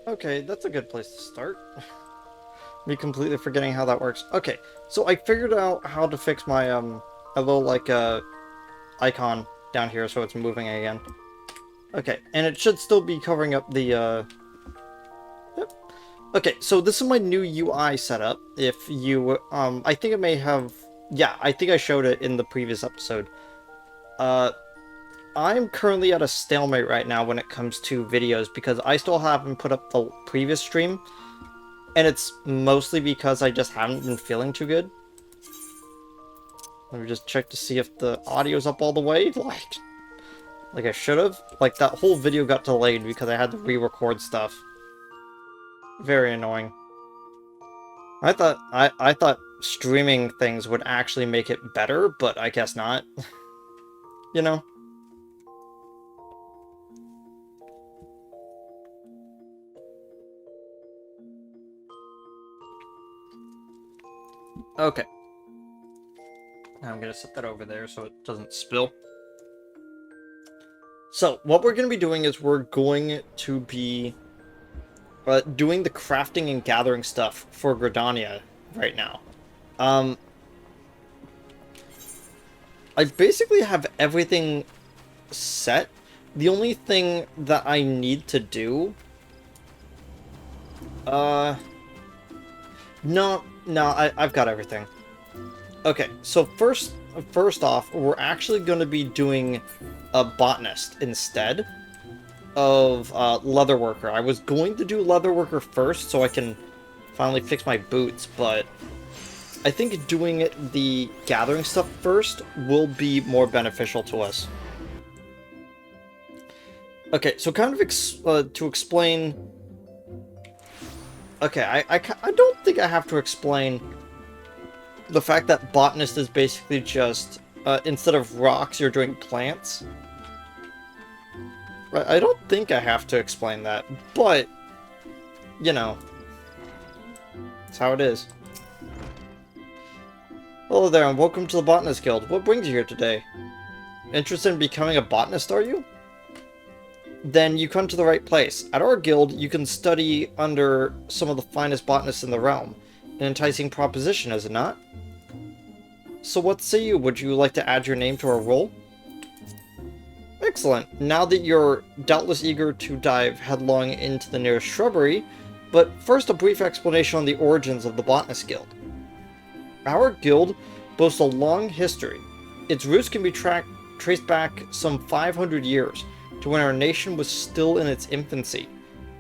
Okay, that's a good place to start. Me completely forgetting how that works. Okay, so I figured out how to fix my, a little, like, icon down here so it's moving again. Okay, and it should still be covering up the, yep. Okay, so this is my new UI setup. If you, I think it may have, yeah, I think I showed it in the previous episode. Uh, I'm currently at a stalemate right now when it comes to videos because I still haven't put up the previous stream, and it's mostly because I just haven't been feeling too good. Let me just check to see if the audio's up all the way, like I should have. Like, that whole video got delayed because I had to re-record stuff. Very annoying. I thought streaming things would actually make it better, but I guess not. You know? Okay. Now I'm gonna set that over there so it doesn't spill. So, what we're gonna be doing is we're going to be doing the crafting and gathering stuff for Gridania right now. I basically have everything set. The only thing that I need to do... No, I've got everything. Okay, so first off, we're actually going to be doing a botanist instead of leatherworker. I was going to do leatherworker first so I can finally fix my boots, but I think doing the gathering stuff first will be more beneficial to us. Okay, so kind of to explain... Okay, I don't think I have to explain the fact that botanist is basically just, instead of rocks, you're doing plants. Right, I don't think I have to explain that, but, you know, that's how it is. Hello there, and welcome to the Botanist Guild. What brings you here today? Interested in becoming a botanist, are you? Then you come to the right place. At our guild, you can study under some of the finest botanists in the realm. An enticing proposition, is it not? So what say you? Would you like to add your name to our roll? Excellent. Now that you're doubtless eager to dive headlong into the nearest shrubbery, but first a brief explanation on the origins of the Botanist Guild. Our guild boasts a long history. Its roots can be traced back some 500 years, to when our nation was still in its infancy.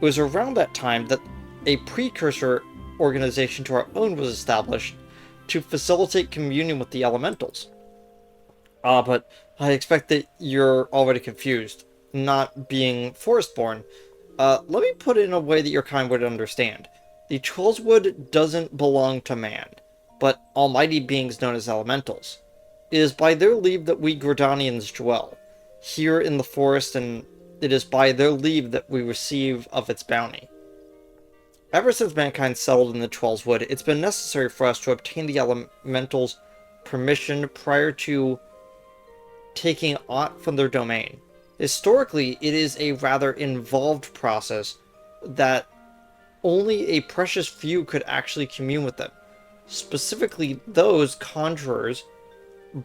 It was around that time that a precursor organization to our own was established to facilitate communion with the elementals. But I expect that you're already confused, not being forest-born. Let me put it in a way that your kind would understand. The Trollswood doesn't belong to man, but almighty beings known as elementals. It is by their leave that we Gridanians dwell here in the forest, and it is by their leave that we receive of its bounty. Ever since mankind settled in the Trollswood, it's been necessary for us to obtain the elementals' permission prior to taking aught from their domain. Historically, it is a rather involved process that only a precious few could actually commune with them. Specifically, those conjurers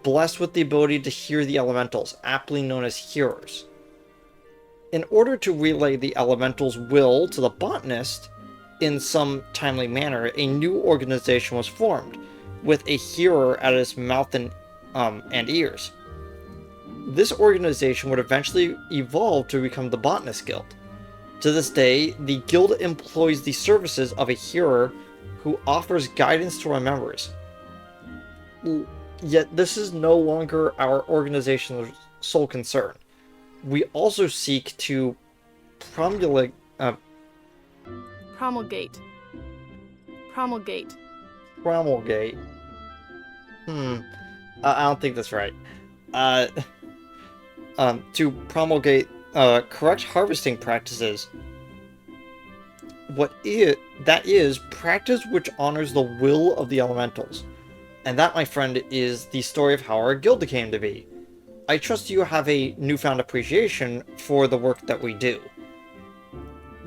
blessed with the ability to hear the elementals, aptly known as hearers. In order to relay the elemental's will to the botanist in some timely manner, a new organization was formed, with a hearer at its mouth and ears. This organization would eventually evolve to become the Botanist Guild. To this day, the guild employs the services of a hearer who offers guidance to our members. Yet this is no longer our organization's sole concern. We also seek to promulgate. Promulgate. Promulgate. Promulgate. I don't think that's right. To promulgate correct harvesting practices. That is practice which honors the will of the elementals. And that, my friend, is the story of how our guild came to be. I trust you have a newfound appreciation for the work that we do.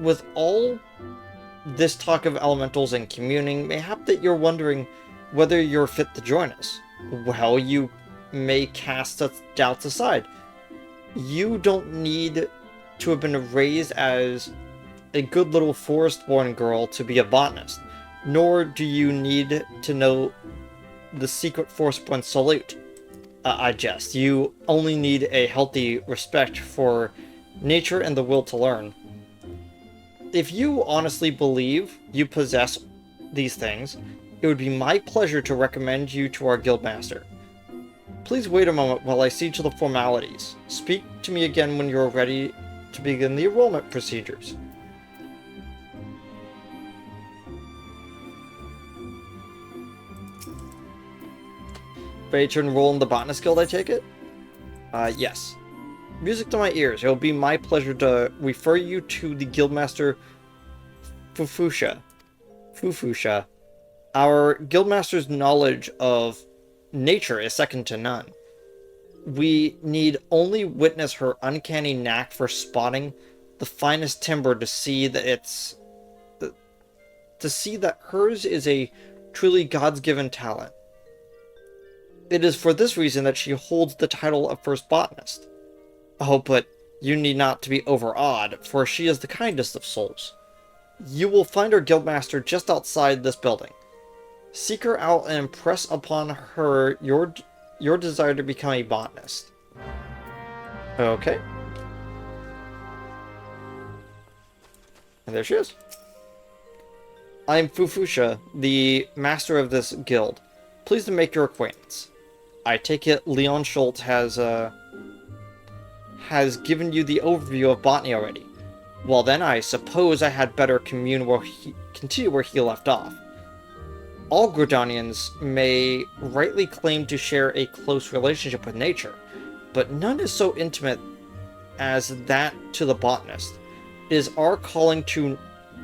With all this talk of elementals and communing, mayhap that you're wondering whether you're fit to join us. Well, you may cast such doubts aside. You don't need to have been raised as a good little forest-born girl to be a botanist, nor do you need to know the secret forest-born salute. I jest. You only need a healthy respect for nature and the will to learn. If you honestly believe you possess these things, it would be my pleasure to recommend you to our guildmaster. Please wait a moment while I see to the formalities. Speak to me again when you're ready to begin the enrollment procedures. Ready to enroll in the Botanist Guild, I take it? Yes. Music to my ears. It will be my pleasure to refer you to the Guildmaster Fufusha. Our Guildmaster's knowledge of nature is second to none. We need only witness her uncanny knack for spotting the finest timber to see that hers is a truly God's-given talent. It is for this reason that she holds the title of First Botanist. Oh, but you need not to be overawed, for she is the kindest of souls. You will find our guildmaster just outside this building. Seek her out and impress upon her your desire to become a botanist. Okay. And there she is. I am Fufusha, the master of this guild. Pleased to make your acquaintance. I take it Leon Schultz has given you the overview of botany already. Well then, I suppose I had better continue where he left off. All Grodanians may rightly claim to share a close relationship with nature, but none is so intimate as that to the botanist. It is our calling to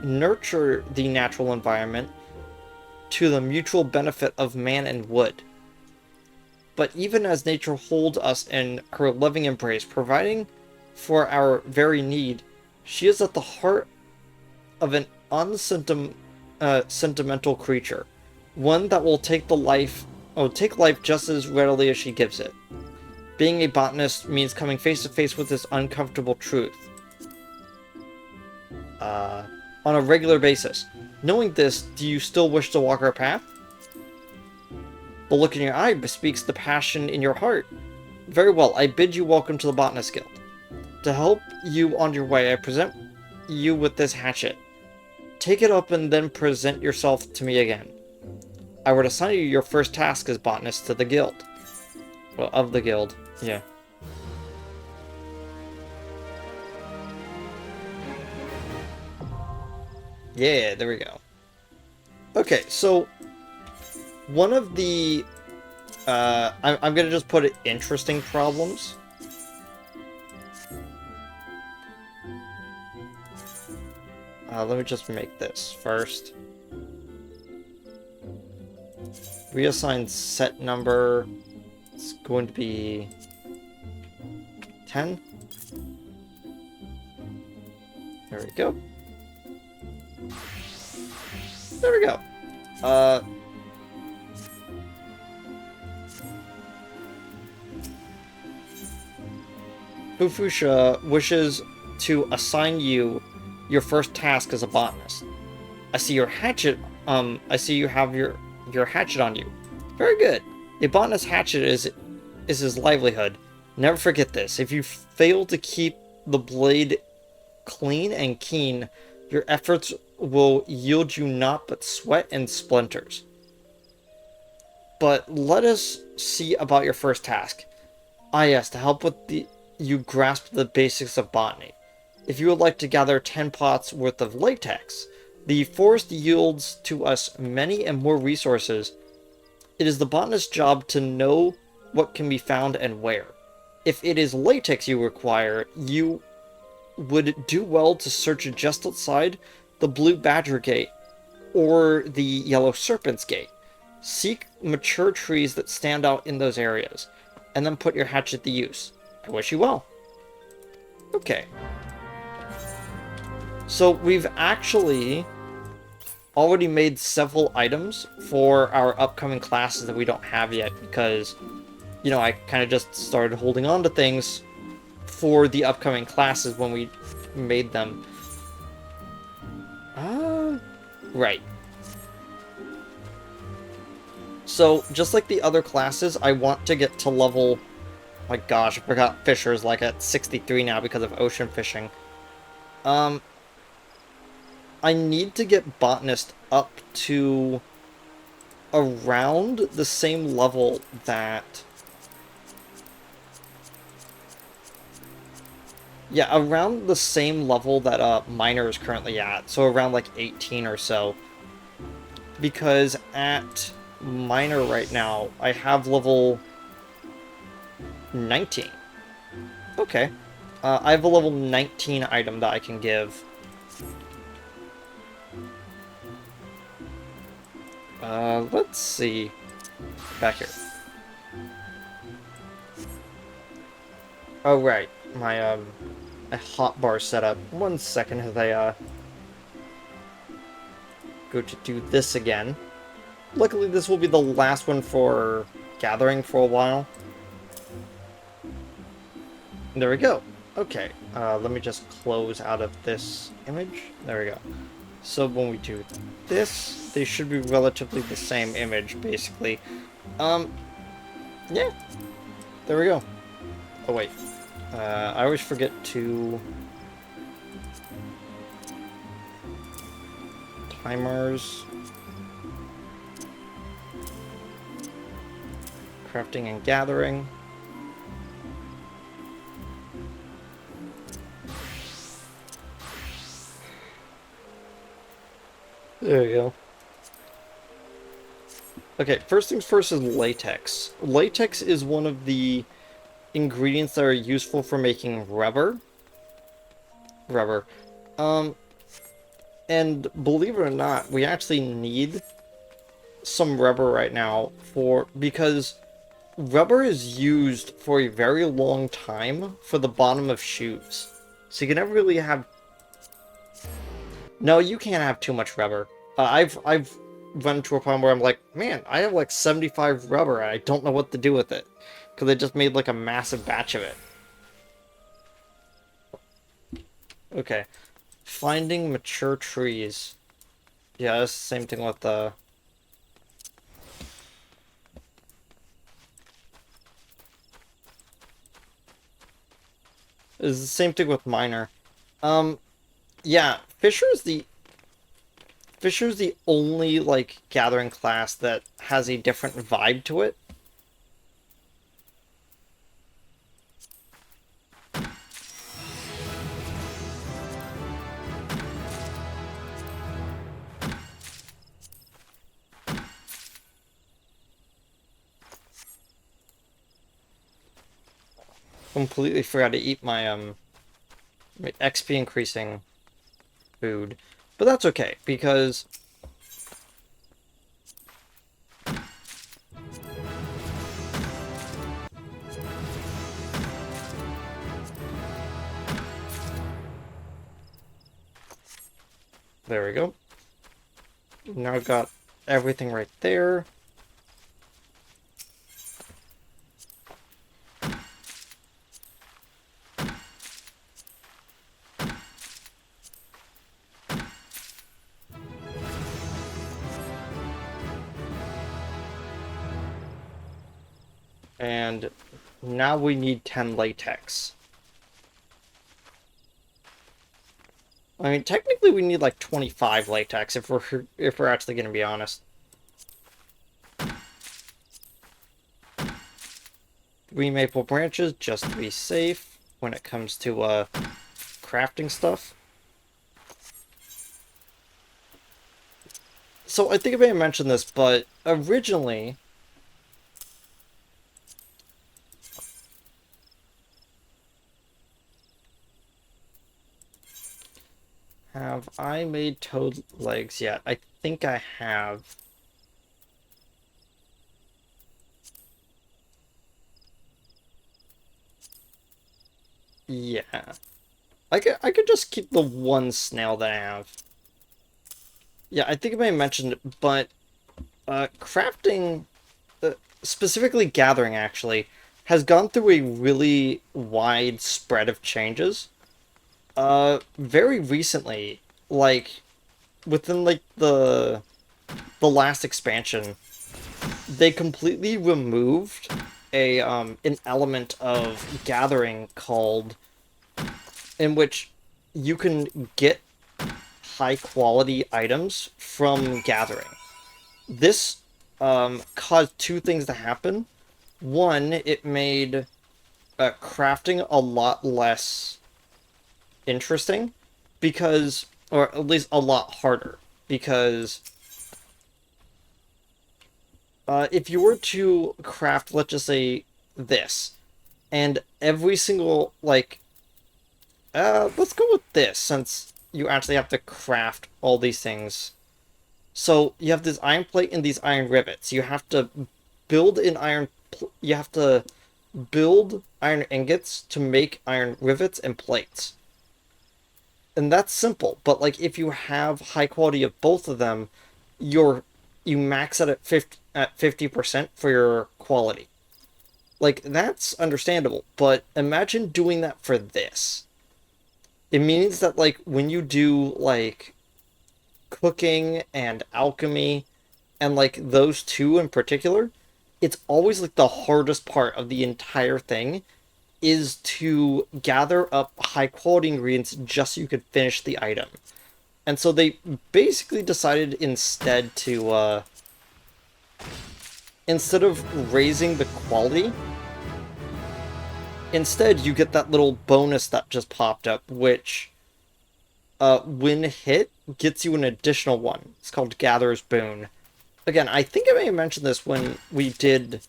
nurture the natural environment to the mutual benefit of man and wood. But even as nature holds us in her loving embrace, providing for our very need, she is at the heart of an sentimental creature, one that will take life just as readily as she gives it. Being a botanist means coming face to face with this uncomfortable truth on a regular basis. Knowing this, do you still wish to walk our path? The look in your eye bespeaks the passion in your heart. Very well, I bid you welcome to the Botanist Guild. To help you on your way, I present you with this hatchet. Take it up and then present yourself to me again. I would assign you your first task as botanist to the guild. Well, of the guild, yeah. Yeah, there we go. Okay, so one of the I'm gonna just put it interesting problems. Let me just make this first. Reassign set number. It's going to be 10. There we go. There we go. Fufusha wishes to assign you your first task as a botanist. I see your hatchet. I see you have your hatchet on you. Very good. A botanist's hatchet is his livelihood. Never forget this. If you fail to keep the blade clean and keen, your efforts will yield you naught but sweat and splinters. But let us see about your first task. Ah yes, to help with you grasp the basics of botany. If you would like to gather 10 pots worth of latex, the forest yields to us many and more resources. It is the botanist's job to know what can be found and where. If it is latex you require, you would do well to search just outside the Blue Badger Gate or the Yellow Serpent's Gate. Seek mature trees that stand out in those areas, and then put your hatchet to use. I wish you well. Okay. So we've actually already made several items for our upcoming classes that we don't have yet because, you know, I kind of just started holding on to things for the upcoming classes when we made them. Right. So, just like the other classes, I want to get to level... My gosh, I forgot Fisher's like at 63 now because of ocean fishing. I need to get Botanist up to around the same level that... Yeah, around the same level that Miner is currently at. So around like 18 or so. Because at Miner right now, I have level 19. Okay. I have a level 19 item that I can give. Let's see. Back here. Oh, right. My hotbar setup. 1 second as I, go to do this again. Luckily, this will be the last one for gathering for a while. There we go. Okay, let me just close out of this image. There we go. So when we do this, they should be relatively the same image, basically. Yeah. There we go. Oh, wait. I always forget to... Timers. Crafting and gathering. There you go. Okay, first things first is latex. Latex is one of the ingredients that are useful for making rubber. And believe it or not, we actually need some rubber right now because rubber is used for a very long time for the bottom of shoes. So you can never really have... No, you can't have too much rubber. I've run to a point where I'm like, man, I have like 75 rubber and I don't know what to do with it. Because I just made like a massive batch of it. Okay. Finding mature trees. Yeah, it's the same thing with the... It's the same thing with Miner. Yeah, Fisher's the only, like, gathering class that has a different vibe to it. Completely forgot to eat my XP increasing food. But that's okay, because... There we go. Now I've got everything right there. And now we need 10 latex. I mean, technically we need like 25 latex if we're actually going to be honest. 3 maple branches just to be safe when it comes to crafting stuff. So I think I may have mentioned this, but originally... Have I made toad legs yet? I think I have. Yeah. I could just keep the one snail that I have. Yeah, I think I may have mentioned it, but crafting, uh, specifically gathering actually, has gone through a really wide spread of changes. Very recently, like within like the last expansion, they completely removed a an element of gathering called in which you can get high quality items from gathering. This caused two things to happen. One, it made crafting a lot less interesting because, or at least a lot harder, because if you were to craft, let's just say, this, and every single, like, let's go with this, since you actually have to craft all these things. So you have this iron plate and these iron rivets. You have to build an you have to build iron ingots to make iron rivets and plates. And that's simple, but like if you have high quality of both of them, you max it at 50% for your quality. Like that's understandable, but imagine doing that for this. It means that like when you do like cooking and alchemy and like those two in particular, it's always like the hardest part of the entire thing is to gather up high quality ingredients just so you could finish the item. And so they basically decided instead of raising the quality, instead you get that little bonus that just popped up, which when hit gets you an additional one. It's called Gatherer's Boon. Again, I think I may have mentioned this when we did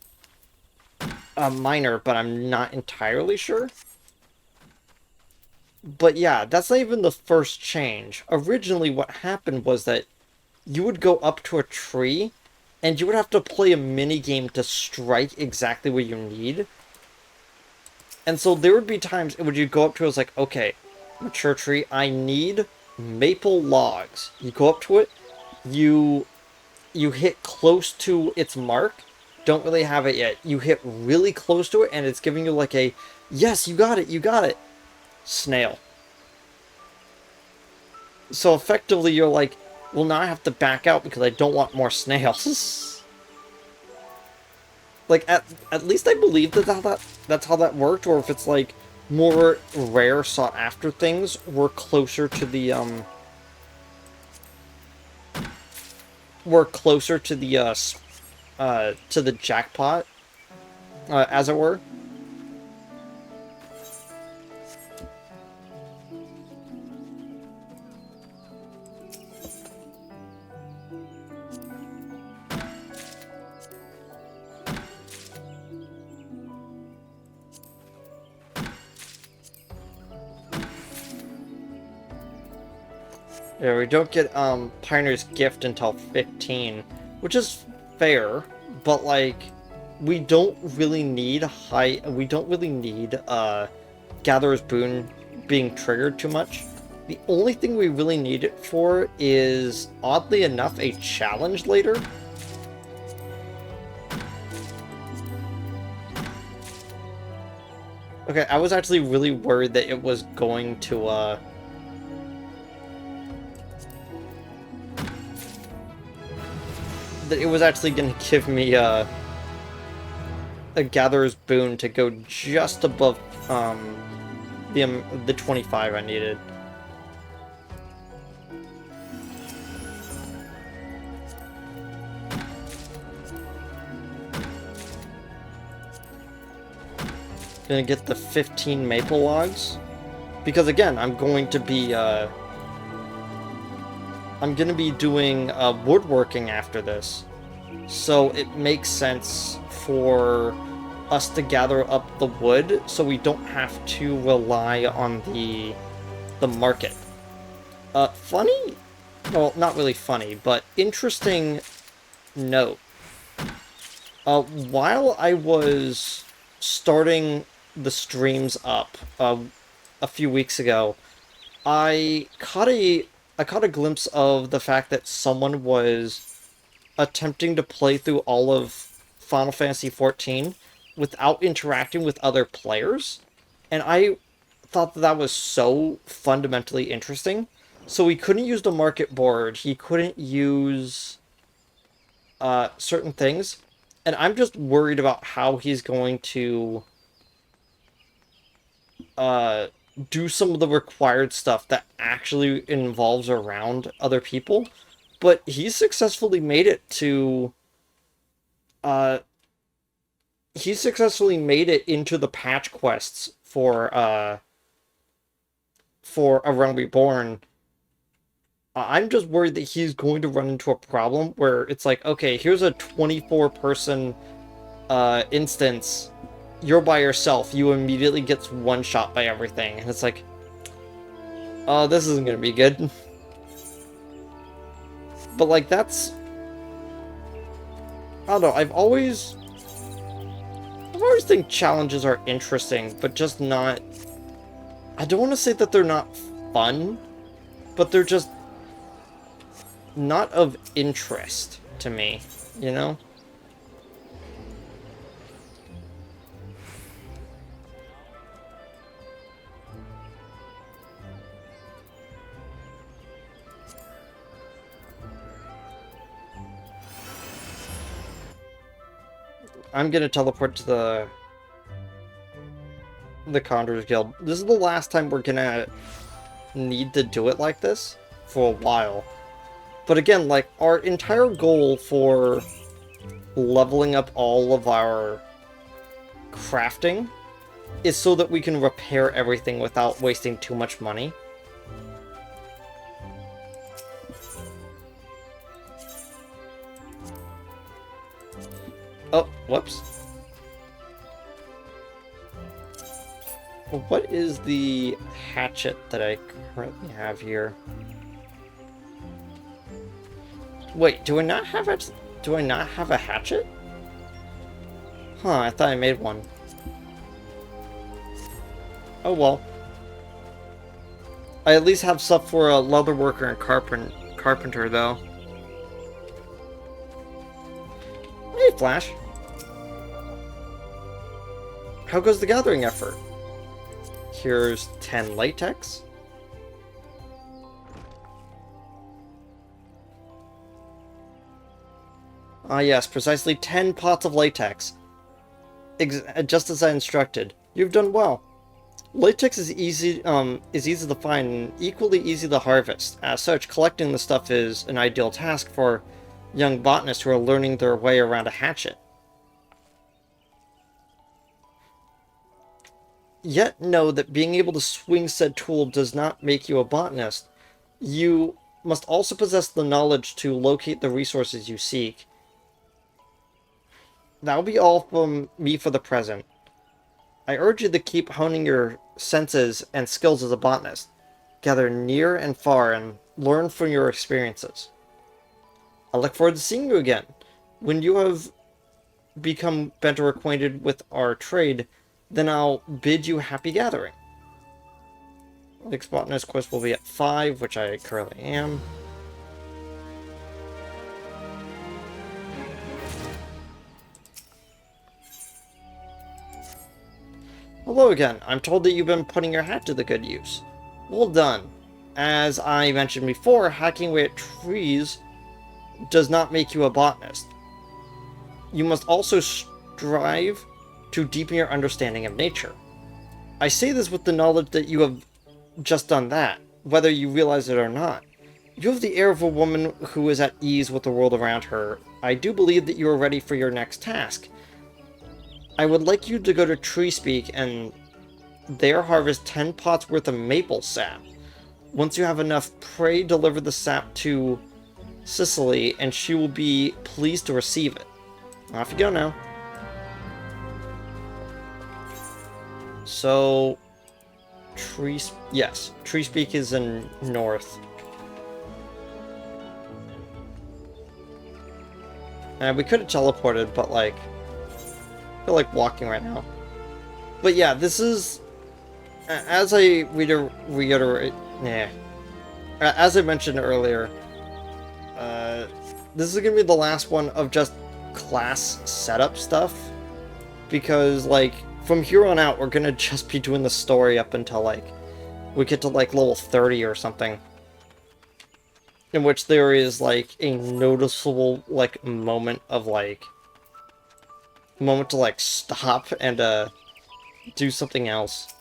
a miner, but I'm not entirely sure. But yeah, that's not even the first change. Originally, what happened was that you would go up to a tree, and you would have to play a mini game to strike exactly what you need. And so there would be times in which you go up to it, it's like, okay, mature tree, I need maple logs. You go up to it, you hit close to its mark, don't really have it yet. You hit really close to it, and it's giving you like a, yes, you got it, snail. So effectively, you're like, well, now I have to back out because I don't want more snails. Like, at least I believe that's how that worked, or if it's like more rare sought after things were closer to the to the jackpot, as it were. Yeah, we don't get Pioneer's Gift until 15, which is fair, but like we don't really need Gatherer's Boon being triggered too much. The only thing we really need it for is, oddly enough, a challenge later. Okay, I was actually really worried that it was going to that it was actually going to give me a Gatherer's Boon to go just above the 25 I needed. Gonna get the 15 maple logs, because again, I'm going to be doing woodworking after this, so it makes sense for us to gather up the wood so we don't have to rely on the market. Funny, well, not really funny, but interesting note. While I was starting the streams up a few weeks ago, I caught a I caught a glimpse of the fact that someone was attempting to play through all of Final Fantasy XIV without interacting with other players, and I thought that that was so fundamentally interesting. So he couldn't use the market board, he couldn't use certain things, and I'm just worried about how he's going to do some of the required stuff that actually involves around other people. But he's successfully made it to into the patch quests for A Realm Reborn. I'm just worried that he's going to run into a problem where it's like, okay, here's a 24-person instance. You're by yourself. You immediately gets one shot by everything. And it's like, oh, this isn't going to be good. But, like, that's... I don't know, I've always think challenges are interesting, but just not... I don't want to say that they're not fun, but they're just not of interest to me, you know? I'm gonna teleport to the Condors Guild. This is the last time we're gonna need to do it like this for a while. But again, like, our entire goal for leveling up all of our crafting is so that we can repair everything without wasting too much money. Oh, whoops. What is the hatchet that I currently have here? Wait, do I not have a hatchet? Huh, I thought I made one. Oh well. I at least have stuff for a leather worker and carpenter though. Hey, Flash. How goes the gathering effort? Here's 10 latex. Ah yes, precisely 10 pots of latex. Just as I instructed. You've done well. Latex is easy to find and equally easy to harvest. As such, collecting the stuff is an ideal task for young botanists who are learning their way around a hatchet. Yet know that being able to swing said tool does not make you a botanist. You must also possess the knowledge to locate the resources you seek. That'll be all from me for the present. I urge you to keep honing your senses and skills as a botanist. Gather near and far and learn from your experiences. I look forward to seeing you again. When you have become better acquainted with our trade, then I'll bid you happy gathering. Next botanist quest will be at 5, which I currently am. Hello again. I'm told that you've been putting your hat to the good use. Well done. As I mentioned before, hacking away at trees does not make you a botanist. You must also strive to deepen your understanding of nature. I say this with the knowledge that you have just done that, whether you realize it or not. You have the air of a woman who is at ease with the world around her. I do believe that you are ready for your next task. I would like you to go to Tree Speak and there harvest 10 pots worth of maple sap. Once you have enough, pray deliver the sap to Cicely, and she will be pleased to receive it. Off you go now. So, Tree Speak is in north. And we could have teleported, but like, I feel like walking right now. But yeah, this is, as I reiterate, as I mentioned earlier, this is going to be the last one of just class setup stuff, because, like, from here on out, we're going to just be doing the story up until, like, we get to, like, level 30 or something, in which there is, like, a noticeable, like, moment to, like, stop and, do something else.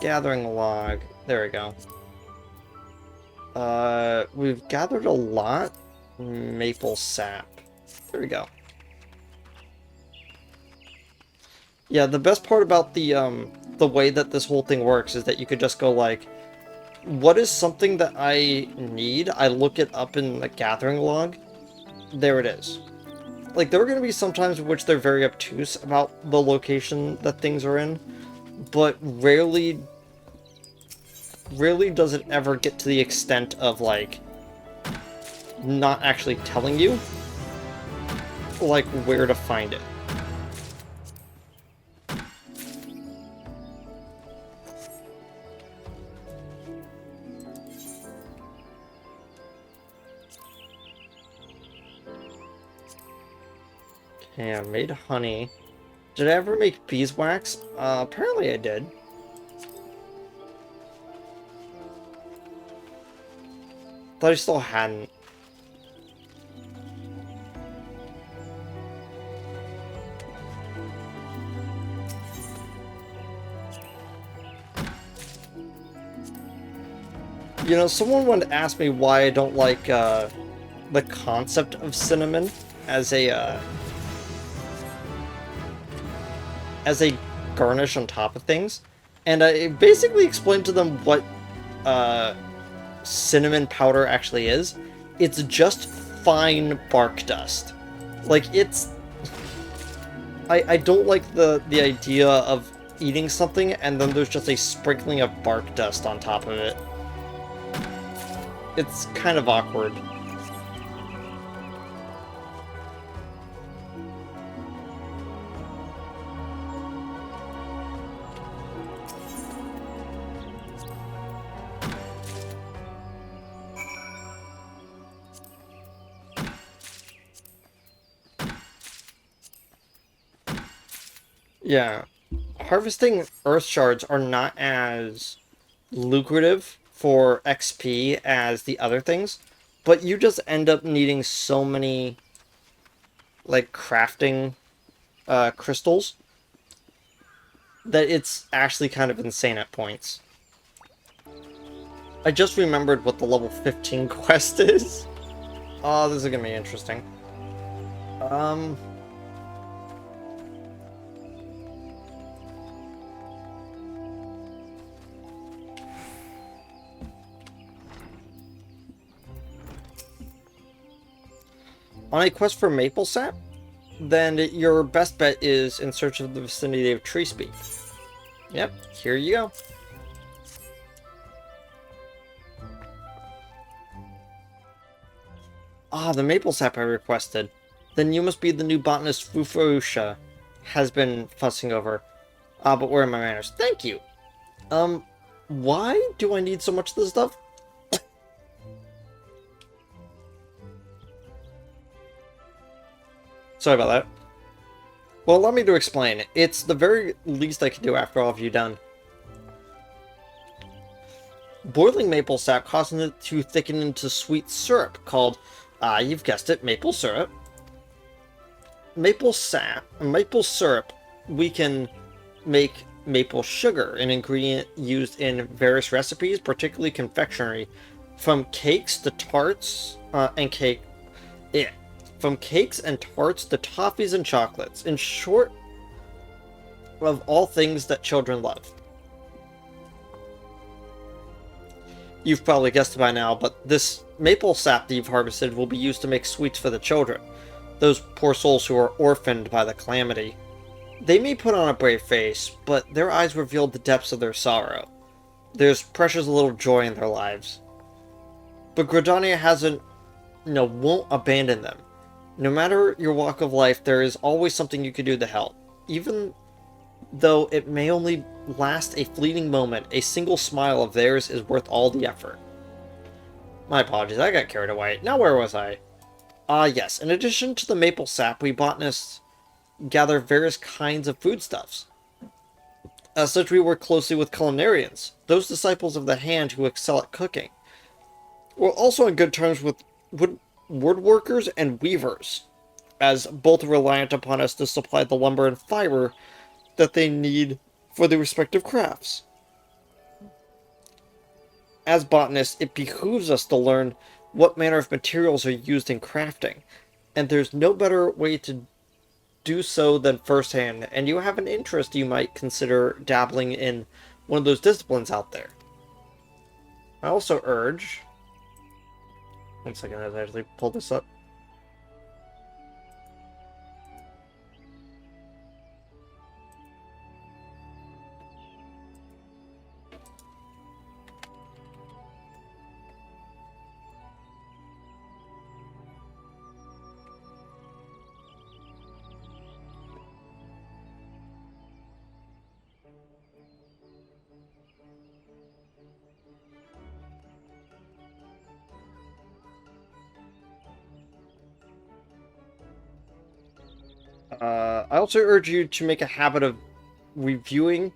Gathering a log. There we go. We've gathered a lot. Maple sap. There we go. Yeah, the best part about the way that this whole thing works is that you could just go like, what is something that I need? I look it up in the gathering log. There it is. Like, there are going to be some times in which they're very obtuse about the location that things are in, but rarely does it ever get to the extent of, like, not actually telling you, like, where to find it. Okay, I made honey. Did I ever make beeswax? Apparently I did. Thought I still hadn't. You know, someone wanted to ask me why I don't like, the concept of cinnamon as a garnish on top of things. And I basically explained to them what, cinnamon powder actually is. It's just fine bark dust. Like, it's... I don't like the idea of eating something and then there's just a sprinkling of bark dust on top of it. It's kind of awkward. Yeah, harvesting earth shards are not as lucrative for XP as the other things, but you just end up needing so many, like, crafting crystals that it's actually kind of insane at points. I just remembered what the level 15 quest is. Oh, this is gonna be interesting. On a quest for maple sap, then your best bet is in search of the vicinity of tree speed. Yep, here you go. Ah, the maple sap I requested. Then you must be the new botanist Fufurusha has been fussing over. Ah, but where are my manners? Thank you. Why do I need so much of this stuff? Sorry about that. Well, allow me to explain. It's the very least I can do after all of you done. Boiling maple sap causes it to thicken into sweet syrup called, you've guessed it, maple syrup. Maple syrup, we can make maple sugar, an ingredient used in various recipes, particularly confectionery, from cakes to tarts, From cakes and tarts to toffees and chocolates. In short, of all things that children love. You've probably guessed it by now, but this maple sap that you've harvested will be used to make sweets for the children. Those poor souls who are orphaned by the calamity. They may put on a brave face, but their eyes reveal the depths of their sorrow. There's precious little joy in their lives. But Gridania won't abandon them. No matter your walk of life, there is always something you can do to help. Even though it may only last a fleeting moment, a single smile of theirs is worth all the effort. My apologies, I got carried away. Now where was I? Yes, in addition to the maple sap, we botanists gather various kinds of foodstuffs. As such, we work closely with culinarians, those disciples of the hand who excel at cooking. We're also on good terms with woodworkers and weavers, as both are reliant upon us to supply the lumber and fiber that they need for their respective crafts. As botanists, it behooves us to learn what manner of materials are used in crafting, and there's no better way to do so than firsthand, and you have an interest, you might consider dabbling in one of those disciplines out there. I also urge... One second as I actually pull this up. I also urge you to make a habit of reviewing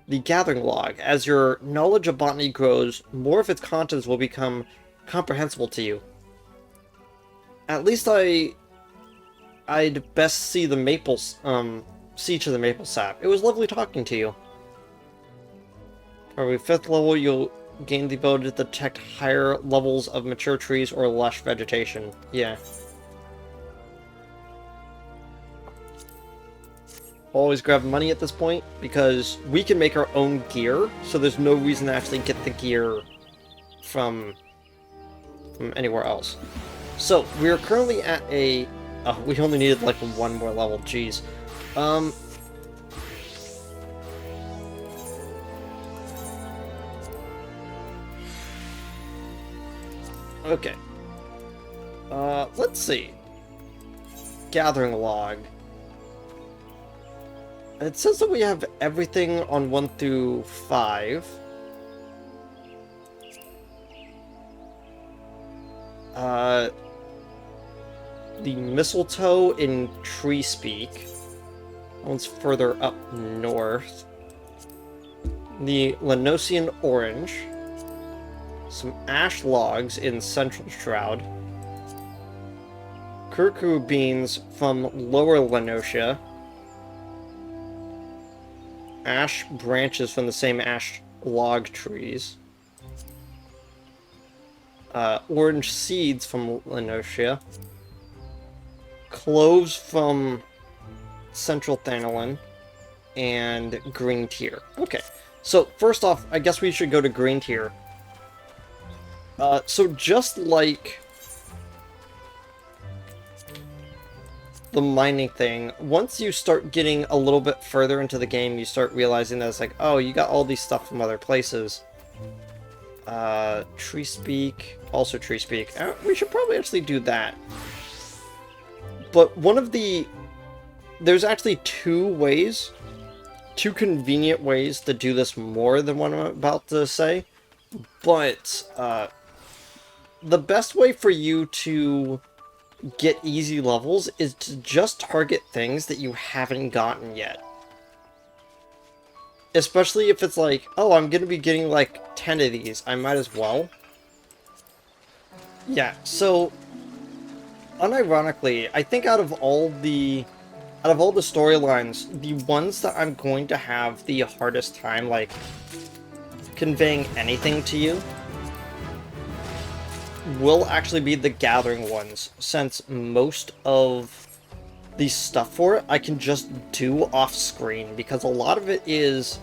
the gathering log. As your knowledge of botany grows, more of its contents will become comprehensible to you. At least I'd best see the see to the maple sap. It was lovely talking to you. For every 5th level, you'll gain the ability to detect higher levels of mature trees or lush vegetation. Yeah. Always grab money at this point, because we can make our own gear, so there's no reason to actually get the gear from anywhere else. So, we are currently at a... Oh, we only needed like one more level, jeez. Okay. Let's see. Gathering log. It says that we have everything on 1 through 5. The mistletoe in Tree Speak. That one's further up north. The Lenosian orange. Some ash logs in Central Shroud. Kurku beans from Lower Lenosia. Ash branches from the same ash log trees. Orange seeds from Lenosia. Cloves from Central Thanolin. And green tier. Okay, so first off, I guess we should go to green tier. So just like the mining thing, once you start getting a little bit further into the game, you start realizing that it's like, oh, you got all these stuff from other places. Tree Speak, also Tree Speak. We should probably actually do that. But there's actually two convenient ways to do this more than what I'm about to say. But, the best way for you to get easy levels is to just target things that you haven't gotten yet. Especially if it's like, oh, I'm gonna be getting like 10 of these, I might as well. Yeah, so unironically, I think out of all the storylines, the ones that I'm going to have the hardest time like conveying anything to you will actually be the gathering ones, since most of the stuff for it I can just do off screen, because a lot of it is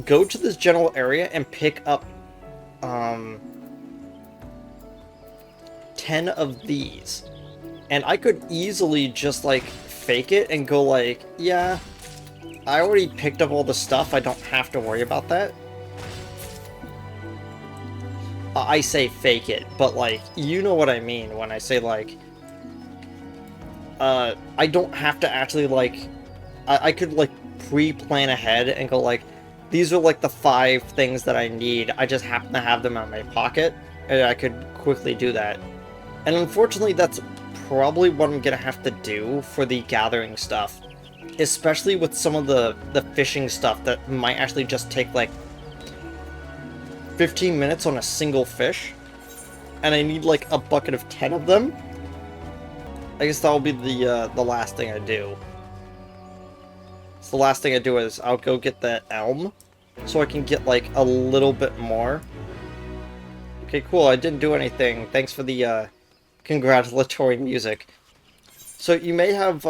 go to this general area and pick up 10 of these, and I could easily just like fake it and go like, yeah, I already picked up all the stuff, I don't have to worry about that. I say fake it, but like, you know what I mean when I say like, I don't have to actually like, I could like pre-plan ahead and go like, these are like the 5 things that I need, I just happen to have them in my pocket, and I could quickly do that. And unfortunately, that's probably what I'm gonna have to do for the gathering stuff. Especially with some of the fishing stuff that might actually just take like 15 minutes on a single fish. And I need like a bucket of 10 of them. I guess that will be the last thing I do. So the last thing I do is I'll go get that elm, so I can get like a little bit more. Okay, cool, I didn't do anything. Thanks for the congratulatory music. So you may have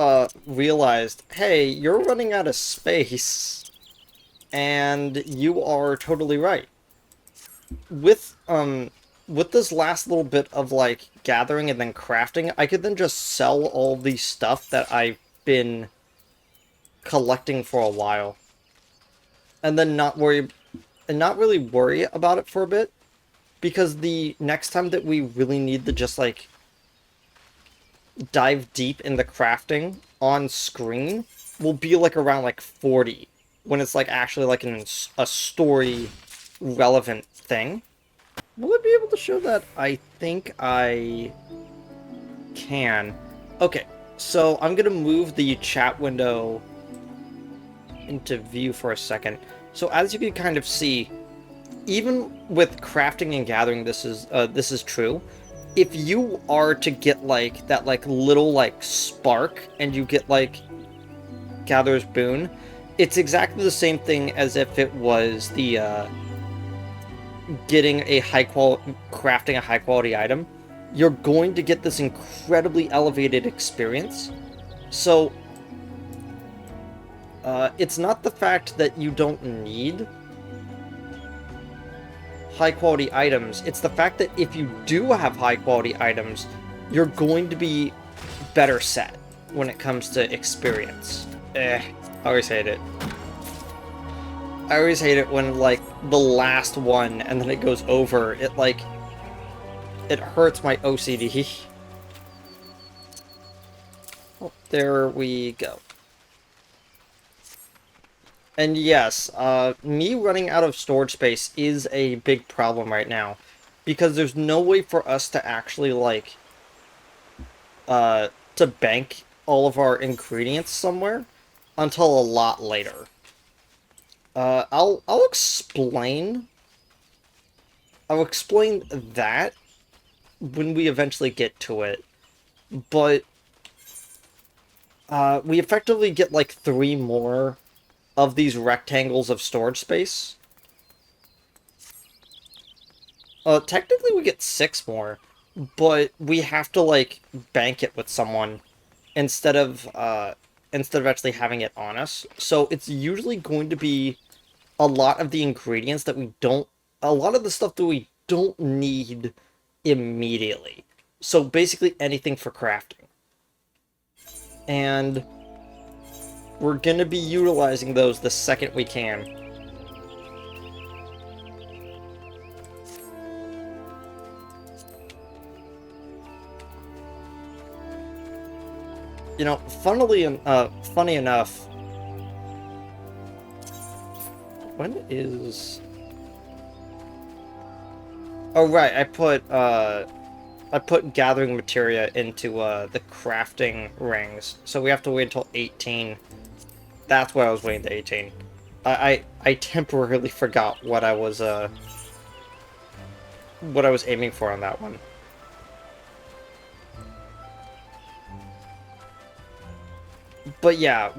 realized, hey, you're running out of space. And you are totally right. With this last little bit of like gathering and then crafting, I could then just sell all the stuff that I've been collecting for a while. And then not really worry about it for a bit. Because the next time that we really need to just like dive deep in the crafting on screen will be like around like 40, when it's like actually like a story relevant thing. Will I be able to show that? I think I can. Okay, so I'm gonna move the chat window into view for a second. So as you can kind of see, even with crafting and gathering, this is true. If you are to get like that like little like spark and you get like Gatherer's Boon, it's exactly the same thing as if it was the getting a crafting a high quality item. You're going to get this incredibly elevated experience. So it's not the fact that you don't need high quality items, it's the fact that if you do have high quality items, you're going to be better set when it comes to experience. I always hate it. I always hate it when, like, the last one and then it goes over. It, like, it hurts my OCD. Oh, there we go. And yes, me running out of storage space is a big problem right now. Because there's no way for us to actually, like, to bank all of our ingredients somewhere until a lot later. I'll explain that when we eventually get to it, but we effectively get like 3 more of these rectangles of storage space. Technically we get 6 more, but we have to like bank it with someone instead of actually having it on us. So it's usually going to be a lot of the ingredients that a lot of the stuff that we don't need immediately. So basically anything for crafting. And we're going to be utilizing those the second we can. You know, funny enough, when is... Oh, right, I put gathering materia into the crafting rings, so we have to wait until 18. That's why I was waiting to 18. I temporarily forgot what I was aiming for on that one. But yeah,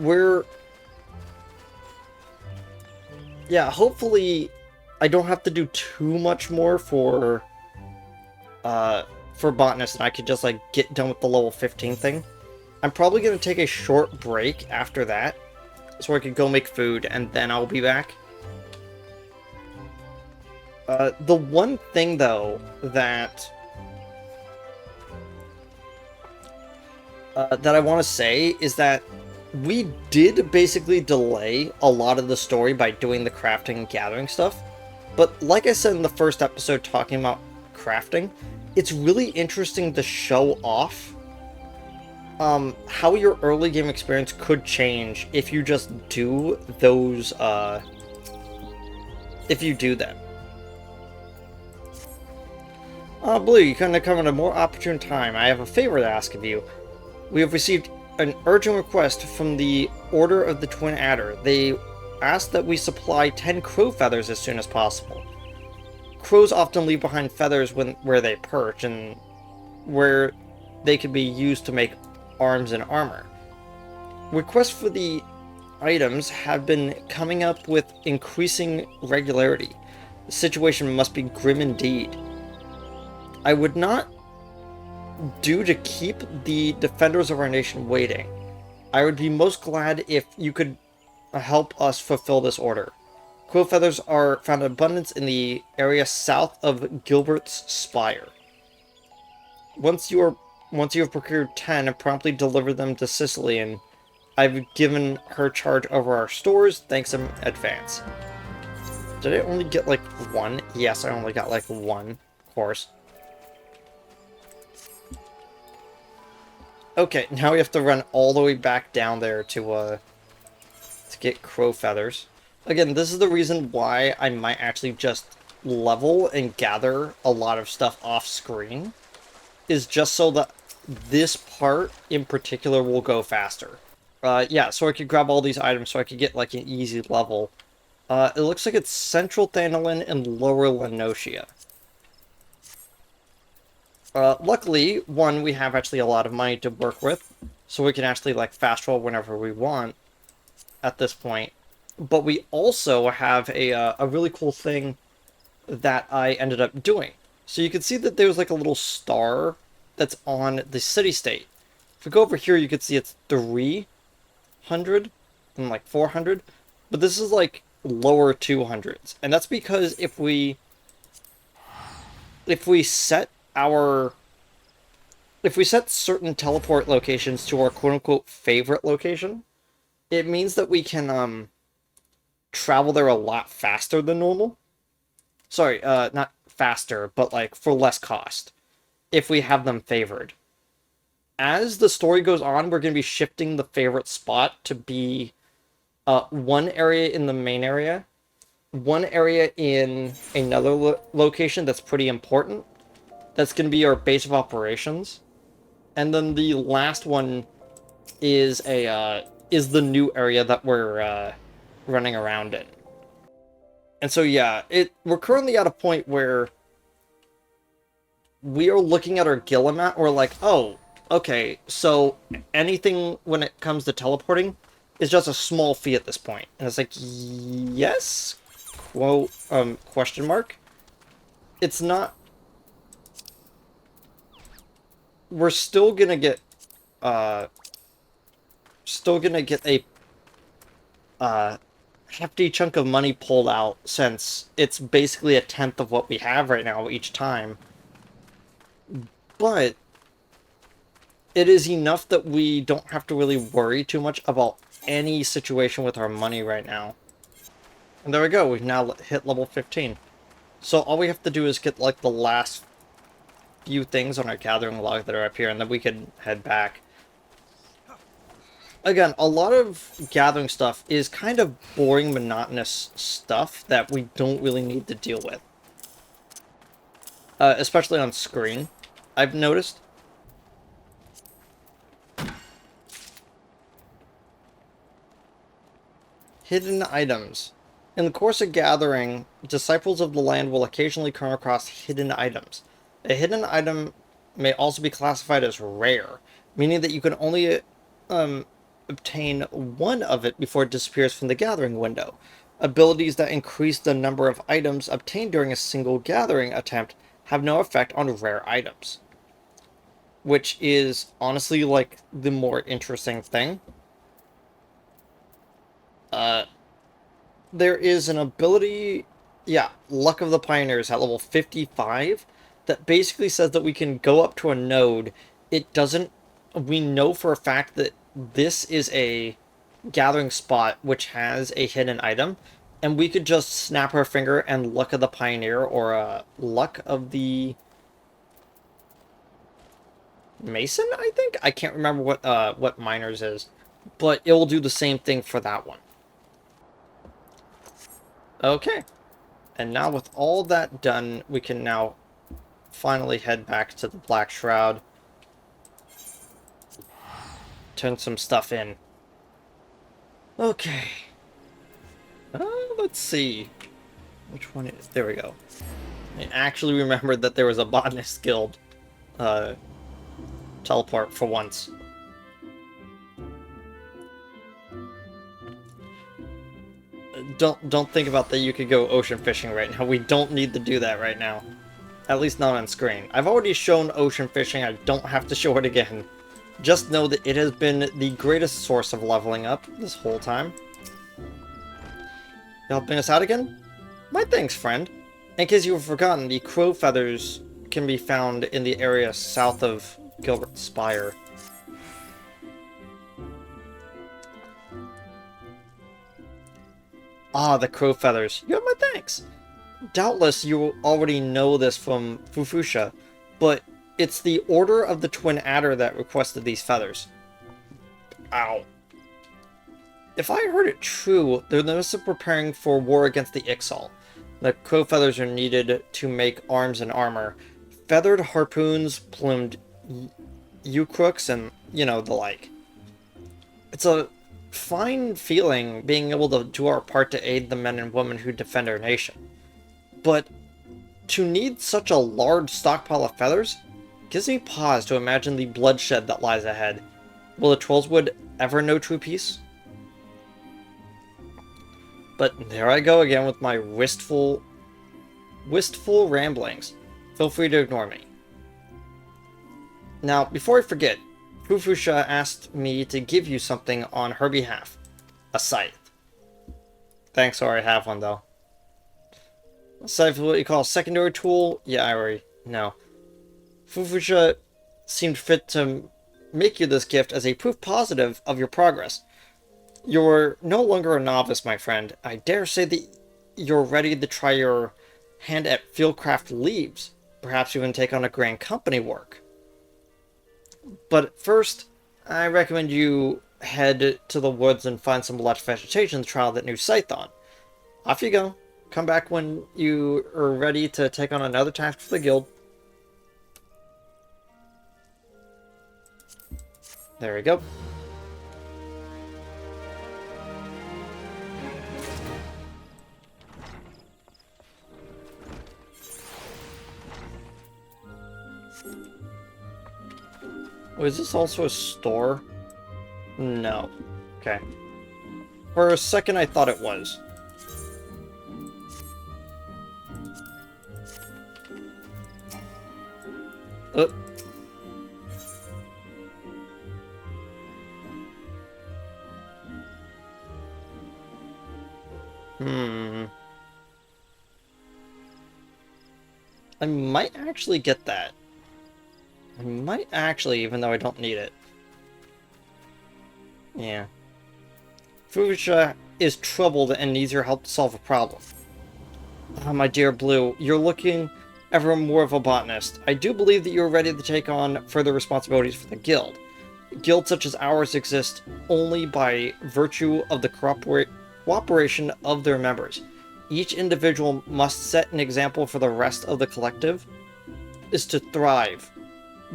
hopefully I don't have to do too much more for botanist, and I could just like get done with the level 15 thing. I'm probably gonna take a short break after that, so I could go make food, and then I'll be back. The one thing though that that I want to say is that we did basically delay a lot of the story by doing the crafting and gathering stuff. But like I said in the first episode talking about crafting, it's really interesting to show off how your early game experience could change if you just do those, if you do them. Blue, you couldn't have come at a more opportune time. I have a favor to ask of you. We have received an urgent request from the Order of the Twin Adder. They asked that we supply 10 crow feathers as soon as possible. Crows often leave behind feathers where they perch, and where they can be used to make arms and armor. Requests for the items have been coming up with increasing regularity. The situation must be grim indeed. I would not do to keep the defenders of our nation waiting. I would be most glad if you could help us fulfill this order. Crow feathers are found in abundance in the area south of Gilbert's Spire. Once you have procured 10 and promptly deliver them to Sicily, and I've given her charge over our stores, thanks in advance. Did I only get like one? Yes, I only got like one, of course. Okay, now we have to run all the way back down there to get crow feathers. Again, this is the reason why I might actually just level and gather a lot of stuff off screen, is just so that this part in particular will go faster. Yeah, so I could grab all these items so I could get like an easy level. It looks like it's Central Thanolin and Lower Lenotia. Luckily, one, we have actually a lot of money to work with, so we can actually like fast roll whenever we want at this point. But we also have a really cool thing that I ended up doing. So you can see that there's like a little star that's on the city-state. If we go over here, you can see it's 300 and like 400, but this is like lower 200s, and that's because if we set certain teleport locations to our quote-unquote favorite location, it means that we can travel there a lot faster than normal. Sorry, not faster, but like for less cost, if we have them favored. As the story goes on, we're going to be shifting the favorite spot to be one area in the main area, one area in another location that's pretty important. That's going to be our base of operations. And then the last one is the new area that we're running around in. And so yeah, we're currently at a point where we are looking at our Guillimat, we're like, oh, okay, so anything when it comes to teleporting is just a small fee at this point. And it's like, yes? Quote, question mark? It's not... We're still gonna get a hefty chunk of money pulled out, since it's basically a tenth of what we have right now each time. But it is enough that we don't have to really worry too much about any situation with our money right now. And there we go, we've now hit level 15. So all we have to do is get like the last few things on our gathering log that are up here, and then we can head back. Again, a lot of gathering stuff is kind of boring, monotonous stuff that we don't really need to deal with. Especially on screen, I've noticed. Hidden items. In the course of gathering, disciples of the land will occasionally come across hidden items. A hidden item may also be classified as rare, meaning that you can only obtain one of it before it disappears from the gathering window. Abilities that increase the number of items obtained during a single gathering attempt have no effect on rare items. Which is honestly like the more interesting thing. There is an ability, yeah, Luck of the Pioneers at level 55, that basically says that we can go up to a node. It doesn't we know for a fact that this is a gathering spot which has a hidden item, and we could just snap our finger and Luck of the Pioneer, or Luck of the Mason, I think? I can't remember what Miners is, but it will do the same thing for that one. Okay, and now with all that done, we can now finally head back to the Black Shroud. Turn some stuff in. Okay. Let's see. Which one is... There we go. I actually remembered that there was a Botanist Guild teleport for once. Don't think about that you could go ocean fishing right now. We don't need to do that right now. At least not on screen. I've already shown ocean fishing. I don't have to show it again. Just know that it has been the greatest source of leveling up this whole time. You helping us out again? My thanks, friend. In case you've forgotten, the crow feathers can be found in the area south of Gilbert Spire. Ah, the crow feathers. You have my thanks. Doubtless you already know this from Fufusha, but it's the Order of the Twin Adder that requested these feathers. Ow. If I heard it true, they're also preparing for war against the Ixal. The crow feathers are needed to make arms and armor. Feathered harpoons, plumed U-crooks, and, you know, the like. It's a fine feeling being able to do our part to aid the men and women who defend our nation. But to need such a large stockpile of feathers gives me pause to imagine the bloodshed that lies ahead. Will the Trollswood ever know true peace? But there I go again with my wistful ramblings. Feel free to ignore me. Now, before I forget, Fufusha asked me to give you something on her behalf. A scythe. Thanks, I already have one, though. A scythe is what you call a secondary tool? Yeah, I already know. Fufusha seemed fit to make you this gift as a proof positive of your progress. You're no longer a novice, my friend. I dare say that you're ready to try your hand at fieldcraft leaves. Perhaps even take on a grand company work. But first, I recommend you head to the woods and find some lush vegetation to trial that new scythe on. Off you go. Come back when you are ready to take on another task for the guild. There we go. Oh, is this also a store? No. Okay. For a second I thought it was. I might actually get that. I might actually, even though I don't need it. Yeah. Fufusha is troubled and needs your help to solve a problem. Ah, my dear Blue, you're looking ever more of a botanist. I do believe that you're ready to take on further responsibilities for the guild. Guilds such as ours exist only by virtue of the cooperation of their members. Each individual must set an example for the rest of the collective is to thrive.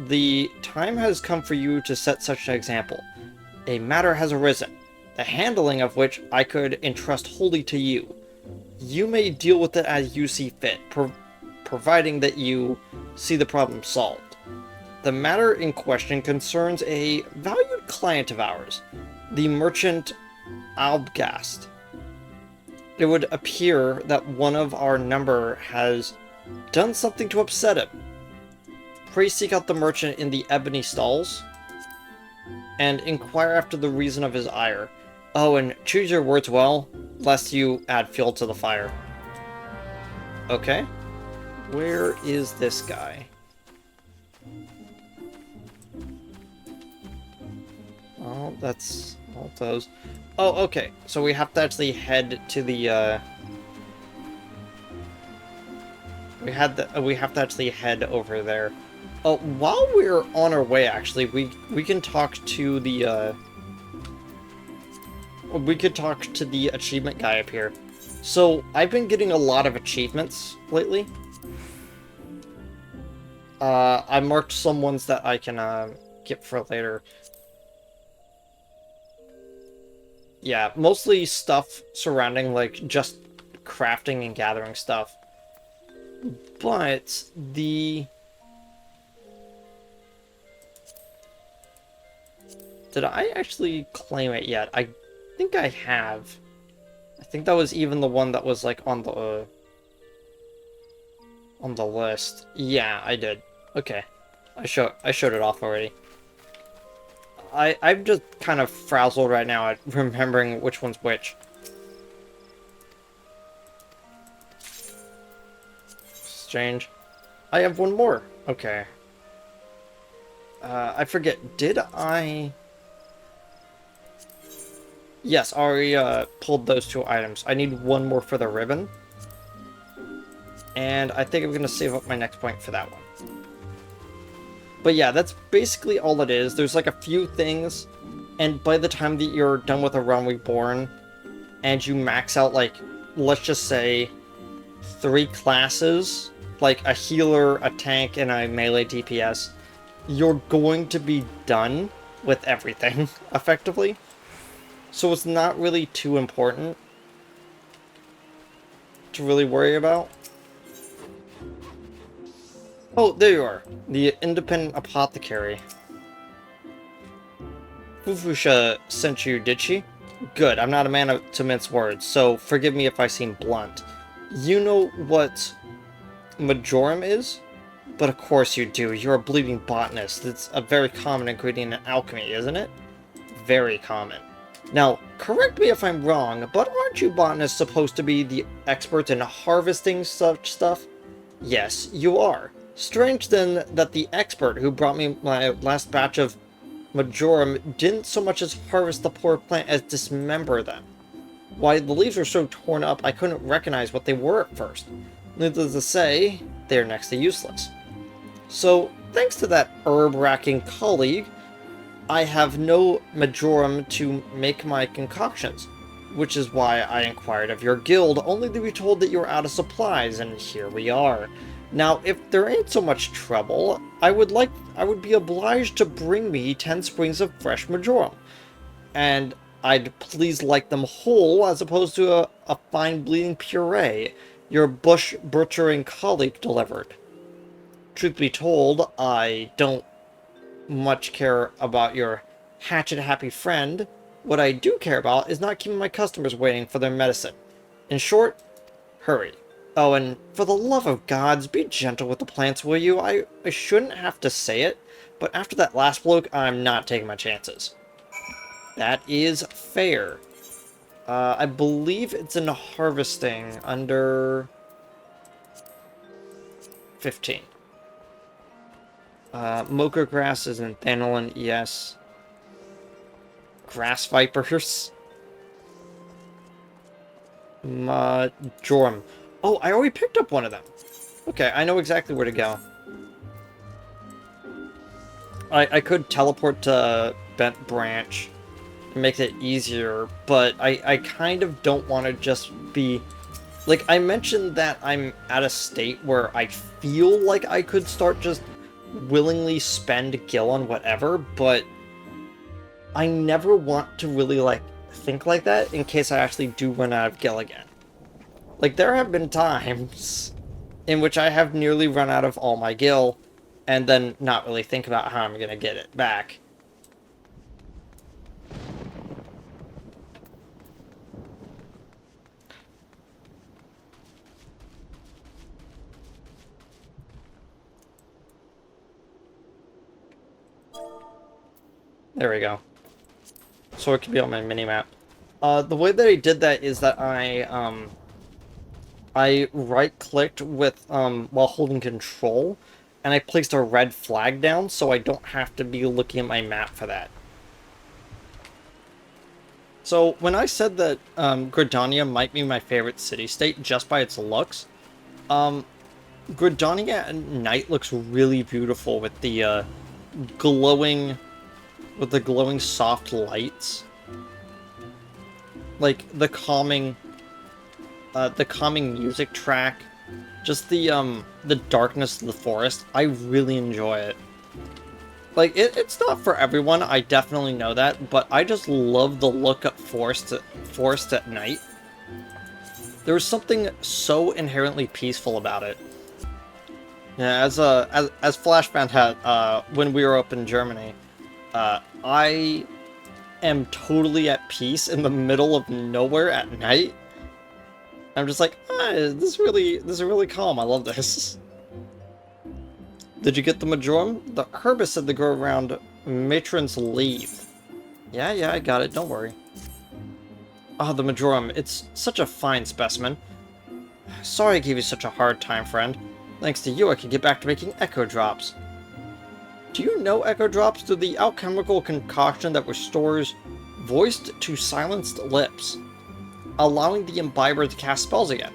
The time has come for you to set such an example. A matter has arisen, the handling of which I could entrust wholly to you. You may deal with it as you see fit, providing that you see the problem solved. The matter in question concerns a valued client of ours, the merchant Albgast. It would appear that one of our number has done something to upset him. Pray seek out the merchant in the ebony stalls, and inquire after the reason of his ire. Oh, and choose your words well, lest you add fuel to the fire. Okay. Where is this guy? Well, that's all those. Oh, okay. So we have to actually head to the, we have to actually head over there. Oh, while we're on our way, actually, we can talk to the, we could talk to the achievement guy up here. So, I've been getting a lot of achievements lately. I marked some ones that I can, get for later. Yeah, mostly stuff surrounding, like, just crafting and gathering stuff. But, the... Did I actually claim it yet? I think I have. I think that was even the one that was, like, on the list. Yeah, I did. Okay. I showed it off already. I'm just kind of frazzled right now at remembering which one's which. Exchange. I have one more. Okay. I forget. Did I... Yes, I already pulled those 2 items. I need one more for the ribbon. And I think I'm going to save up my next point for that one. But yeah, that's basically all it is. There's like a few things, and by the time that you're done with a Realm Reborn, and you max out, like, let's just say, 3 classes, like a healer, a tank, and a melee DPS, you're going to be done with everything, effectively. So it's not really too important to really worry about. Oh, there you are. The Independent Apothecary. Fufusha sent you, did she? Good, I'm not a man to mince words, so forgive me if I seem blunt. You know what Majorum is? But of course you do, you're a bleeding botanist. It's a very common ingredient in alchemy, isn't it? Very common. Now, correct me if I'm wrong, but aren't you botanists supposed to be the experts in harvesting such stuff? Yes, you are. Strange then that the expert who brought me my last batch of Majorum didn't so much as harvest the poor plant as dismember them. Why, the leaves were so torn up I couldn't recognize what they were at first. Needless to say, they're next to useless. So, thanks to that herb-racking colleague, I have no Majorum to make my concoctions, which is why I inquired of your guild, only to be told that you were out of supplies, and here we are. Now, if there ain't so much trouble, I would be obliged to bring me 10 springs of fresh Majorum, and I'd please like them whole as opposed to a fine bleeding puree your bush butchering colleague delivered. Truth be told, I don't much care about your hatchet-happy friend. What I do care about is not keeping my customers waiting for their medicine. In short, hurry. Oh, and for the love of gods, be gentle with the plants, will you? I shouldn't have to say it, but after that last bloke, I'm not taking my chances. That is fair. I believe it's in harvesting under 15. Mocha grass is in Thanolin, yes. Grass vipers. Majorum. Oh, I already picked up one of them. Okay, I know exactly where to go. I could teleport to Bent Branch and make it easier, but I kind of don't want to just be... Like, I mentioned that I'm at a state where I feel like I could start just willingly spend gil on whatever, but I never want to really, like, think like that in case I actually do run out of gil again. Like, there have been times in which I have nearly run out of all my gil, and then not really think about how I'm gonna get it back. There we go. So it can be on my mini-map. The way that I did that is that I right-clicked with, while holding control, and I placed a red flag down, so I don't have to be looking at my map for that. So when I said that Gridania might be my favorite city-state just by its looks, um, Gridania at night looks really beautiful with the glowing, soft lights, like the calming music track, just the darkness of the forest. I really enjoy it. Like, it's not for everyone, I definitely know that, but I just love the look at forest at night. There's something so inherently peaceful about it. Yeah, as Flashband had, when we were up in Germany, I am totally at peace in the middle of nowhere at night. I'm just like, this is really calm. I love this. Did you get the Majorum? The herbicide that grow around Matron's leaf. Yeah, I got it. Don't worry. Ah, the Majorum. It's such a fine specimen. Sorry I gave you such a hard time, friend. Thanks to you, I can get back to making Echo Drops. Do you know Echo Drops? They're the alchemical concoction that restores voiced to silenced lips, allowing the imbiber to cast spells again.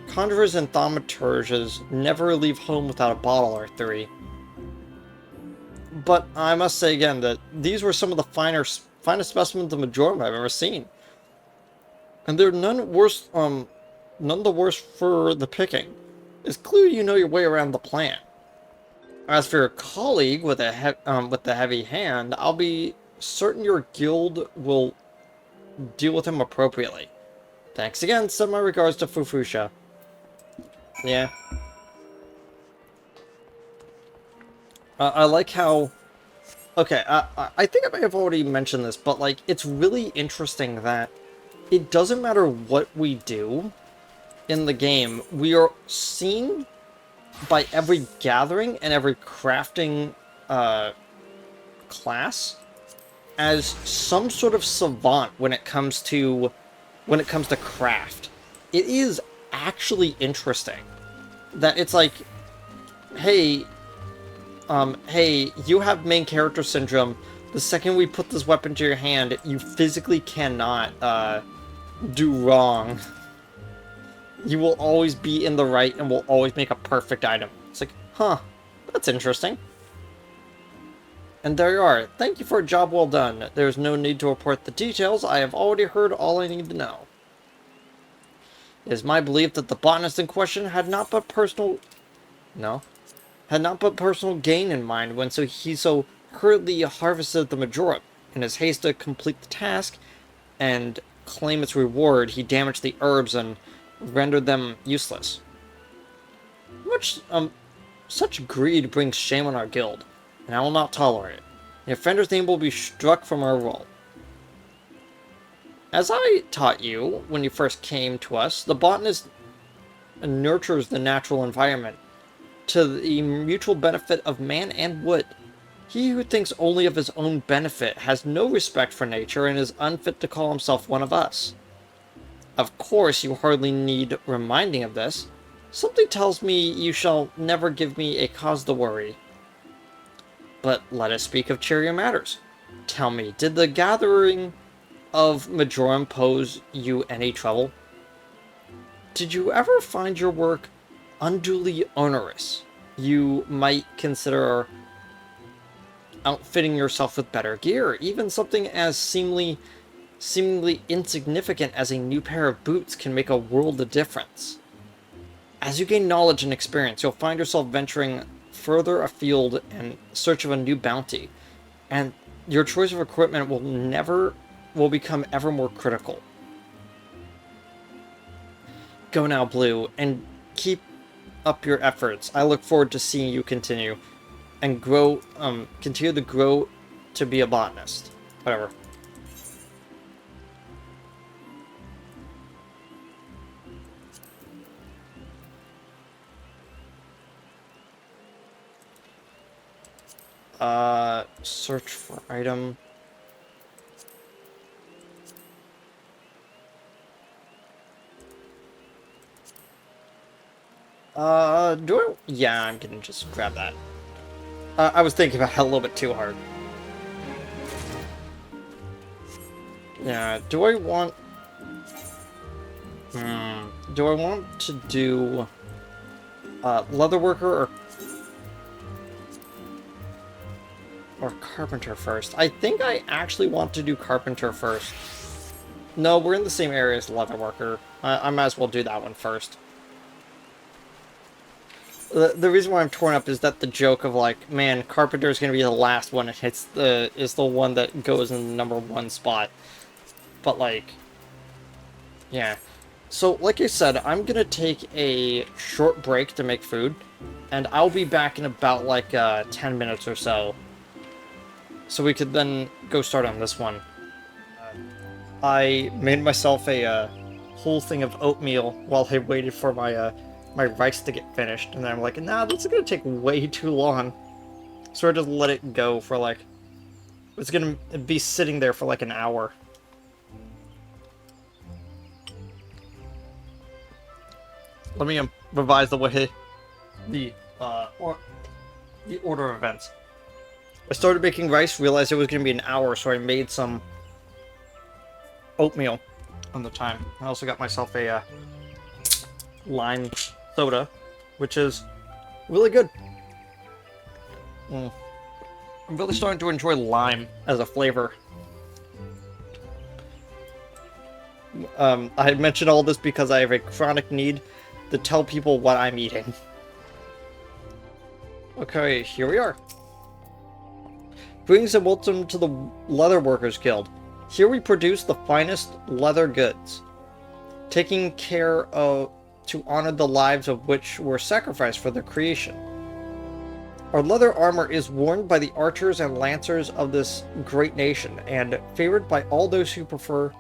Conjurers and thaumaturges never leave home without a bottle or three. But I must say again that these were some of the finest specimens of Majorum I've ever seen. And they're none the worse for the picking. It's clear you know your way around the plant. As for your colleague with the heavy hand, I'll be certain your guild will deal with him appropriately. Thanks again, send my regards to Fufusha. Yeah. I like how... Okay, I think I may have already mentioned this, but, like, it's really interesting that it doesn't matter what we do in the game, we are seen by every gathering and every crafting class as some sort of savant when it comes to craft. It is actually interesting that it's like, hey, you have main character syndrome. The second we put this weapon to your hand, you physically cannot do wrong. You will always be in the right and will always make a perfect item. It's like, huh, that's interesting. And there you are. Thank you for a job well done. There's no need to report the details. I have already heard all I need to know. It is my belief that the botanist in question had not but personal gain in mind when he so hurriedly harvested the Majorum. In his haste to complete the task and claim its reward, he damaged the herbs and rendered them useless. Such greed brings shame on our guild, and I will not tolerate it. The offender's name will be struck from our roll. As I taught you when you first came to us, the botanist nurtures the natural environment to the mutual benefit of man and wood. He who thinks only of his own benefit has no respect for nature and is unfit to call himself one of us. Of course, you hardly need reminding of this. Something tells me you shall never give me a cause to worry. But let us speak of cheerier matters. Tell me, did the gathering of Majorum pose you any trouble? Did you ever find your work unduly onerous? You might consider outfitting yourself with better gear. Even something as seemingly insignificant as a new pair of boots can make a world of difference. As you gain knowledge and experience, you'll find yourself venturing further afield in search of a new bounty, and your choice of equipment will become ever more critical. Go now, Blue, and keep up your efforts. I look forward to seeing you continue and continue to grow to be a botanist. Whatever. Search for item. Yeah, I'm gonna just grab that. I was thinking about it a little bit too hard. Yeah, do I want... do I want to do leatherworker or carpenter first? I think I actually want to do carpenter first. No, we're in the same area as leatherworker. I might as well do that one first. The reason why I'm torn up is that the joke of like, man, carpenter is going to be the last one it hits is the one that goes in the #1 spot. But like, yeah. So like I said, I'm going to take a short break to make food, and I'll be back in about like 10 minutes or so. So we could then go start on this one. I made myself a whole thing of oatmeal while I waited for my my rice to get finished, and then I'm like, nah, this is gonna take way too long. So I just let it go for like, it's gonna be sitting there for like an hour. Let me revise the way the order of events. I started making rice, realized it was gonna be an hour, so I made some oatmeal on the time. I also got myself a lime soda, which is really good. I'm really starting to enjoy lime as a flavor. I mentioned all this because I have a chronic need to tell people what I'm eating. Okay, here we are. Greetings and welcome to the Leatherworkers Guild. Here we produce the finest leather goods, taking care of to honor the lives of which were sacrificed for their creation. Our leather armor is worn by the archers and lancers of this great nation, and favored by all those who prefer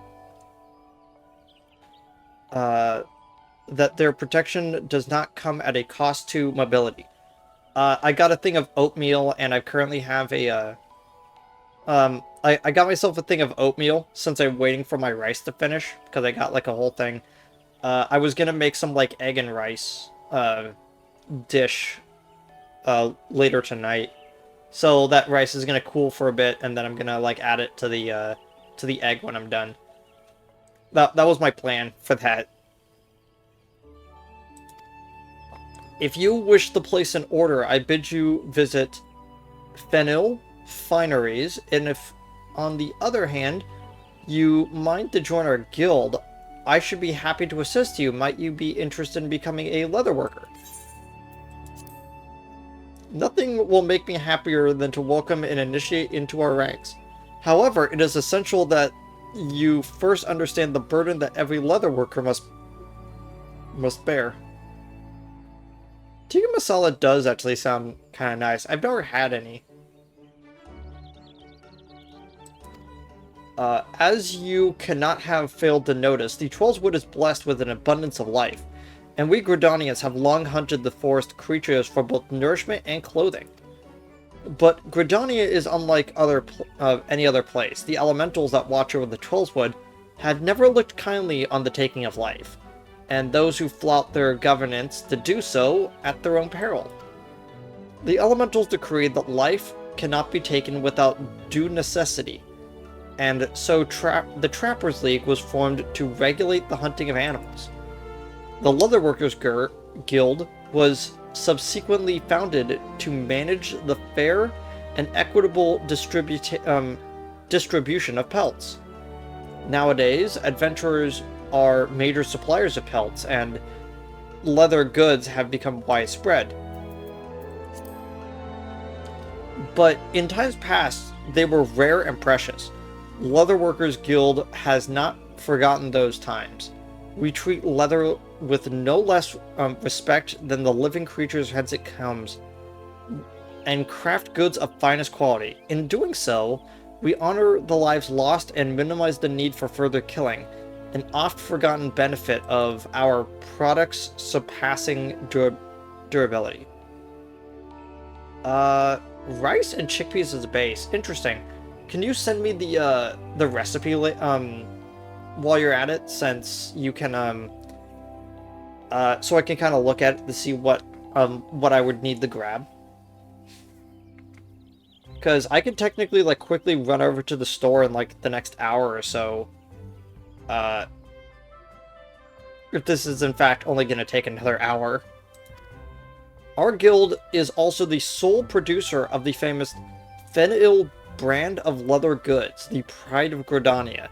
that their protection does not come at a cost to mobility. I got a thing of oatmeal, and I currently have a I got myself a thing of oatmeal since I'm waiting for my rice to finish, because I got like a whole thing. I was gonna make some like egg and rice dish later tonight, so that rice is gonna cool for a bit, and then I'm gonna like add it to the egg when I'm done. That was my plan for that. If you wish to place an order, I bid you visit Fenil Fineries, and if, on the other hand, you mind to join our guild, I should be happy to assist you. Might you be interested in becoming a leatherworker? Nothing will make me happier than to welcome and initiate into our ranks. However, it is essential that you first understand the burden that every leatherworker must bear. Tikka masala does actually sound kind of nice. I've never had any. As you cannot have failed to notice, the Troll's Wood is blessed with an abundance of life, and we Gridanians have long hunted the forest creatures for both nourishment and clothing. But Gridania is unlike any other place. The elementals that watch over the Troll's Wood have never looked kindly on the taking of life, and those who flout their governance to do so at their own peril. The elementals decree that life cannot be taken without due necessity, and so the Trappers League was formed to regulate the hunting of animals. The Leatherworkers Guild was subsequently founded to manage the fair and equitable distribution of pelts. Nowadays, adventurers are major suppliers of pelts, and leather goods have become widespread. But in times past, they were rare and precious. Leatherworkers Guild has not forgotten those times. We treat leather with no less respect than the living creatures whence it comes, and craft goods of finest quality. In doing so, we honor the lives lost and minimize the need for further killing, an oft-forgotten benefit of our products' surpassing durability. Rice and chickpeas as a base. Interesting. Can you send me the recipe while you're at it, since you can so I can kind of look at it to see what I would need to grab? because I could technically, like, quickly run over to the store in, like, the next hour or so. If this is, in fact, only going to take another hour. Our guild is also the sole producer of the famous Fenil brand of leather goods, the Pride of Grodania.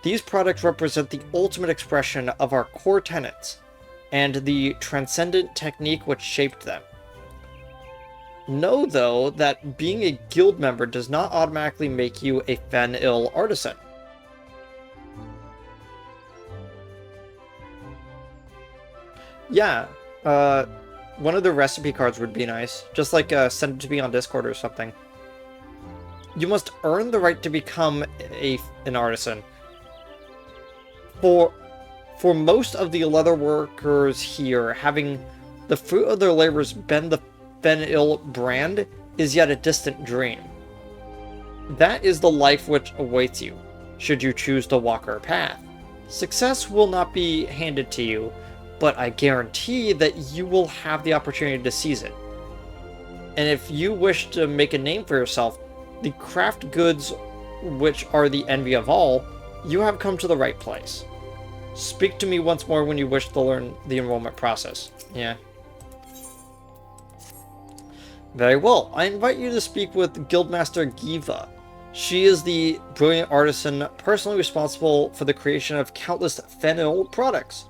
These products represent the ultimate expression of our core tenets, and the transcendent technique which shaped them. Know, though, that being a guild member does not automatically make you a Fenil artisan. Yeah, one of the recipe cards would be nice. Just like send it to me on Discord or something. You must earn the right to become an artisan. For most of the leather workers here, having the fruit of their labors bend the Fenil brand is yet a distant dream. That is the life which awaits you, should you choose to walk our path. Success will not be handed to you, but I guarantee that you will have the opportunity to seize it. And if you wish to make a name for yourself, the craft goods which are the envy of all, you have come to the right place. Speak to me once more when you wish to learn the enrollment process. Yeah. Very well. I invite you to speak with Guildmaster Giva. She is the brilliant artisan personally responsible for the creation of countless Fenil products.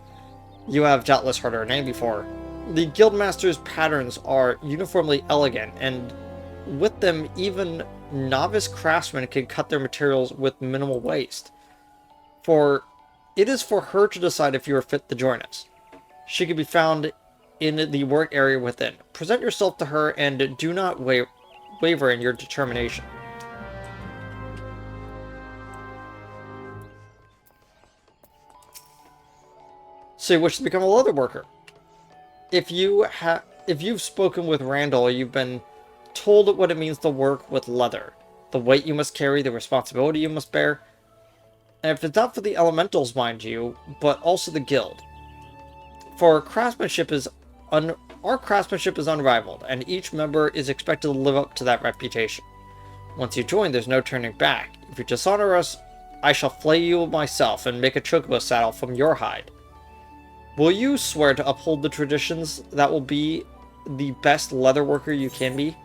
You have doubtless heard her name before. The Guildmaster's patterns are uniformly elegant, and with them even novice craftsmen can cut their materials with minimal waste. For it is for her to decide if you are fit to join us. She can be found in the work area within. Present yourself to her and do not waver in your determination. So you wish to become a leather worker. If you've spoken with Randall, you've been told what it means to work with leather, the weight you must carry, the responsibility you must bear. And if it's not for the elementals, mind you, but also the guild. For our craftsmanship is unrivaled, and each member is expected to live up to that reputation. Once you join, there's no turning back. If you dishonor us, I shall flay you myself and make a chocobo saddle from your hide. Will you swear to uphold the traditions that will be the best leather worker you can be?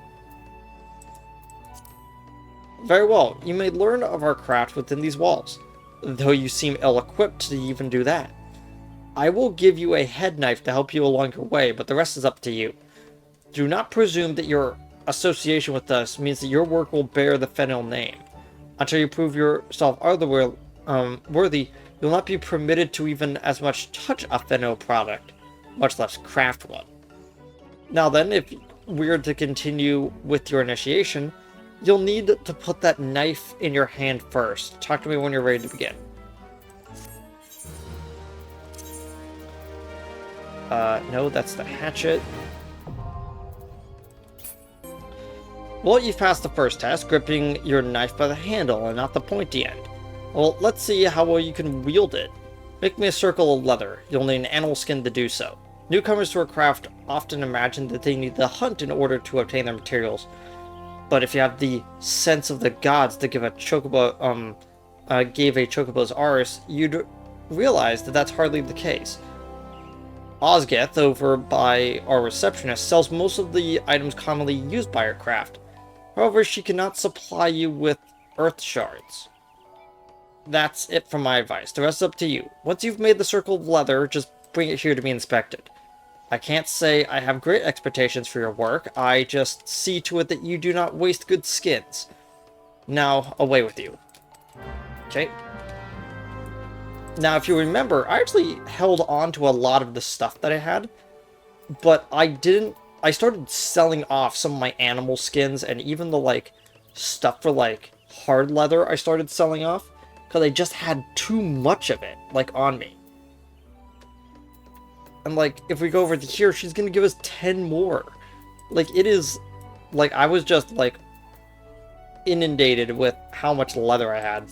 Very well, you may learn of our craft within these walls, though you seem ill-equipped to even do that. I will give you a head knife to help you along your way, but the rest is up to you. Do not presume that your association with us means that your work will bear the Fenil name. Until you prove yourself worthy, you'll not be permitted to even as much touch a Fenil product, much less craft one. Now then, if we're to continue with your initiation, you'll need to put that knife in your hand first. Talk to me when you're ready to begin. No, that's the hatchet. Well, you've passed the first test, gripping your knife by the handle and not the pointy end. Well, let's see how well you can wield it. Make me a circle of leather. You'll need an animal skin to do so. Newcomers to a craft often imagine that they need to hunt in order to obtain their materials. But if you have the sense of the gods to give a chocobo, gave a chocobo's arse, you'd realize that that's hardly the case. Osgeth, over by our receptionist, sells most of the items commonly used by her craft. However, she cannot supply you with earth shards. That's it for my advice. The rest is up to you. Once you've made the circle of leather, just bring it here to be inspected. I can't say I have great expectations for your work. I just see to it that you do not waste good skins. Now, away with you. Okay. Now, if you remember, I actually held on to a lot of the stuff that I had, but I started selling off some of my animal skins, and even the, like, stuff for, like, hard leather I started selling off, because I just had too much of it, like, on me. And, like, if we go over to here, she's gonna give us 10 more. Like, it is, like, I was just, like, inundated with how much leather I had.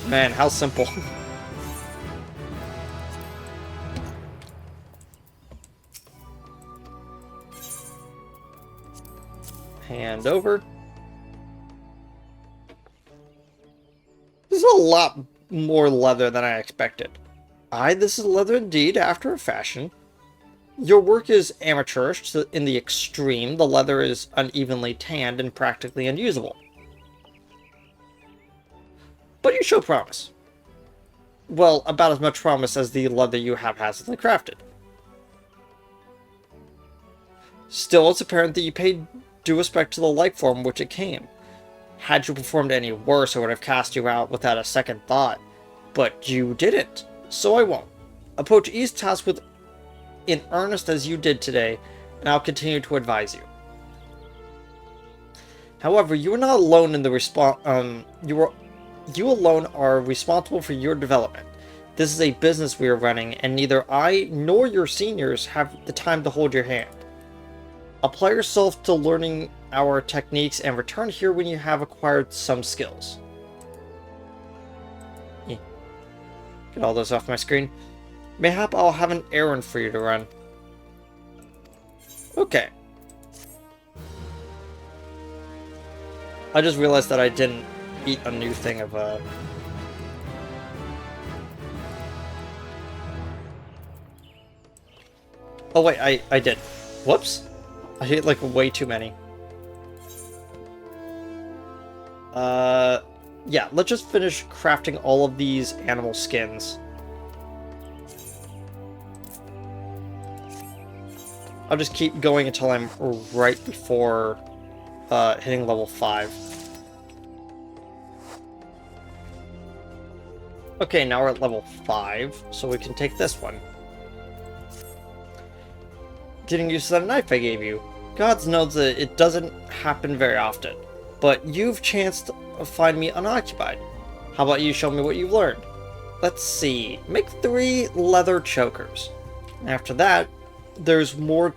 Man, how simple. Hand over. This is a lot more leather than I expected. Aye, this is leather indeed, after a fashion. Your work is amateurish in the extreme. The leather is unevenly tanned and practically unusable. But you show promise. Well, about as much promise as the leather you haphazardly crafted. Still, it's apparent that you paid due respect to the life form which it came. Had you performed any worse, I would have cast you out without a second thought. But you didn't, so I won't. Approach each task with in earnest as you did today, and I'll continue to advise you. However, you are not alone in the you alone are responsible for your development. This is a business we are running, and neither I nor your seniors have the time to hold your hand. Apply yourself to learning our techniques and return here when you have acquired some skills. Get all those off my screen. Mayhap I'll have an errand for you to run. Okay. I just realized that I didn't eat a new thing of Oh wait, I did. Whoops. I ate like way too many. Yeah, let's just finish crafting all of these animal skins. I'll just keep going until I'm right before hitting level 5. Okay, now we're at level 5, so we can take this one. Getting used to that knife I gave you. Gods knows that it doesn't happen very often, but you've chanced to find me unoccupied. How about you show me what you've learned? Let's see. Make 3 leather chokers. After that, there's more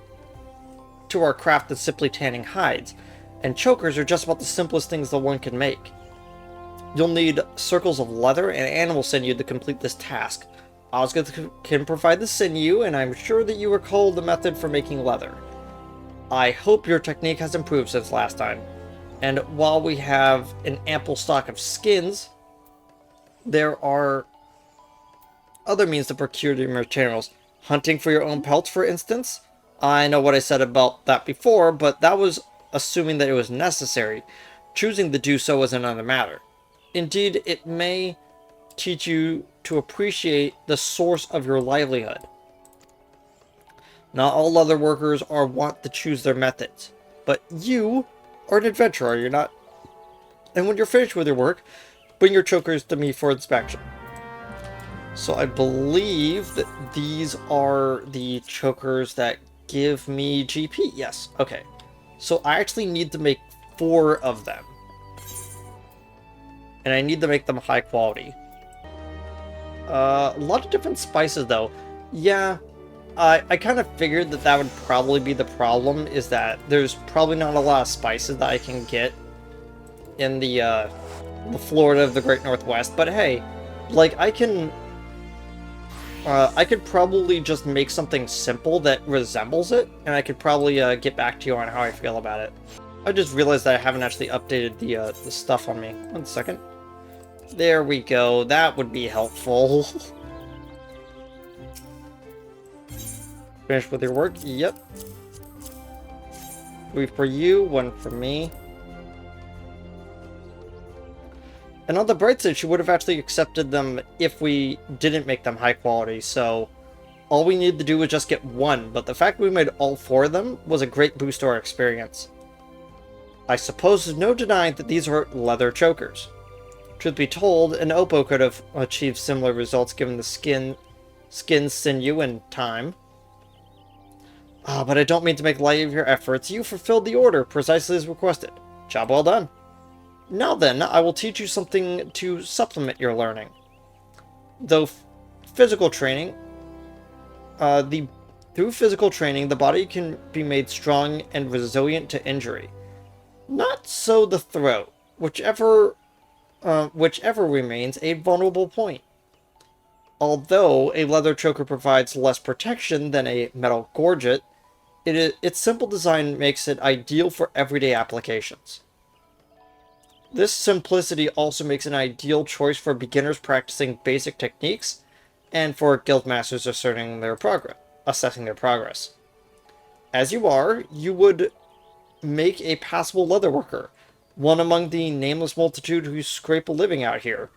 to our craft than simply tanning hides, and chokers are just about the simplest things that one can make. You'll need circles of leather and animal sinew to complete this task. Osgood can provide the sinew, and I'm sure that you recall the method for making leather. I hope your technique has improved since last time, and while we have an ample stock of skins, there are other means to procure the materials. Hunting for your own pelts, for instance? I know what I said about that before, but that was assuming that it was necessary. Choosing to do so is another matter. Indeed, it may teach you to appreciate the source of your livelihood. Not all leather workers are wont to choose their methods, but you are an adventurer, are you not? And when you're finished with your work, bring your chokers to me for inspection. So I believe that these are the chokers that give me GP. Yes, okay. So I actually need to make 4 of them. And I need to make them high quality. A lot of different spices though. Yeah, I kind of figured that that would probably be the problem, is that there's probably not a lot of spices that I can get in the Florida of the Great Northwest. But hey, like I could probably just make something simple that resembles it, and I could probably get back to you on how I feel about it. I just realized that I haven't actually updated the stuff on me. 1 second. There we go. That would be helpful. Finished with your work? Yep. 3 for you, 1 for me. And on the bright side, she would have actually accepted them if we didn't make them high quality, so all we needed to do was just get 1, but the fact we made all 4 of them was a great boost to our experience. I suppose there's no denying that these are leather chokers. Truth be told, an Oppo could have achieved similar results given the skin, sinew, and time. But I don't mean to make light of your efforts. You fulfilled the order precisely as requested. Job well done. Now then, I will teach you something to supplement your learning. Though physical training, through physical training, the body can be made strong and resilient to injury. Not so the throat, whichever remains a vulnerable point. Although a leather choker provides less protection than a metal gorget, its simple design makes it ideal for everyday applications. This simplicity also makes it an ideal choice for beginners practicing basic techniques and for guildmasters assessing their progress. As you are, you would make a passable leatherworker, one among the nameless multitude who scrape a living out here.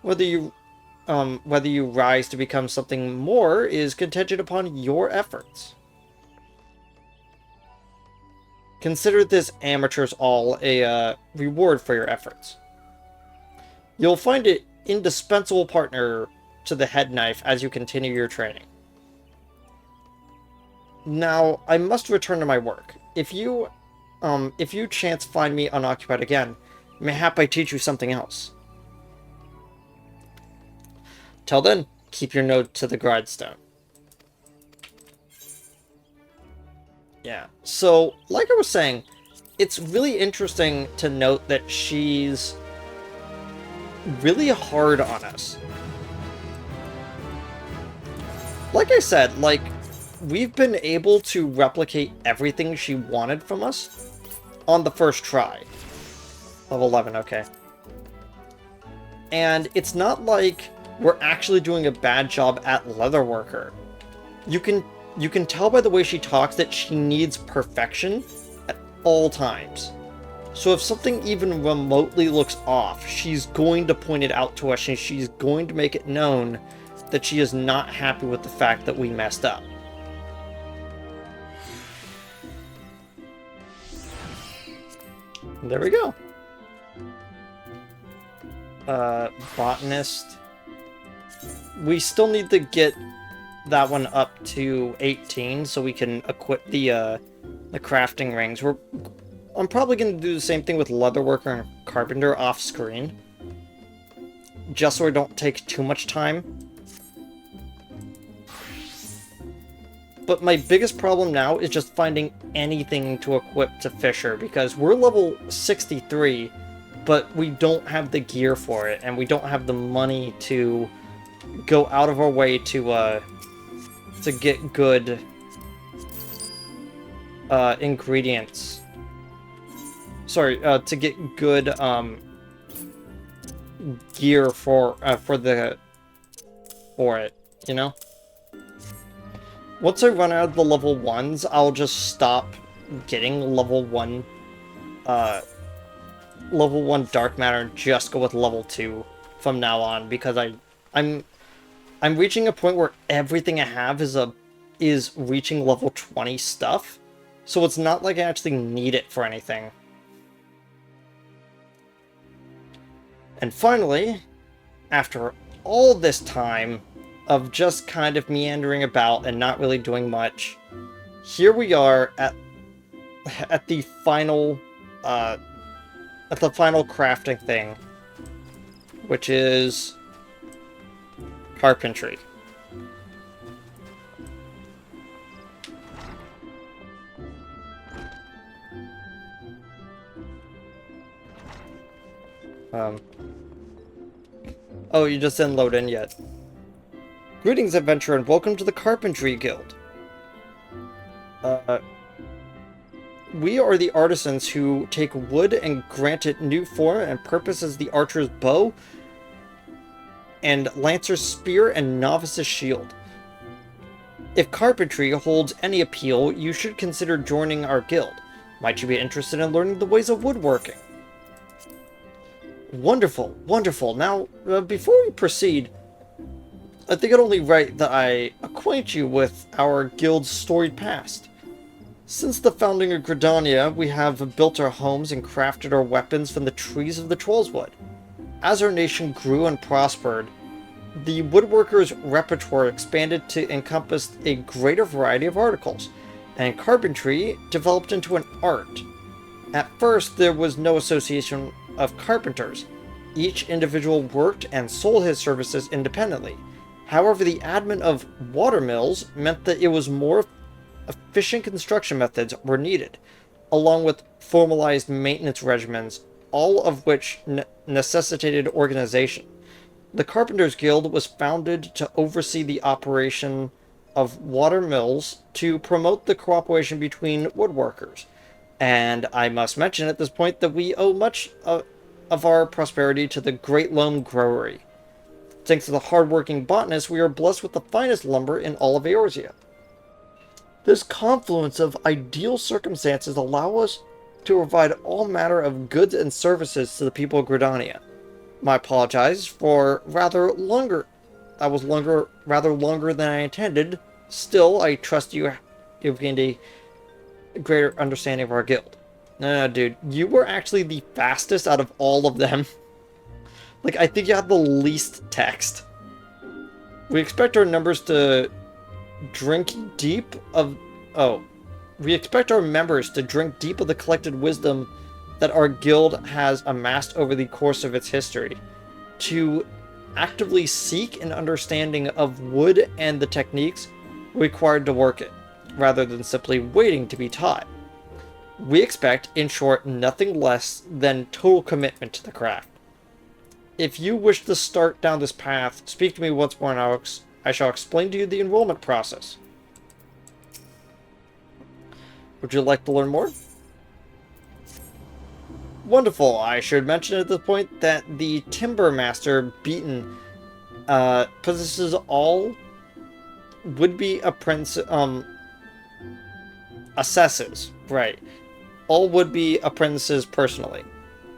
Whether you rise to become something more is contingent upon your efforts. Consider this amateur's all a reward for your efforts. You'll find it indispensable partner to the head knife as you continue your training. Now, I must return to my work. If you chance find me unoccupied again, mayhap I teach you something else. Till then, keep your nose to the grindstone. Yeah, so, like I was saying, it's really interesting to note that she's really hard on us. Like I said, like, we've been able to replicate everything she wanted from us on the first try. Level 11, okay. And it's not like we're actually doing a bad job at leatherworker. You can tell by the way she talks that she needs perfection at all times. So if something even remotely looks off, she's going to point it out to us and she's going to make it known that she is not happy with the fact that we messed up. There we go. Botanist. We still need to get that one up to 18 so we can equip the crafting rings. I'm probably going to do the same thing with leatherworker and carpenter off screen, just so I don't take too much time. But my biggest problem now is just finding anything to equip to Fisher, because we're level 63, but we don't have the gear for it, and we don't have the money to go out of our way to get good ingredients. Sorry, to get good gear for it, you know? Once I run out of the level 1s, I'll just stop getting level 1 dark matter and just go with level 2 from now on, because I'm reaching a point where everything I have is reaching level 20 stuff, so it's not like I actually need it for anything. And finally, after all this time of just kind of meandering about and not really doing much, here we are at the final crafting thing, which is carpentry. Oh, you just didn't load in yet. Greetings, Adventurer, and welcome to the Carpentry Guild. We are the artisans who take wood and grant it new form and purpose as the archer's bow, and lancer's spear, and novice's shield. If carpentry holds any appeal, you should consider joining our guild. Might you be interested in learning the ways of woodworking? Wonderful, wonderful. Now, before we proceed, I think it only right that I acquaint you with our guild's storied past. Since the founding of Gridania, we have built our homes and crafted our weapons from the trees of the Trollswood. As our nation grew and prospered, the woodworker's repertoire expanded to encompass a greater variety of articles, and carpentry developed into an art. At first, there was no association of carpenters. Each individual worked and sold his services independently. However, the advent of watermills meant that it was more efficient construction methods were needed, along with formalized maintenance regimens, all of which necessitated organization. The Carpenters Guild was founded to oversee the operation of water mills to promote the cooperation between woodworkers. And I must mention at this point that we owe much of our prosperity to the Great Loam Growery. Thanks to the hard-working botanists, we are blessed with the finest lumber in all of Eorzea. This confluence of ideal circumstances allow us to provide all manner of goods and services to the people of Gridania. I apologize for rather longer than I intended. Still, I trust you've gained a greater understanding of our guild. No, dude, you were actually the fastest out of all of them. Like, I think you had the least text. We expect our members to drink deep of the collected wisdom that our guild has amassed over the course of its history, to actively seek an understanding of wood and the techniques required to work it, rather than simply waiting to be taught. We expect, in short, nothing less than total commitment to the craft. If you wish to start down this path, speak to me once more and I shall explain to you the enrollment process. Would you like to learn more? Wonderful. I should mention at this point that the Timber Master Beaton possesses all would-be assesses, right. All would-be apprentices personally.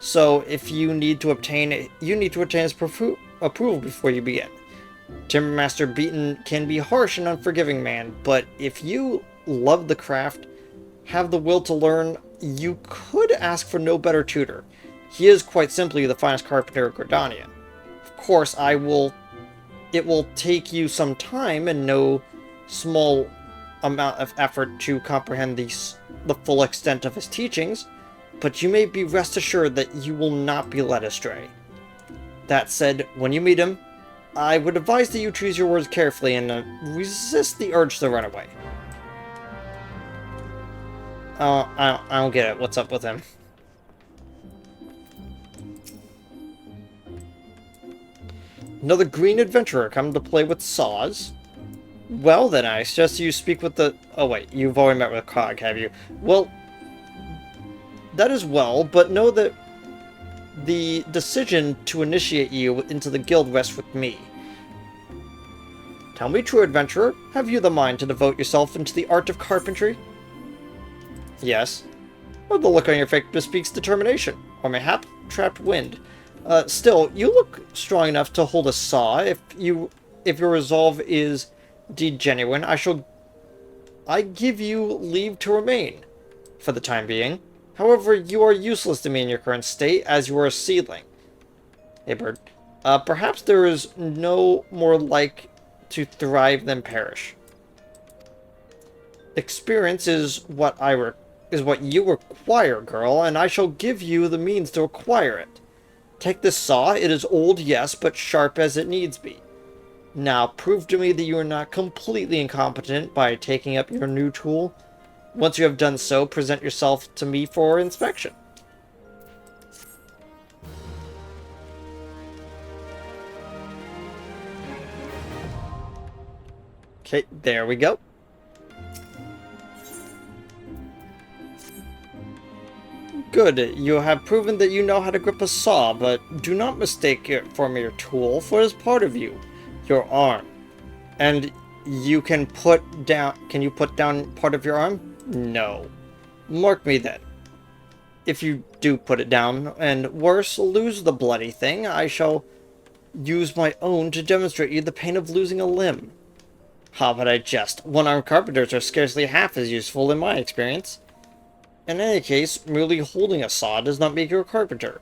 So if you need to obtain his approval before you begin. Timbermaster Beaton can be harsh and unforgiving man, but if you love the craft, have the will to learn, you could ask for no better tutor. He is quite simply the finest carpenter of Gridania. Of course, it will take you some time and no small amount of effort to comprehend the full extent of his teachings, but you may be rest assured that you will not be led astray. That said, when you meet him, I would advise that you choose your words carefully and resist the urge to run away. I don't get it. What's up with him? Another green adventurer come to play with saws? Well then, I suggest you speak with the... Oh wait, you've already met with Cog, have you? Well, that is well, but know that the decision to initiate you into the guild rests with me. Tell me, true adventurer, have you the mind to devote yourself into the art of carpentry? Yes. Well, the look on your face bespeaks determination, or mayhap trapped wind. Still, you look strong enough to hold a saw. If your resolve is indeed genuine, I give you leave to remain, for the time being. However, you are useless to me in your current state, as you are a seedling. Hey, bird. Perhaps there is no more like to thrive than perish. Experience is what you require, girl, and I shall give you the means to acquire it. Take this saw. It is old, yes, but sharp as it needs be. Now, prove to me that you are not completely incompetent by taking up your new tool. Once you have done so, present yourself to me for inspection. Okay, there we go. Good, you have proven that you know how to grip a saw, but do not mistake it for mere tool, for it is part of you, your arm. And you can you put down part of your arm? No. Mark me then. If you do put it down, and worse, lose the bloody thing, I shall use my own to demonstrate you the pain of losing a limb. Ha, but I jest. One-armed carpenters are scarcely half as useful in my experience. In any case, merely holding a saw does not make you a carpenter.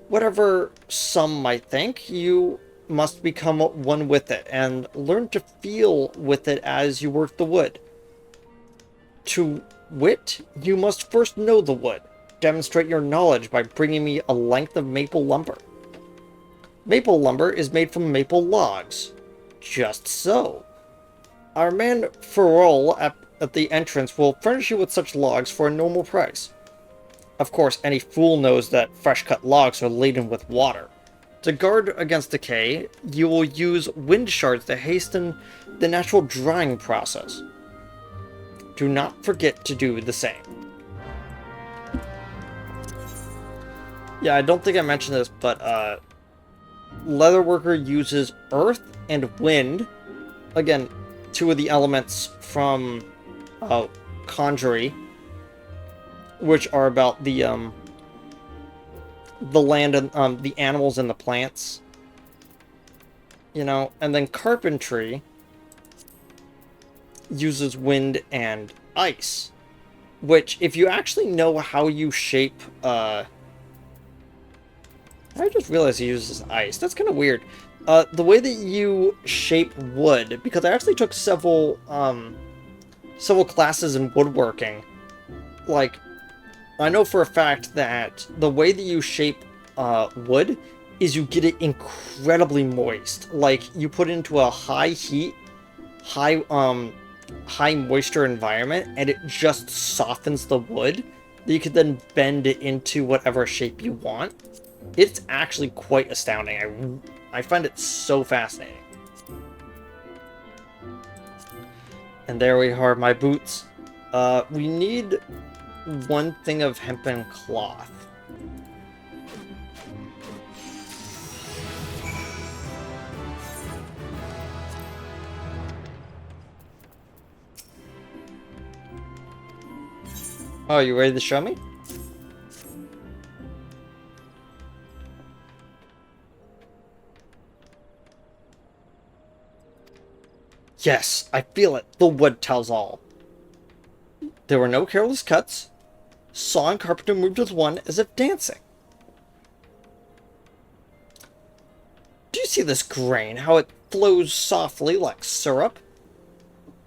Whatever some might think, you must become one with it, and learn to feel with it as you work the wood. To wit, you must first know the wood. Demonstrate your knowledge by bringing me a length of maple lumber. Maple lumber is made from maple logs. Just so. Our man Ferrol at the entrance will furnish you with such logs for a normal price. Of course, any fool knows that fresh-cut logs are laden with water. To guard against decay, you will use wind shards to hasten the natural drying process. Do not forget to do the same. Yeah, I don't think I mentioned this, but Leatherworker uses earth and wind. Again, two of the elements from Conjury, which are about the land and the animals and the plants. You know, and then Carpentry uses wind and ice, which, if you actually know how you shape I just realized he uses ice. That's kind of weird. The way that you shape wood, because I actually took several classes in woodworking. Like, I know for a fact that the way that you shape wood is you get it incredibly moist. Like, you put it into a high heat, high moisture environment, and it just softens the wood. You could then bend it into whatever shape you want. It's actually quite astounding. I find it so fascinating. And there we are, my boots. We need one thing of hempen cloth. Oh, you ready to show me? Yes, I feel it. The wood tells all. There were no careless cuts. Saw and carpenter moved as one, as if dancing. Do you see this grain? How it flows softly like syrup?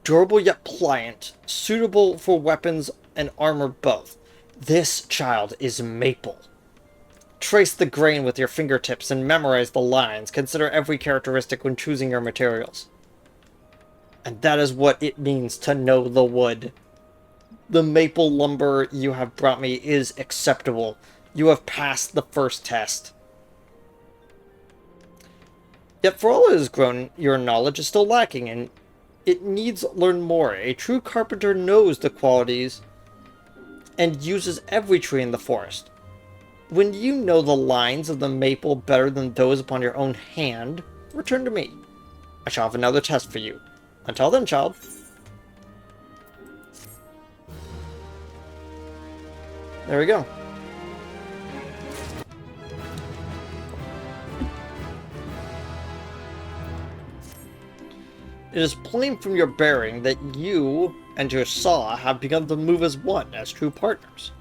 Durable yet pliant, suitable for weapons and armor both. This child is maple. Trace the grain with your fingertips and memorize the lines. Consider every characteristic when choosing your materials. And that is what it means to know the wood. The maple lumber you have brought me is acceptable. You have passed the first test. Yet for all it has grown, your knowledge is still lacking, and it needs learn more. A true carpenter knows the qualities and uses every tree in the forest. When you know the lines of the maple better than those upon your own hand, return to me. I shall have another test for you. Until then, child. There we go. It is plain from your bearing that you and your saw have begun to move as one, as true partners.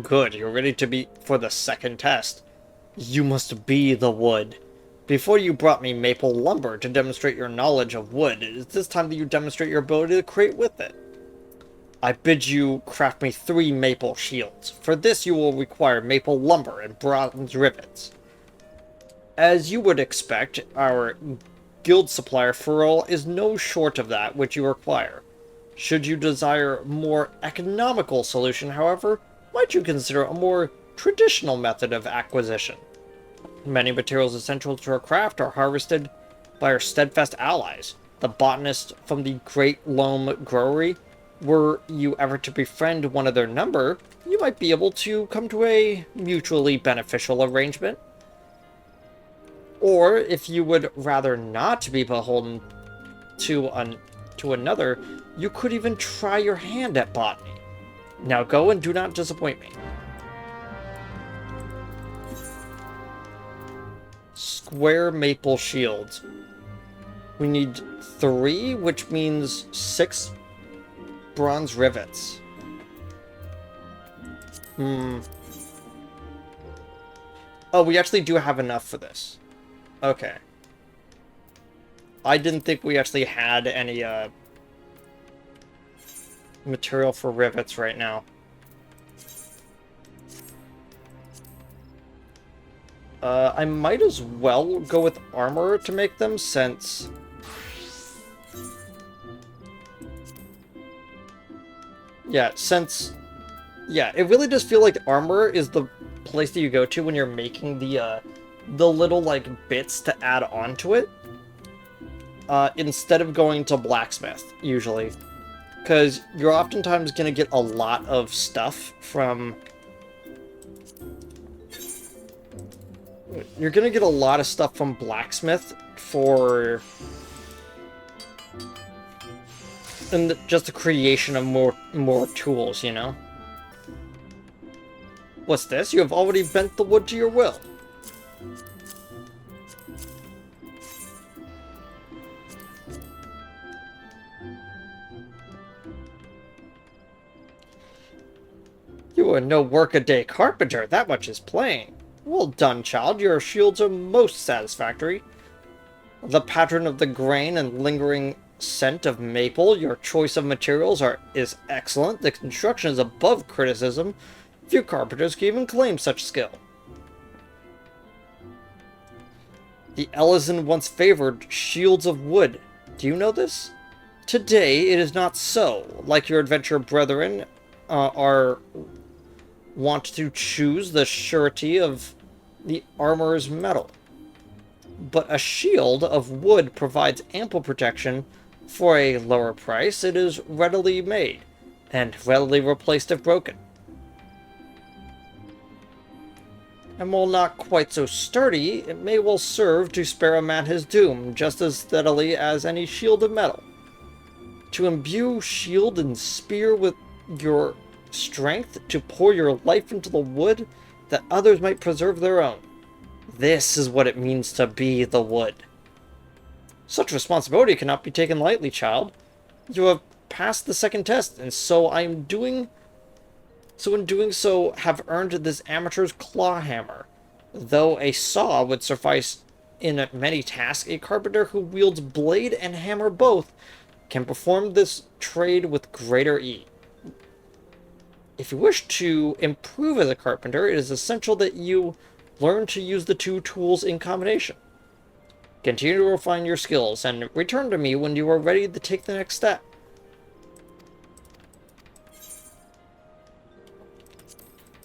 Good, you're ready to be for the second test. You must be the wood. Before you brought me maple lumber to demonstrate your knowledge of wood, it is this time that you demonstrate your ability to create with it. I bid you craft me 3 maple shields. For this you will require maple lumber and bronze rivets. As you would expect, our guild supplier Ferrol is no short of that which you require. Should you desire a more economical solution, however, might you consider a more traditional method of acquisition. Many materials essential to our craft are harvested by our steadfast allies, the botanists from the Great Loam Growery. Were you ever to befriend one of their number, you might be able to come to a mutually beneficial arrangement. Or, if you would rather not be beholden to another, you could even try your hand at botany. Now go and do not disappoint me. Square maple shields. We need 3, which means 6 bronze rivets. Oh, we actually do have enough for this. Okay. I didn't think we actually had any material for rivets right now. I might as well go with armor to make them, since... Yeah, it really does feel like armor is the place that you go to when you're making the the little, like, bits to add onto it, instead of going to blacksmith, usually. Because you're oftentimes going to get a lot of stuff from... You're going to get a lot of stuff from blacksmith for... And just the creation of more tools, you know? What's this? You have already bent the wood to your will. You are no workaday carpenter, that much is plain. Well done, child, your shields are most satisfactory. The pattern of the grain and lingering scent of maple, your choice of materials is excellent. The construction is above criticism. Few carpenters can even claim such skill. The Ellison once favored shields of wood. Do you know this? Today it is not so. Like your adventurer brethren are want to choose the surety of the armorer's metal. But a shield of wood provides ample protection for a lower price. It is readily made, and readily replaced if broken. And while not quite so sturdy, it may well serve to spare a man his doom, just as steadily as any shield of metal. To imbue shield and spear with your strength, to pour your life into the wood, that others might preserve their own. This is what it means to be the wood. Such responsibility cannot be taken lightly, child. You have passed the second test, and in doing so, have earned this amateur's claw hammer. Though a saw would suffice in many tasks, a carpenter who wields blade and hammer both can perform this trade with greater ease. If you wish to improve as a carpenter, it is essential that you learn to use the two tools in combination. Continue to refine your skills, and return to me when you are ready to take the next step.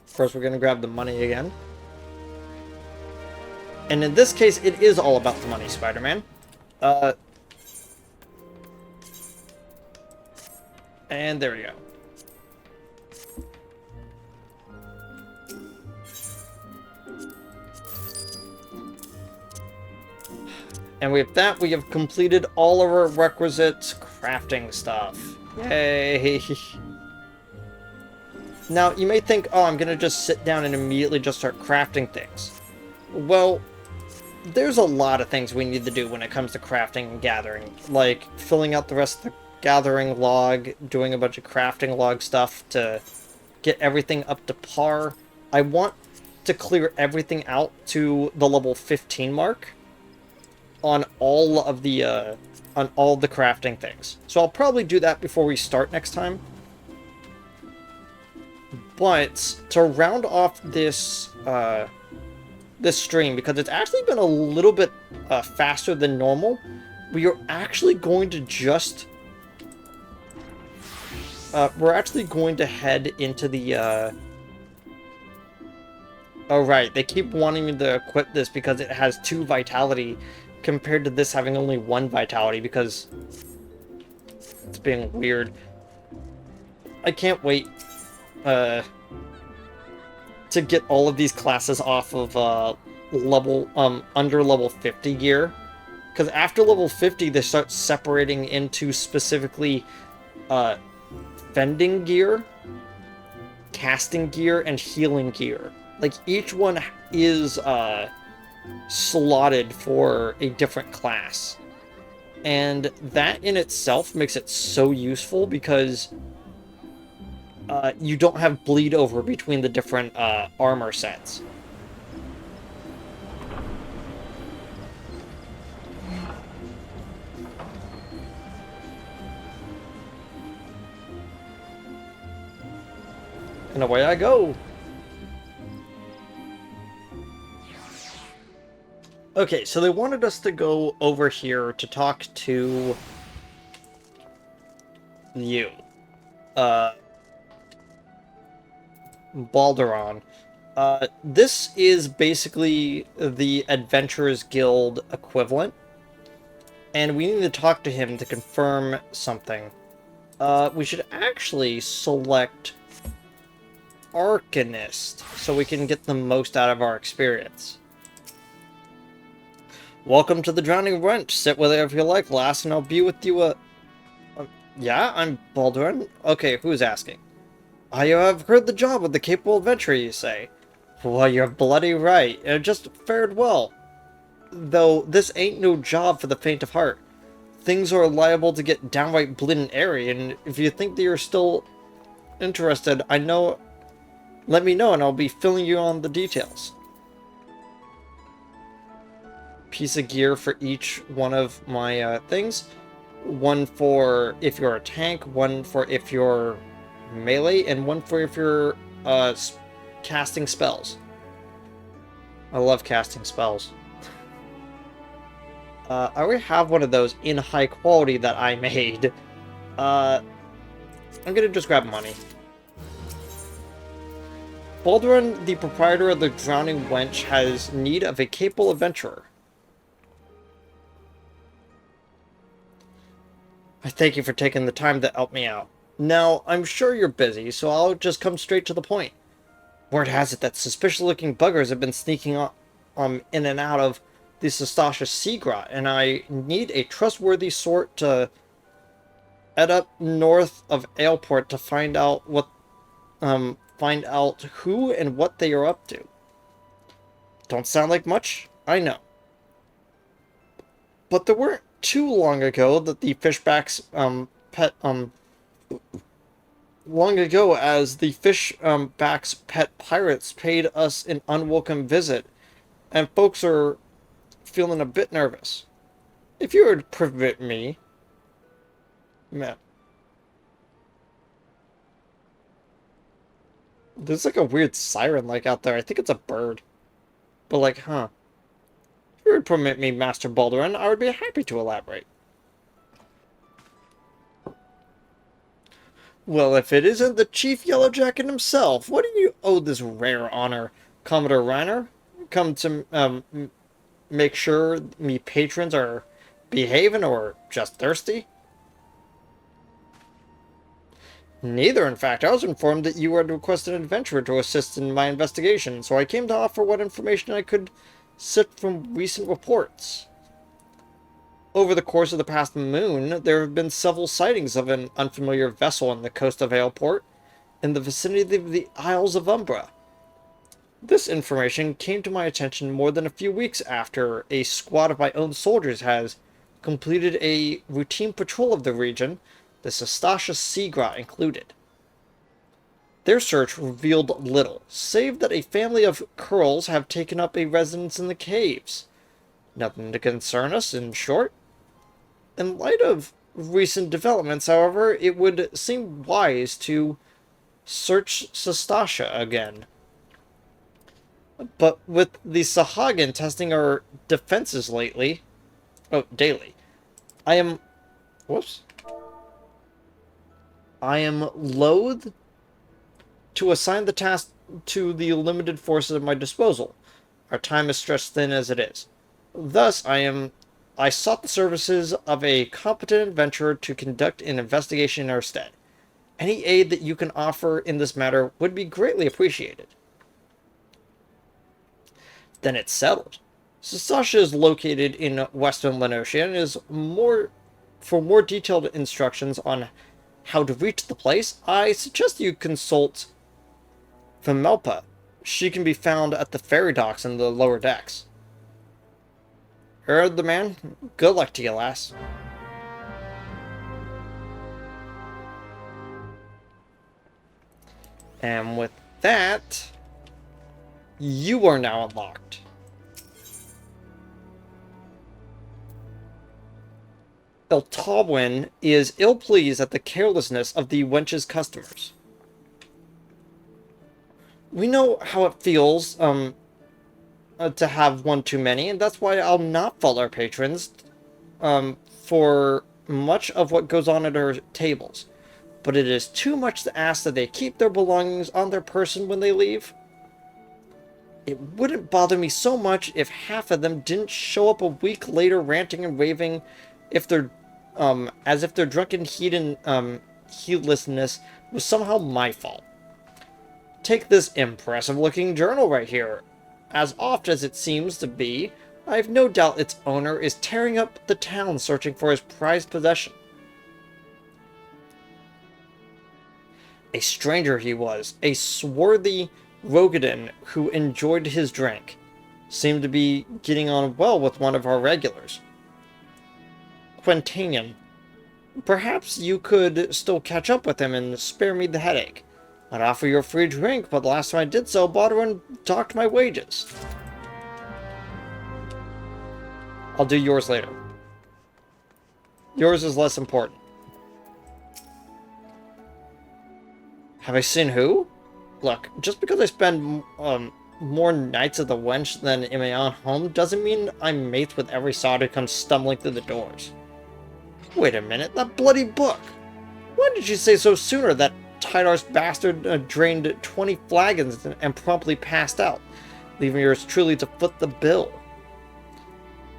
Of course, we're going to grab the money again. And in this case, it is all about the money, Spider-Man. And there we go. And with that, we have completed all of our requisite crafting stuff. Yay! Now, you may think, oh, I'm going to just sit down and immediately just start crafting things. Well, there's a lot of things we need to do when it comes to crafting and gathering. Like, filling out the rest of the gathering log, doing a bunch of crafting log stuff to get everything up to par. I want to clear everything out to the level 15 mark on all of the crafting things. So I'll probably do that before we start next time. But to round off this this stream, because it's actually been a little bit faster than normal, we are actually going to just we're actually going to head into the oh right, they keep wanting me to equip this because it has 2 vitality compared to this having only 1 vitality, because it's being weird. I can't wait to get all of these classes off of under level 50 gear, because after level 50 they start separating into specifically fending gear, casting gear, and healing gear. Like, each one is slotted for a different class, and that in itself makes it so useful because you don't have bleed over between the different armor sets. And away I go! Okay, so they wanted us to go over here to talk to you. Balderon. This is basically the Adventurers Guild equivalent, and we need to talk to him to confirm something. We should actually select Arcanist so we can get the most out of our experience. Welcome to the Drowning Wench. Sit with it if you like, lass, and I'll be with you. Yeah, I'm Baldwin. Okay, who's asking? I have heard the job with the capable adventurer, you say? Well, you're bloody right. It just fared well. Though this ain't no job for the faint of heart. Things are liable to get downright blin' airy, and if you think that you're still interested, let me know and I'll be filling you on the details. Piece of gear for each one of my things. One for if you're a tank, one for if you're melee, and one for if you're casting spells. I love casting spells. I already have one of those in high quality that I made. I'm gonna just grab money. Baldwin, the proprietor of the Drowning Wench, has need of a capable adventurer. I thank you for taking the time to help me out. Now, I'm sure you're busy, so I'll just come straight to the point. Word has it that suspicious-looking buggers have been sneaking in and out of the Sestasha Sea Grot, and I need a trustworthy sort to head up north of Aleport to find out who and what they are up to. Don't sound like much, I know. But there weren't too long ago that the Fishbacks pet pirates paid us an unwelcome visit, and folks are feeling a bit nervous. If you would permit me, man. There's like a weird siren like out there. I think it's a bird. But like, huh. If you would permit me, Master Baldwin, I would be happy to elaborate. Well, if it isn't the Chief Yellowjacket himself, what do you owe this rare honor, Commodore Reiner? Come to make sure me patrons are behaving or just thirsty? Neither, in fact. I was informed that you had requested an adventurer to assist in my investigation, so I came to offer what information I could sift from recent reports. Over the course of the past moon, there have been several sightings of an unfamiliar vessel on the coast of Aleport, in the vicinity of the Isles of Umbra. This information came to my attention more than a few weeks after a squad of my own soldiers has completed a routine patrol of the region, the Sestasha Sea Grot included. Their search revealed little, save that a family of Curls have taken up a residence in the caves. Nothing to concern us, in short. In light of recent developments, however, it would seem wise to search Sestasha again. But with the Sahagin testing our defenses daily, I am loath to assign the task to the limited forces at my disposal. Our time is stretched thin as it is. Thus, I sought the services of a competent adventurer to conduct an investigation in our stead. Any aid that you can offer in this matter would be greatly appreciated. Then it's settled. Sestasha is located in western Lenosia and is for more detailed instructions on how to reach the place, I suggest you consult Vimelpa. She can be found at the ferry docks in the lower decks. Heard the man? Good luck to you, lass. And with that, you are now unlocked. Eltawin is ill-pleased at the carelessness of the wench's customers. We know how it feels to have one too many, and that's why I'll not fault our patrons for much of what goes on at our tables. But it is too much to ask that they keep their belongings on their person when they leave. It wouldn't bother me so much if half of them didn't show up a week later ranting and raving if they're, as if their drunken heedlessness was somehow my fault. Take this impressive-looking journal right here. As oft as it seems to be, I have no doubt its owner is tearing up the town searching for his prized possession. A stranger he was, a swarthy Rogadin who enjoyed his drink. Seemed to be getting on well with one of our regulars. Quintanian. Perhaps you could still catch up with him and spare me the headache. I'd offer you a free drink, but the last time I did so, Baldwin docked my wages. I'll do yours later. Yours is less important. Have I seen who? Look, just because I spend more nights at the wench than in my own home doesn't mean I'm mates with every sod who comes stumbling through the doors. Wait a minute, that bloody book! Why did you say so sooner? That tight-arse bastard drained 20 flagons and promptly passed out, leaving yours truly to foot the bill.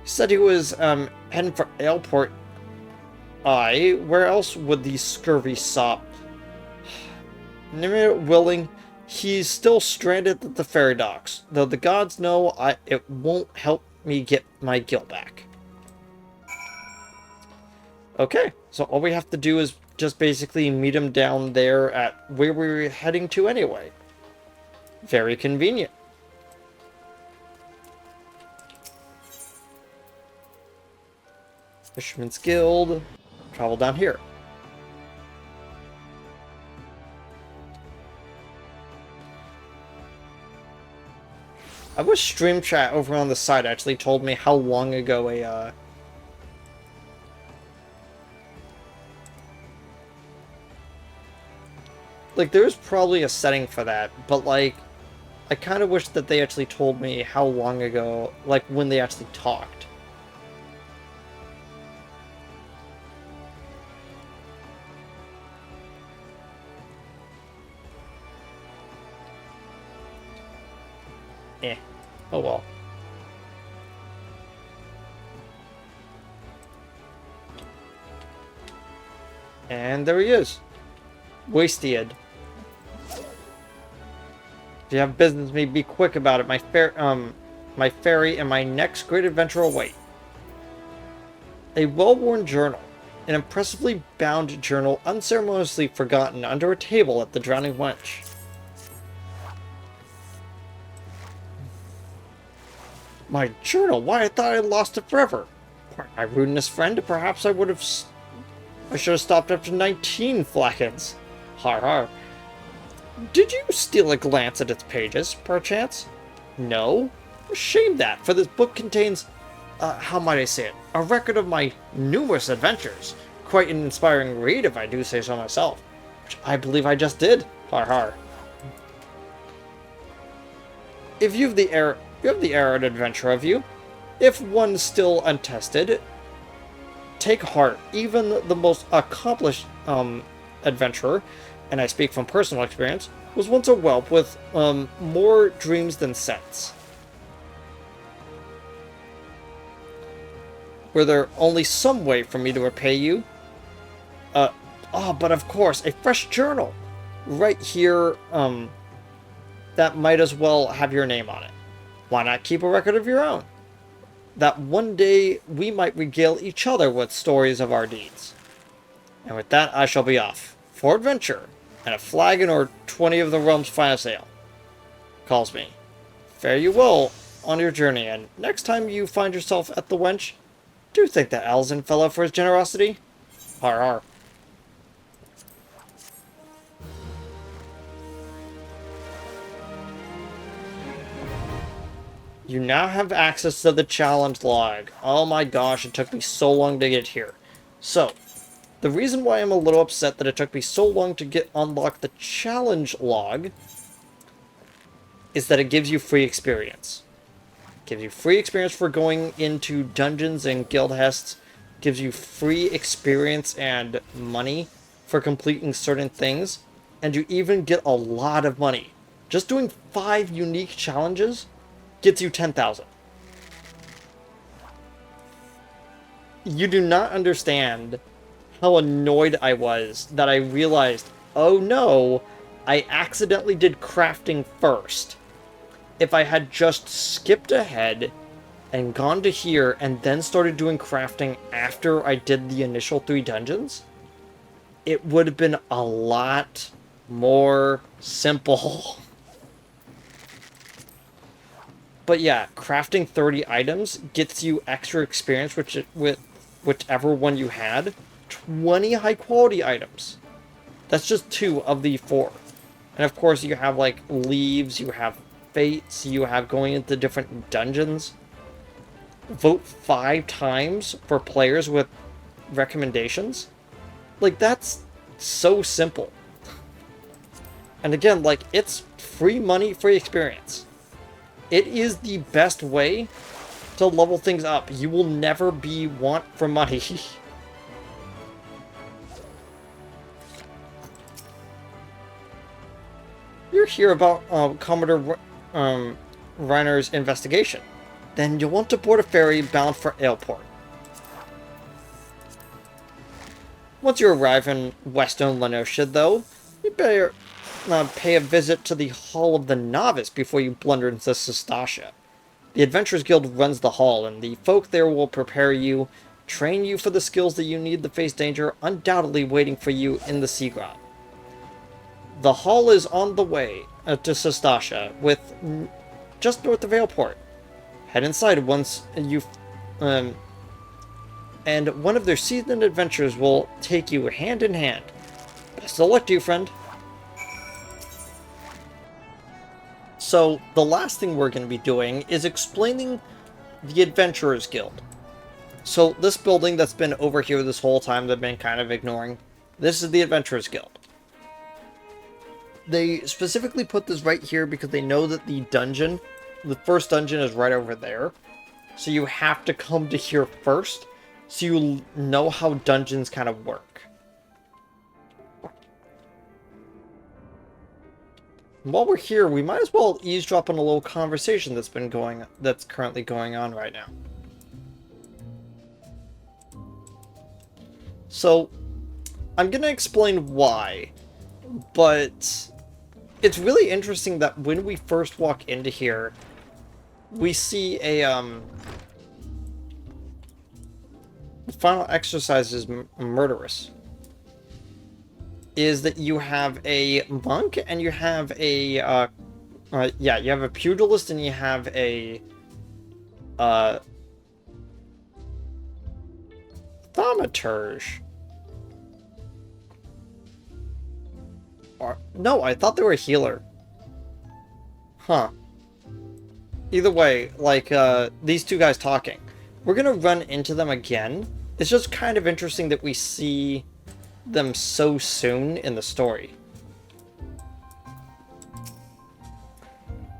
He said he was heading for Aleport. Aye, where else would the scurvy sop? Never willing, he's still stranded at the ferry docks, though the gods know it won't help me get my guilt back. Okay, so all we have to do is just basically meet him down there at where we were heading to anyway. Very convenient. Fisherman's Guild. Travel down here. I wish Stream Chat over on the side actually told me how long ago a, like, there's probably a setting for that, but, like, I kind of wish that they actually told me how long ago, like, when they actually talked. Oh well. And there he is. Wasted. If you have business with me, be quick about it. My ferry and my next great adventure await. A well-worn journal. An impressively bound journal unceremoniously forgotten under a table at the Drowning Wench. My journal? Why, I thought I lost it forever. Pardon my rudeness, friend. Perhaps I should have stopped after 19 flagons. Har har. Did you steal a glance at its pages, perchance? No? Shame that, for this book contains, how might I say it, a record of my numerous adventures. Quite an inspiring read, if I do say so myself. Which I believe I just did. Har har. If you have the air of adventure of you. If one still untested, take heart. Even the most accomplished adventurer, and I speak from personal experience, was once a whelp with more dreams than sense. Were there only some way for me to repay you? But of course, a fresh journal! Right here, that might as well have your name on it. Why not keep a record of your own? That one day we might regale each other with stories of our deeds. And with that, I shall be off. For adventure, and a flagon or 20 of the realm's finest ale. Calls me. Fare you well on your journey, and next time you find yourself at the wench, do thank that Alzin fellow for his generosity. Har har. You now have access to the challenge log. Oh my gosh, it took me so long to get here. So, the reason why I'm a little upset that it took me so long to unlock the challenge log is that it gives you free experience. It gives you free experience for going into dungeons and guild hests. It gives you free experience and money for completing certain things. And you even get a lot of money. Just doing 5 unique challenges gets you 10,000. You do not understand how annoyed I was that I realized, oh no, I accidentally did crafting first. If I had just skipped ahead and gone to here and then started doing crafting after I did the initial 3 dungeons, it would have been a lot more simple. But yeah, crafting 30 items gets you extra experience with whichever one you had. 20 high quality items. That's just 2 of the 4. And of course you have like leaves, you have fates, you have going into different dungeons. Vote 5 times for players with recommendations. Like, that's so simple. And again, like, it's free money, free experience. It is the best way to level things up. You will never be want for money. You're here about Commodore Reiner's investigation. Then you'll want to board a ferry bound for Aleport. Once you arrive in Western Lenosha, though, you better pay a visit to the Hall of the Novice before you blunder into Sestasha. The Adventurers Guild runs the hall, and the folk there will prepare you, train you for the skills that you need to face danger, undoubtedly waiting for you in the Sea Grot. The hall is on the way to Sestasha, just north of Aleport. Head inside once you and one of their seasoned adventurers will take you hand in hand. Best of luck to you, friend. So, the last thing we're going to be doing is explaining the Adventurers Guild. So, this building that's been over here this whole time that I've been kind of ignoring, this is the Adventurers Guild. They specifically put this right here because they know that the first dungeon is right over there. So you have to come to here first, so you know how dungeons kind of work. While we're here, we might as well eavesdrop on a little conversation that's currently going on right now. So, I'm gonna explain why, but it's really interesting that when we first walk into here, we see a, the final exercise is murderous. Is that you have a monk and you have a, you have a pugilist and you have a, thaumaturge. No, I thought they were a healer. Huh. Either way, like, these two guys talking. We're gonna run into them again. It's just kind of interesting that we see them so soon in the story.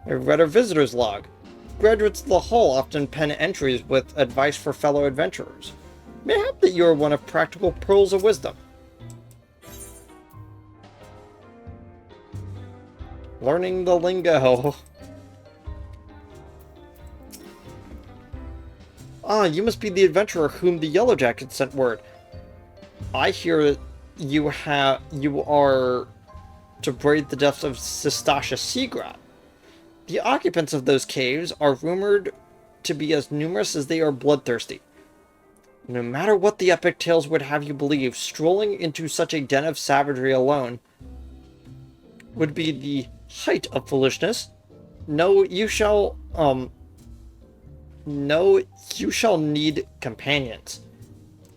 I read our visitor's log. Graduates of the Hall often pen entries with advice for fellow adventurers. Mayhap that you are one of practical pearls of wisdom. Learning the lingo. Ah, you must be the adventurer whom the Yellow Jacket sent word. I hear that you are to braid the depths of Sestasha Sea Grot. The occupants of those caves are rumored to be as numerous as they are bloodthirsty. No matter what the epic tales would have you believe, strolling into such a den of savagery alone would be the height of foolishness. No, you shall need companions.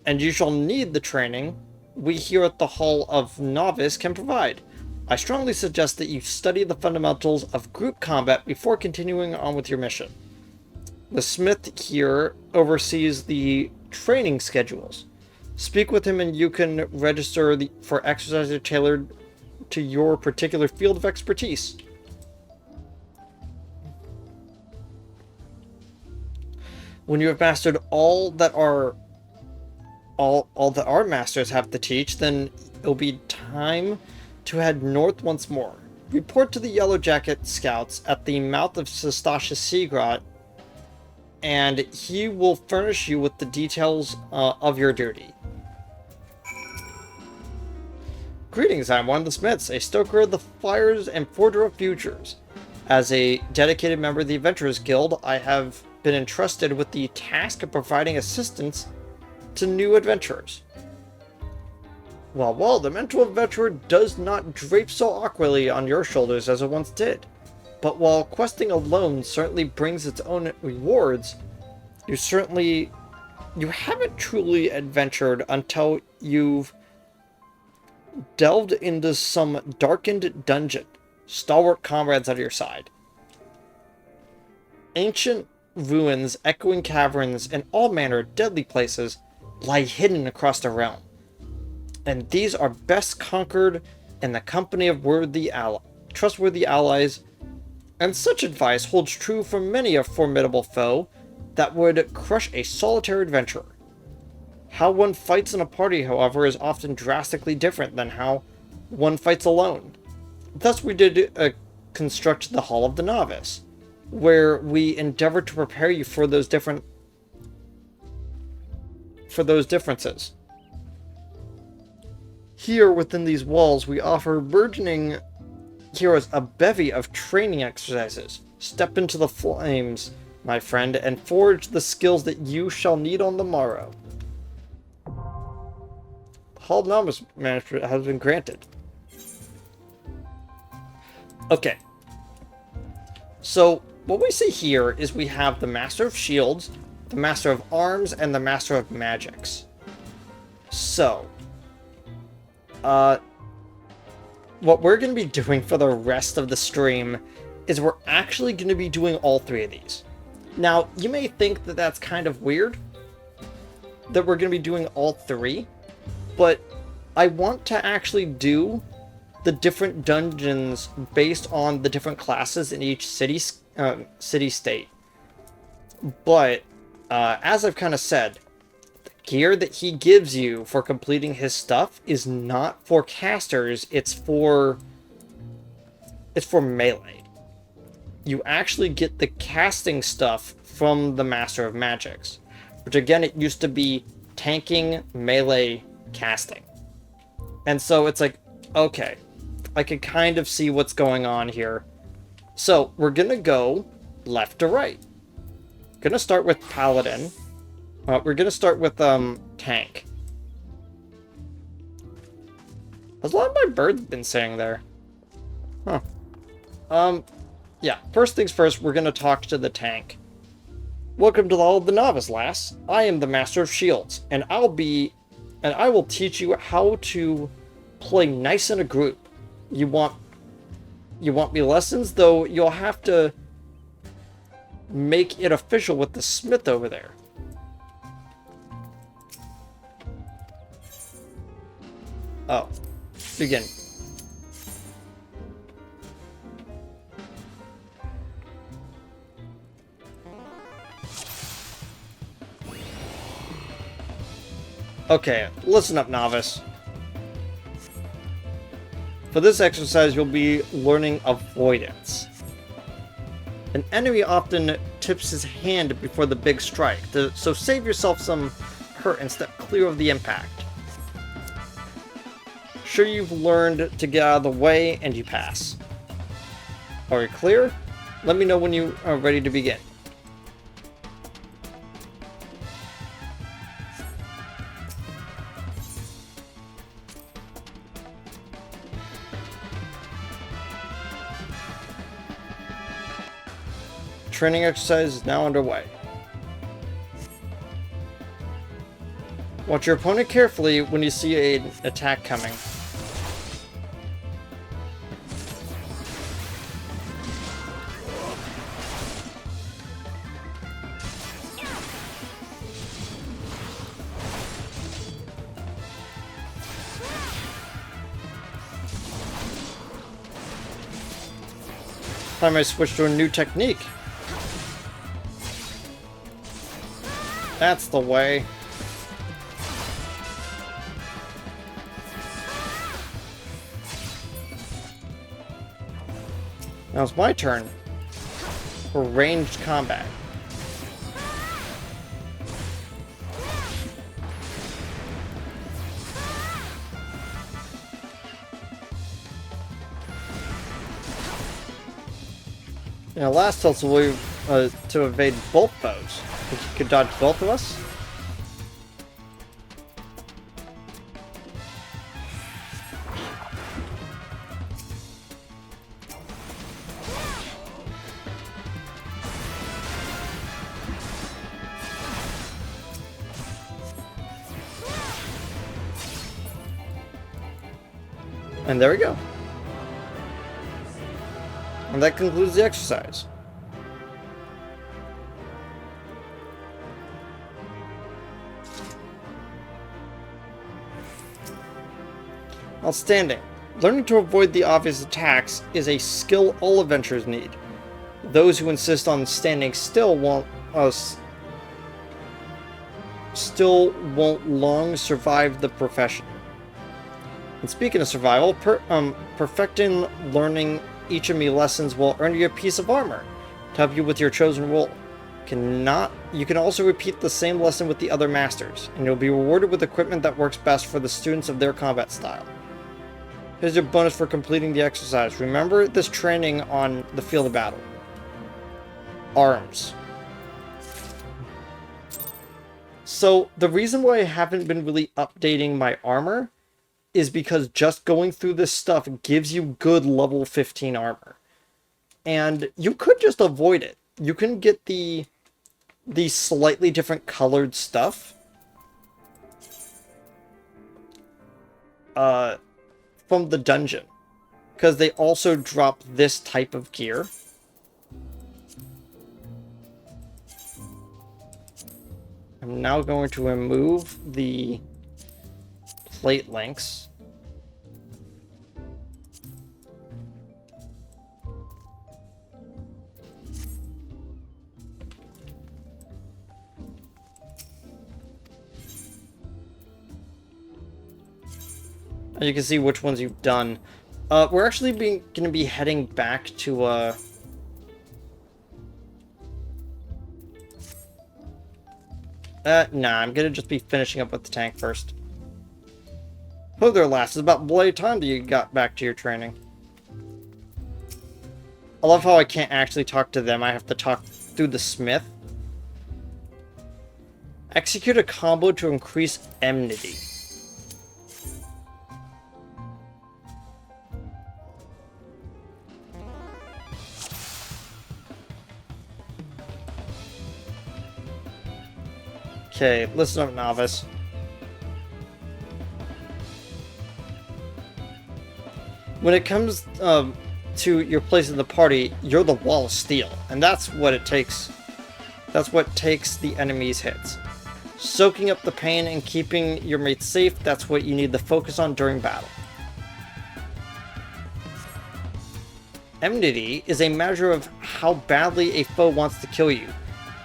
And you shall need the training we here at the Hall of Novice can provide. I strongly suggest that you study the fundamentals of group combat before continuing on with your mission. The smith here oversees the training schedules. Speak with him and you can register for exercises tailored to your particular field of expertise. When you have mastered all that our masters have to teach, then it'll be time to head north once more. report to the Yellow Jacket Scouts at the mouth of Sestash's Seagrot, and he will furnish you with the details of your duty. Greetings, I'm one of the Smiths, a stoker of the fires and forger of futures. As a dedicated member of the Adventurers Guild, I have been entrusted with the task of providing assistance to new adventurers. Well, the mental adventurer does not drape so awkwardly on your shoulders as it once did. But while questing alone certainly brings its own rewards, you haven't truly adventured until you've delved into some darkened dungeon, stalwart comrades at your side. Ancient ruins, echoing caverns, and all manner of deadly places lie hidden across the realm. And these are best conquered in the company of trustworthy allies, and such advice holds true for many a formidable foe that would crush a solitary adventurer. How one fights in a party, however, is often drastically different than how one fights alone. Thus we did construct the Hall of the Novice, where we endeavor to prepare you for those differences. Here within these walls, we offer burgeoning heroes a bevy of training exercises. Step into the flames, my friend, and forge the skills that you shall need on the morrow. Hall of Novice management has been granted. Okay. So, what we see here is we have the Master of Shields, the Master of Arms, and the Master of Magics. So, what we're going to be doing for the rest of the stream is we're actually going to be doing all three of these. Now, you may think that that's kind of weird, that we're going to be doing all three, but I want to actually do the different dungeons based on the different classes in each city-state. But, as I've kind of said, the gear that he gives you for completing his stuff is not for casters, it's for melee. You actually get the casting stuff from the Master of Magics, which again, it used to be tanking, melee, casting. And so it's like, okay, I can kind of see what's going on here. So we're gonna go left to right. Gonna start with Paladin. We're gonna start with Tank. Has a lot of my birds been saying there? Huh. Yeah, first things first, we're gonna talk to the Tank. Welcome to the Hall of the Novice, lass. I am the Master of Shields, and I will teach you how to play nice in a group. You want me lessons, though you'll have to make it official with the smith over there. Oh, begin. Okay, listen up, novice. For this exercise, you'll be learning avoidance. An enemy often tips his hand before the big strike, so save yourself some hurt and step clear of the impact. Sure you've learned to get out of the way, and you pass. Are you clear? Let me know when you are ready to begin. Training exercise is now underway. Watch your opponent carefully when you see an attack coming. Time I switch to a new technique. That's the way. Now it's my turn for ranged combat. Now, last tilt will to evade both foes. Think you could dodge both of us? And there we go. And that concludes the exercise. Outstanding. Learning to avoid the obvious attacks is a skill all adventurers need. Those who insist on standing still won't long survive the profession. And speaking of survival, perfecting learning each of me lessons will earn you a piece of armor to help you with your chosen role. You can also repeat the same lesson with the other masters, and you'll be rewarded with equipment that works best for the students of their combat style. Here's your bonus for completing the exercise. Remember this training on the field of battle. Arms. So the reason why I haven't been really updating my armor is because just going through this stuff gives you good level 15 armor. And you could just avoid it. You can get the slightly different colored stuff from the dungeon, because they also drop this type of gear. I'm now going to remove the plate links. And you can see which ones you've done. We're actually going to be heading back to nah, I'm gonna just be finishing up with the tank first. Oh there, lass. It's about bloody time that you got back to your training. I love how I can't actually talk to them. I have to talk through the smith. Execute a combo to increase enmity. Okay, listen up, novice. When it comes to your place in the party, you're the wall of steel, and that's what it takes. That's what takes the enemy's hits. Soaking up the pain and keeping your mates safe, that's what you need to focus on during battle. Enmity is a measure of how badly a foe wants to kill you,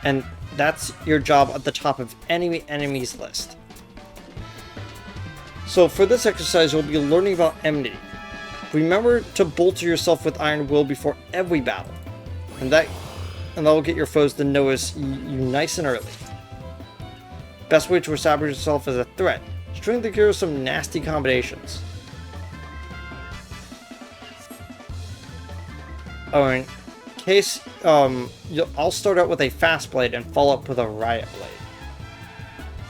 and that's your job at the top of any enemy's list. So for this exercise, you'll be learning about enmity. Remember to bolster yourself with iron will before every battle, and that will get your foes to notice you nice and early. Best way to establish yourself as a threat: string together some nasty combinations. Oh, in case I'll start out with a fast blade and follow up with a riot blade.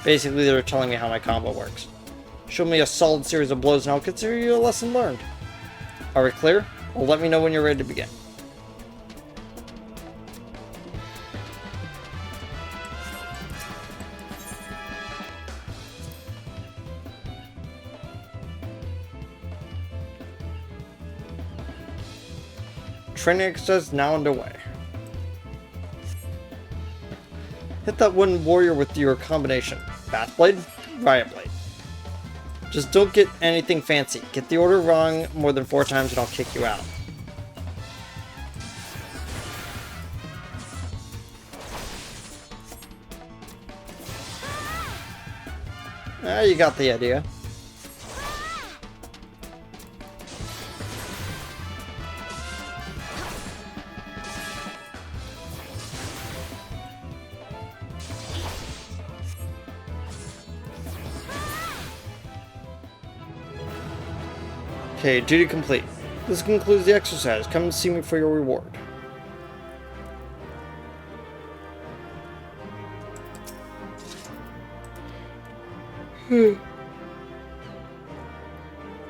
Basically, they're telling me how my combo works. Show me a solid series of blows and I'll consider you a lesson learned. Are we clear? Well, let me know when you're ready to begin. Training exercise now underway. Hit that wooden warrior with your combination. Fast blade, riot blade. Just don't get anything fancy. Get the order wrong more than 4 times and I'll kick you out. Ah, you got the idea. Okay, duty complete. This concludes the exercise. Come and see me for your reward.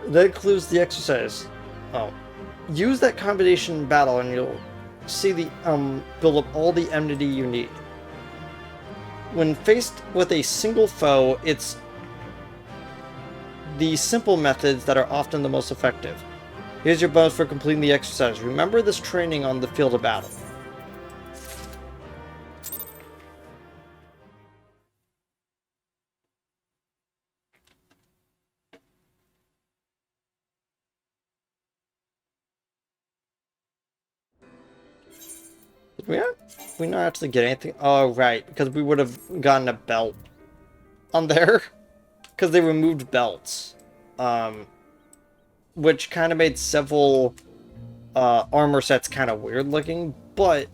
That concludes the exercise. Oh. Use that combination in battle and you'll see the build up all the enmity you need. When faced with a single foe, it's the simple methods that are often the most effective. Here's your bonus for completing the exercise. Remember this training on the field of battle. Did we not actually get anything? Oh, right, because we would have gotten a belt on there. Because they removed belts. Which kind of made several armor sets kind of weird looking, but,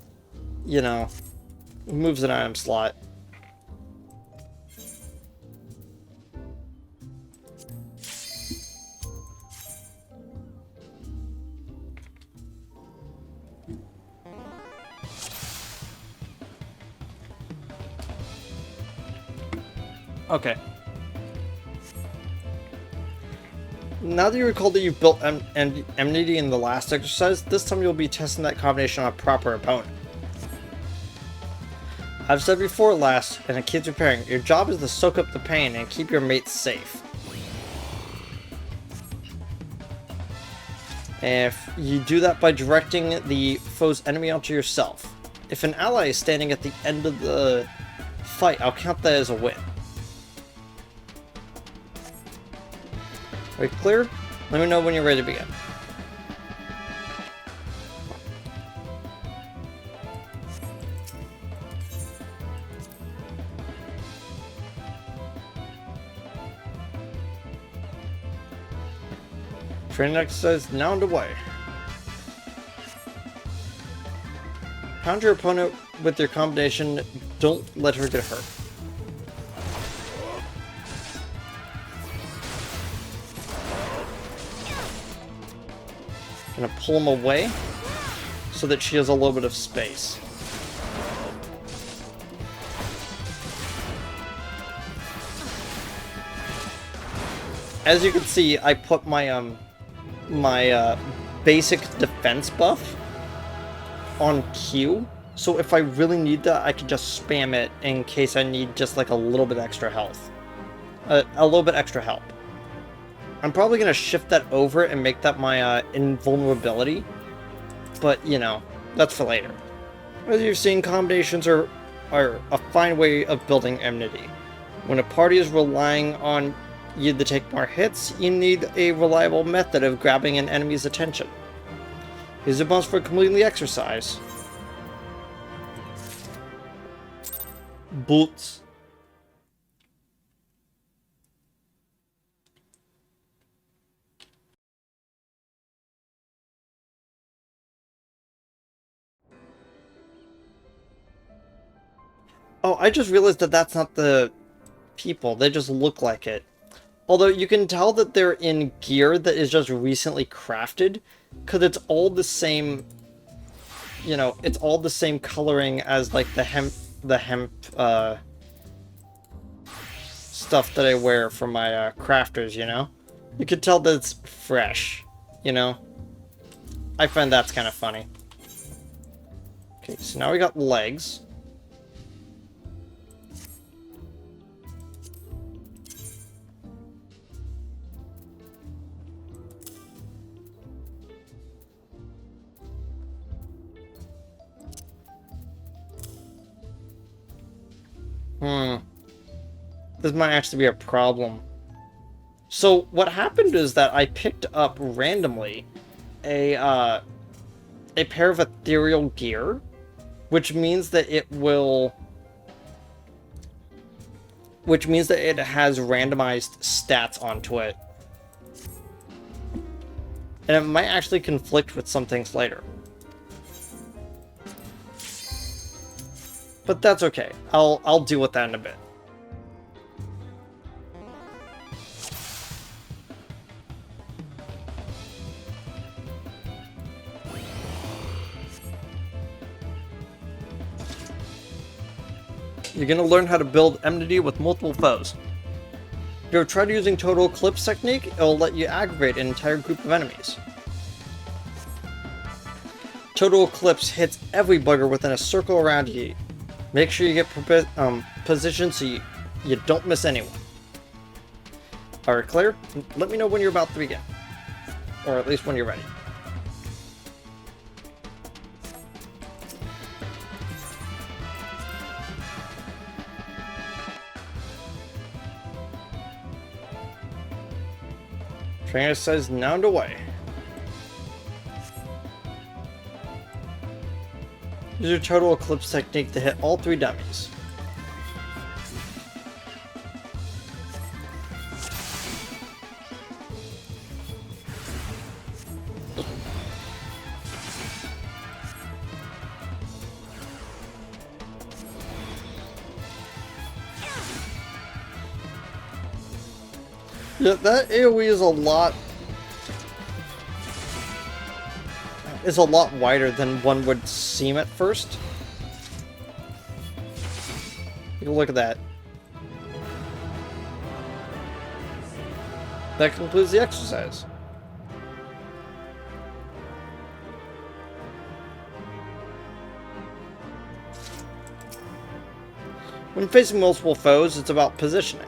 you know, moves an item slot. Okay. Now that you recall that you built enmity in the last exercise, this time you'll be testing that combination on a proper opponent. I've said before last, and it keeps repairing, your job is to soak up the pain and keep your mates safe. If you do that by directing the foe's enemy onto yourself. If an ally is standing at the end of the fight, I'll count that as a win. Are we clear? Let me know when you're ready to begin. Training exercise now underway. Pound your opponent with your combination. Don't let her get hurt. Gonna pull him away so that she has a little bit of space. As you can see, I put my basic defense buff on Q, so if I really need that, I can just spam it in case I need just like a little bit extra health. A little bit extra help. I'm probably going to shift that over and make that my invulnerability, but, you know, that's for later. As you've seen, combinations are a fine way of building enmity. When a party is relying on you to take more hits, you need a reliable method of grabbing an enemy's attention. Here's a bonus for completing the exercise. Boots. Oh, I just realized that that's not the people. They just look like it. Although you can tell that they're in gear that is just recently crafted, because it's all the same, you know, it's all the same coloring as like the hemp stuff that I wear for my crafters, you know? You can tell that it's fresh, you know? I find that's kind of funny. Okay, so now we got legs. This might actually be a problem. So what happened is that I picked up randomly a pair of ethereal gear, which means that it will, which means that it has randomized stats onto it, and it might actually conflict with some things later. But that's okay. I'll deal with that in a bit. You're going to learn how to build enmity with multiple foes. If you have tried using Total Eclipse technique, it will let you aggravate an entire group of enemies. Total Eclipse hits every bugger within a circle around you. Make sure you get positioned so you don't miss anyone. Alright, clear? Let me know when you're about to begin. Or at least when you're ready. Training exercise now underway. Use your Total Eclipse technique to hit all 3 dummies. Yeah, that AoE is a lot wider than one would seem at first. Take a look at that. That concludes the exercise. When facing multiple foes, it's about positioning.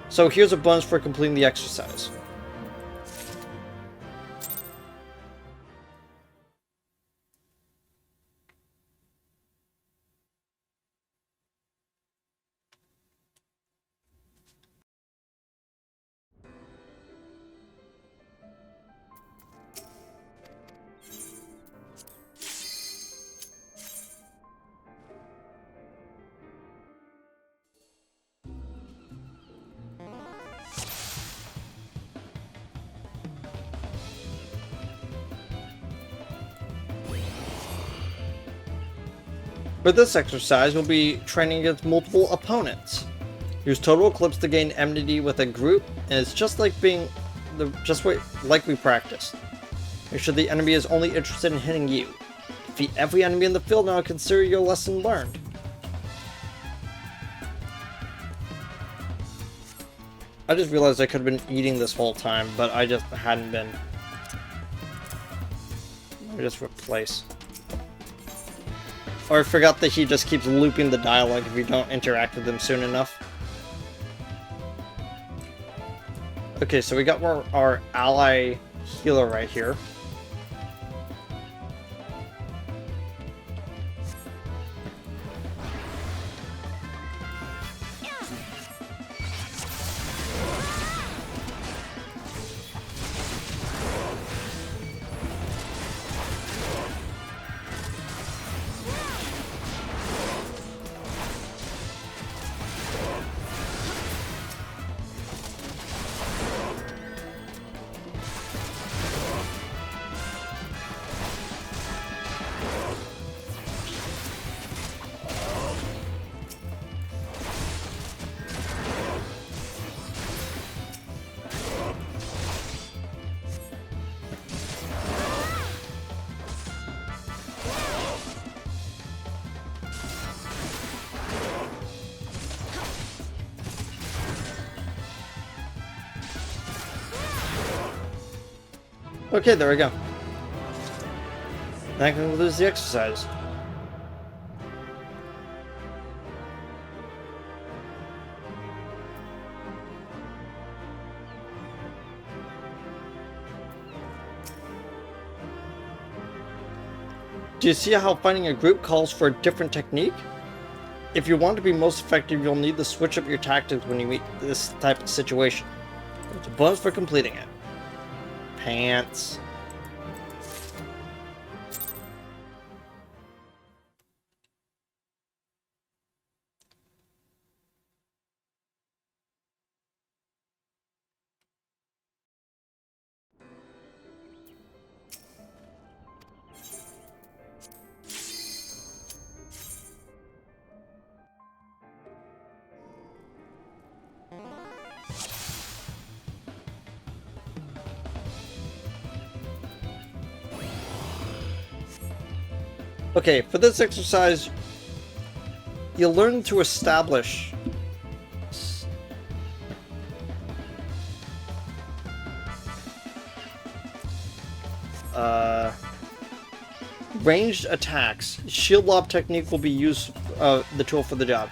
So here's a bonus for completing the exercise. For this exercise, we'll be training against multiple opponents. Use Total Eclipse to gain enmity with a group, and it's just like like we practiced. Make sure the enemy is only interested in hitting you. Defeat every enemy in the field now and consider your lesson learned. I just realized I could have been eating this whole time, but I just hadn't been. Let me just replace. Or I forgot that he just keeps looping the dialogue if you don't interact with him soon enough. Okay, so we got our ally healer right here. Okay, there we go. That concludes the exercise. Do you see how finding a group calls for a different technique? If you want to be most effective, you'll need to switch up your tactics when you meet this type of situation. It's a bonus for completing it. Pants. Okay, for this exercise, you'll learn to establish ranged attacks. Shield lob technique will be used the tool for the job.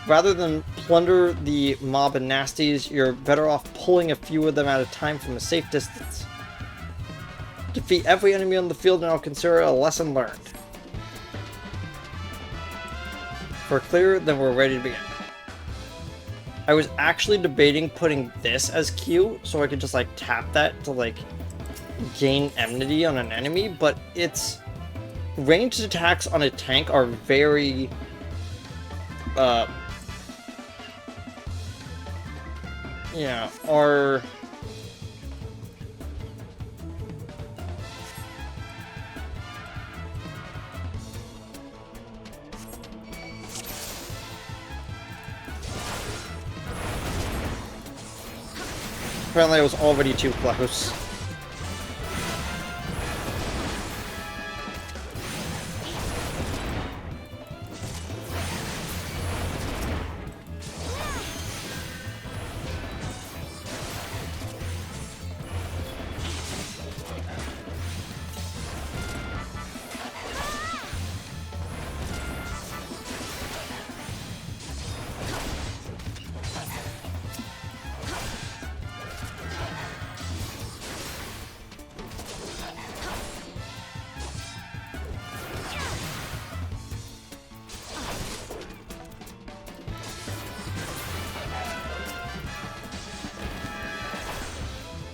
Rather than plunder the mob and nasties, you're better off pulling a few of them at a time from a safe distance. Defeat every enemy on the field and I'll consider it a lesson learned. If we're clear, then we're ready to begin. I was actually debating putting this as Q, so I could just like tap that to like gain enmity on an enemy, but it's ranged attacks on a tank are very yeah, are apparently I was already too close.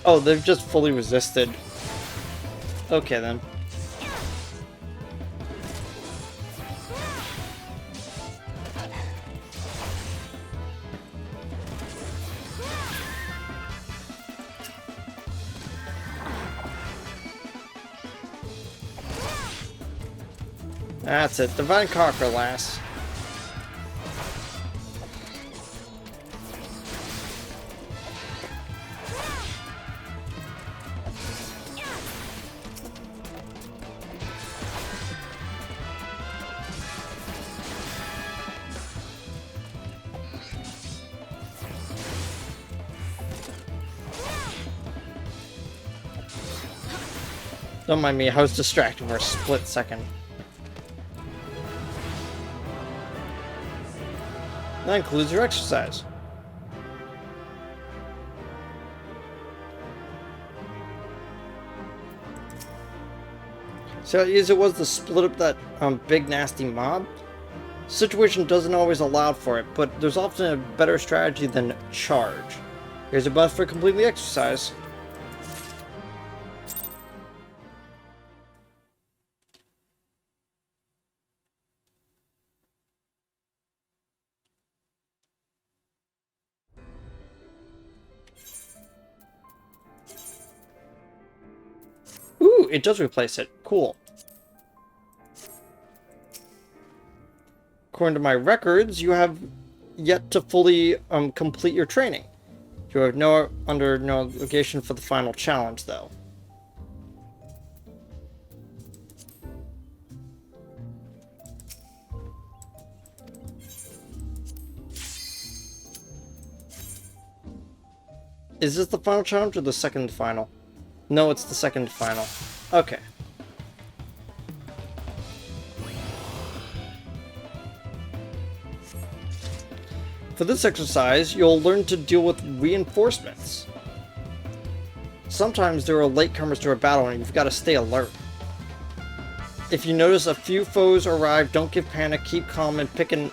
Oh, they've just fully resisted. Okay, then. That's it. Divine Conquer, lass. Don't mind me, I was distracted for a split second. That includes your exercise. So as it was to split up that big nasty mob, situation doesn't always allow for it, but there's often a better strategy than charge. Here's a buff for completing the exercise. Ooh, it does replace it. Cool. According to my records, you have yet to fully complete your training. You are under no obligation for the final challenge, though. Is this the final challenge or the second final? No, it's the second final. Okay. For this exercise, you'll learn to deal with reinforcements. Sometimes there are latecomers to a battle and you've got to stay alert. If you notice a few foes arrive, don't give panic, keep calm, and pick an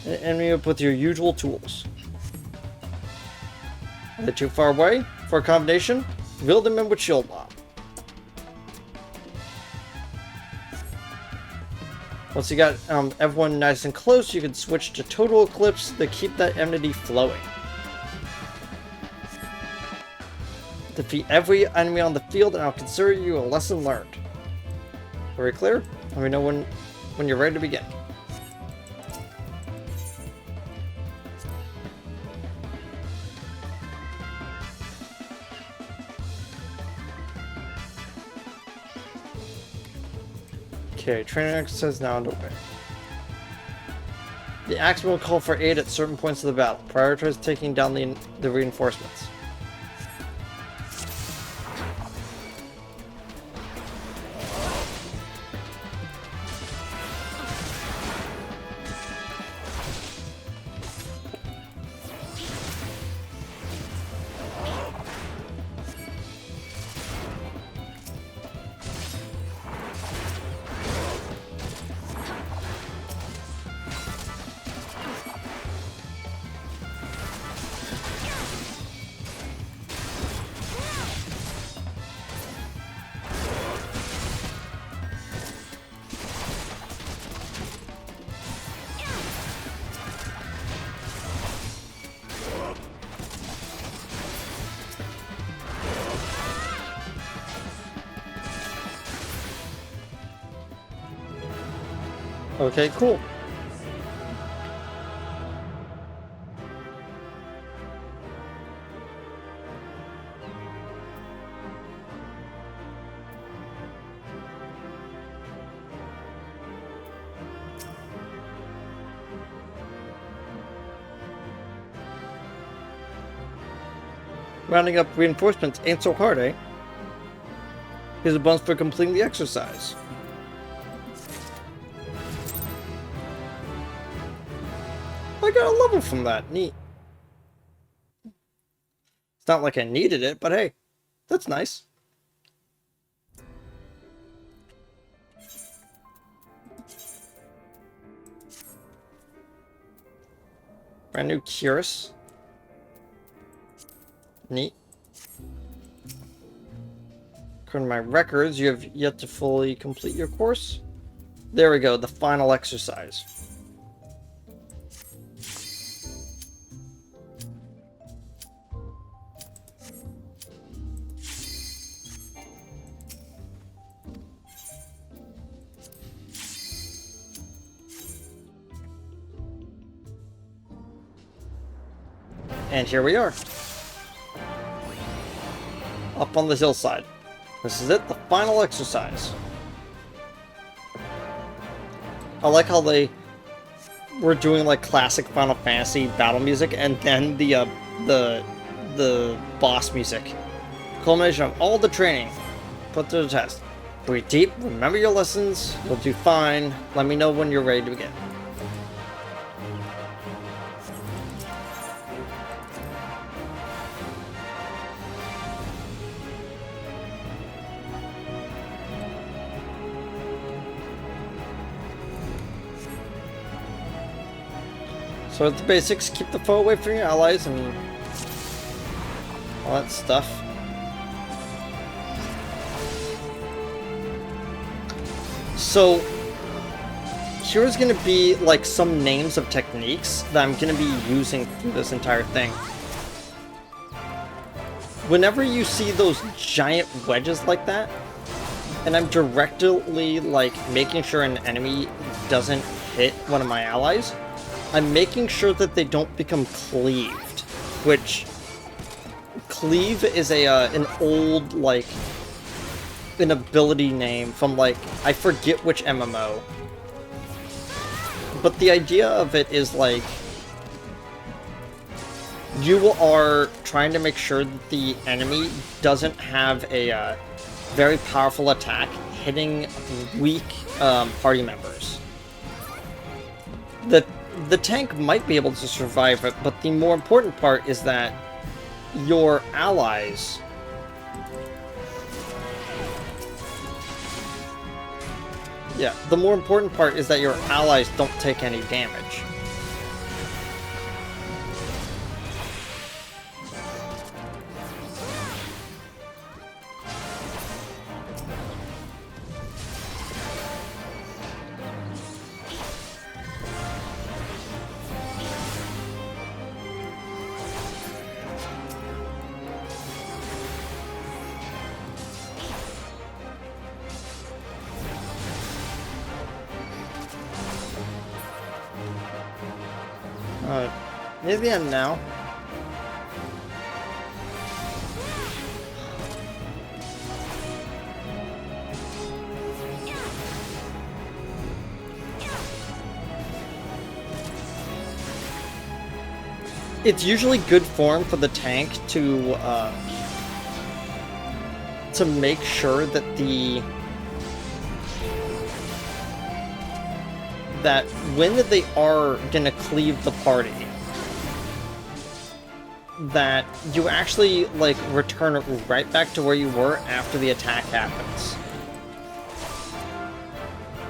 enemy up with your usual tools. Are they too far away for a combination? Reel them in with shield lob. Once you got everyone nice and close, you can switch to Total Eclipse to keep that enmity flowing. Defeat every enemy on the field and I'll consider you a lesson learned. Very clear? Let me know when you're ready to begin. Okay, training exercise now underway. The axeman will call for aid at certain points of the battle. Prioritize taking down the reinforcements. Okay, cool. Rounding up reinforcements ain't so hard, eh? Here's a bonus for completing the exercise. I got a level from that. Neat. It's not like I needed it, but hey, that's nice. Brand new Curious. Neat. According to my records, you have yet to fully complete your course. There we go, the final exercise. And here we are. Up on the hillside. This is it, the final exercise. I like how they were doing like classic Final Fantasy battle music and then the boss music. Culmination of all the training put to the test. Breathe deep, remember your lessons, you'll do fine. Let me know when you're ready to begin. So the basics, keep the foe away from your allies and all that stuff. So here's gonna be like some names of techniques that I'm gonna be using through this entire thing. Whenever you see those giant wedges like that, and I'm directly like making sure an enemy doesn't hit one of my allies, I'm making sure that they don't become cleaved, which cleave is an old like an ability name from like I forget which MMO, but the idea of it is like you are trying to make sure that the enemy doesn't have a very powerful attack hitting weak party members. The tank might be able to survive it, but the more important part is that your allies the more important part is that your allies don't take any damage. Near the end now. it's usually good form for the tank to make sure that that when they are gonna cleave the party, that you actually, like, return right back to where you were after the attack happens.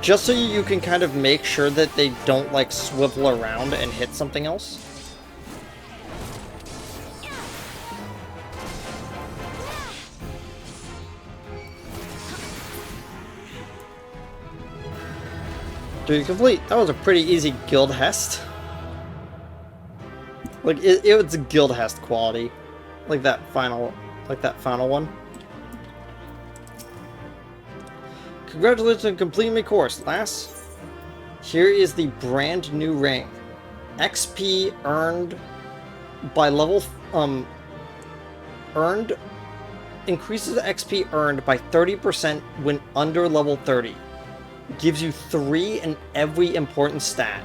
Just so you can kind of make sure that they don't, like, swivel around and hit something else. Duty complete. That was a pretty easy guild hest. Like, it was a guild hest quality. Like that final one. Congratulations on completing the course, lass. Here is the brand new ring. XP earned by level, increases XP earned by 30% when under level 30. Gives you 3 in every important stat.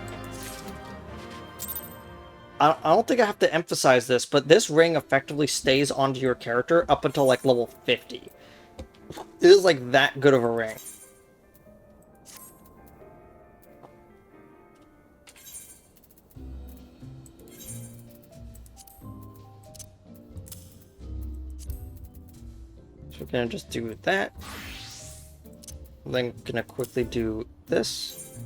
I don't think I have to emphasize this, but this ring effectively stays onto your character up until, like, level 50. It is, like, that good of a ring. So we're gonna just do that. I'm then gonna quickly do this.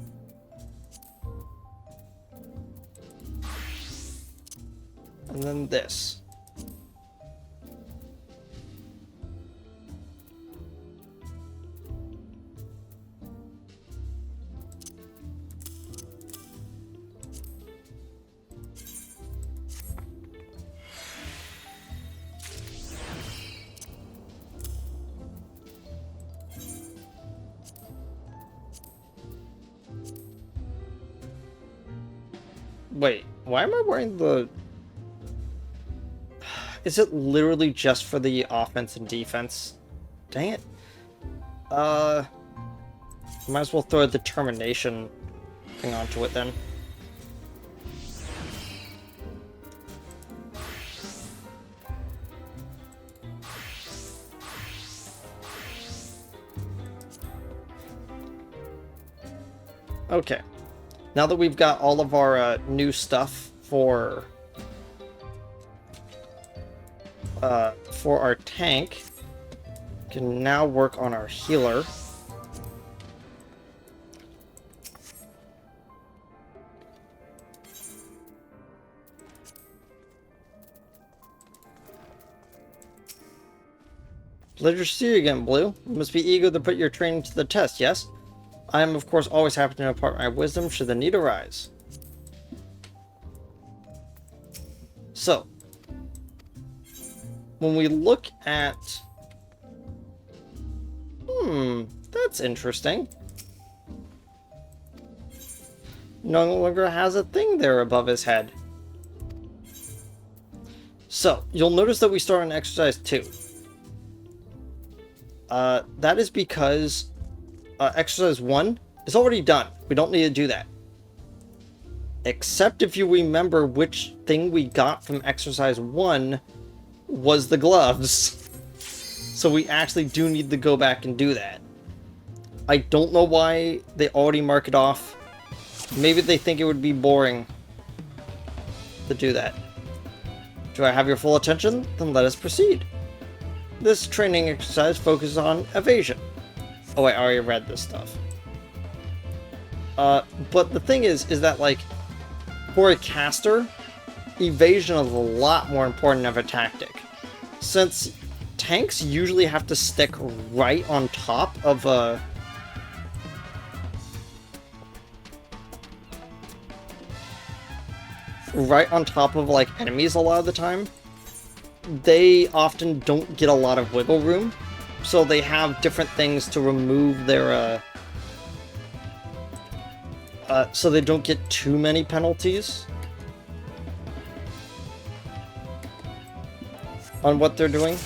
And then this. Wait, why am I wearing the... Is it literally just for the offense and defense? Dang it. Might as well throw a determination thing onto it then. Okay. Now that we've got all of our new stuff for our tank, we can now work on our healer. Pleasure to see you again, Blue. You must be eager to put your training to the test, yes? I am, of course, always happy to impart my wisdom should the need arise. So, when we look at... that's interesting. No longer has a thing there above his head. So, you'll notice that we start on exercise 2. That is because exercise 1 is already done. We don't need to do that. Except if you remember which thing we got from exercise 1 was the gloves. So we actually do need to go back and do that. I don't know why they already mark it off. Maybe they think it would be boring to do that. Do I have your full attention? Then let us proceed. This training exercise focuses on evasion. Oh wait, I already read this stuff. But the thing is that, like, for a caster, evasion is a lot more important of a tactic. Since tanks usually have to stick right on top of a... right on top of, like, enemies a lot of the time, they often don't get a lot of wiggle room. So they have different things to remove their, so they don't get too many penalties on what they're doing.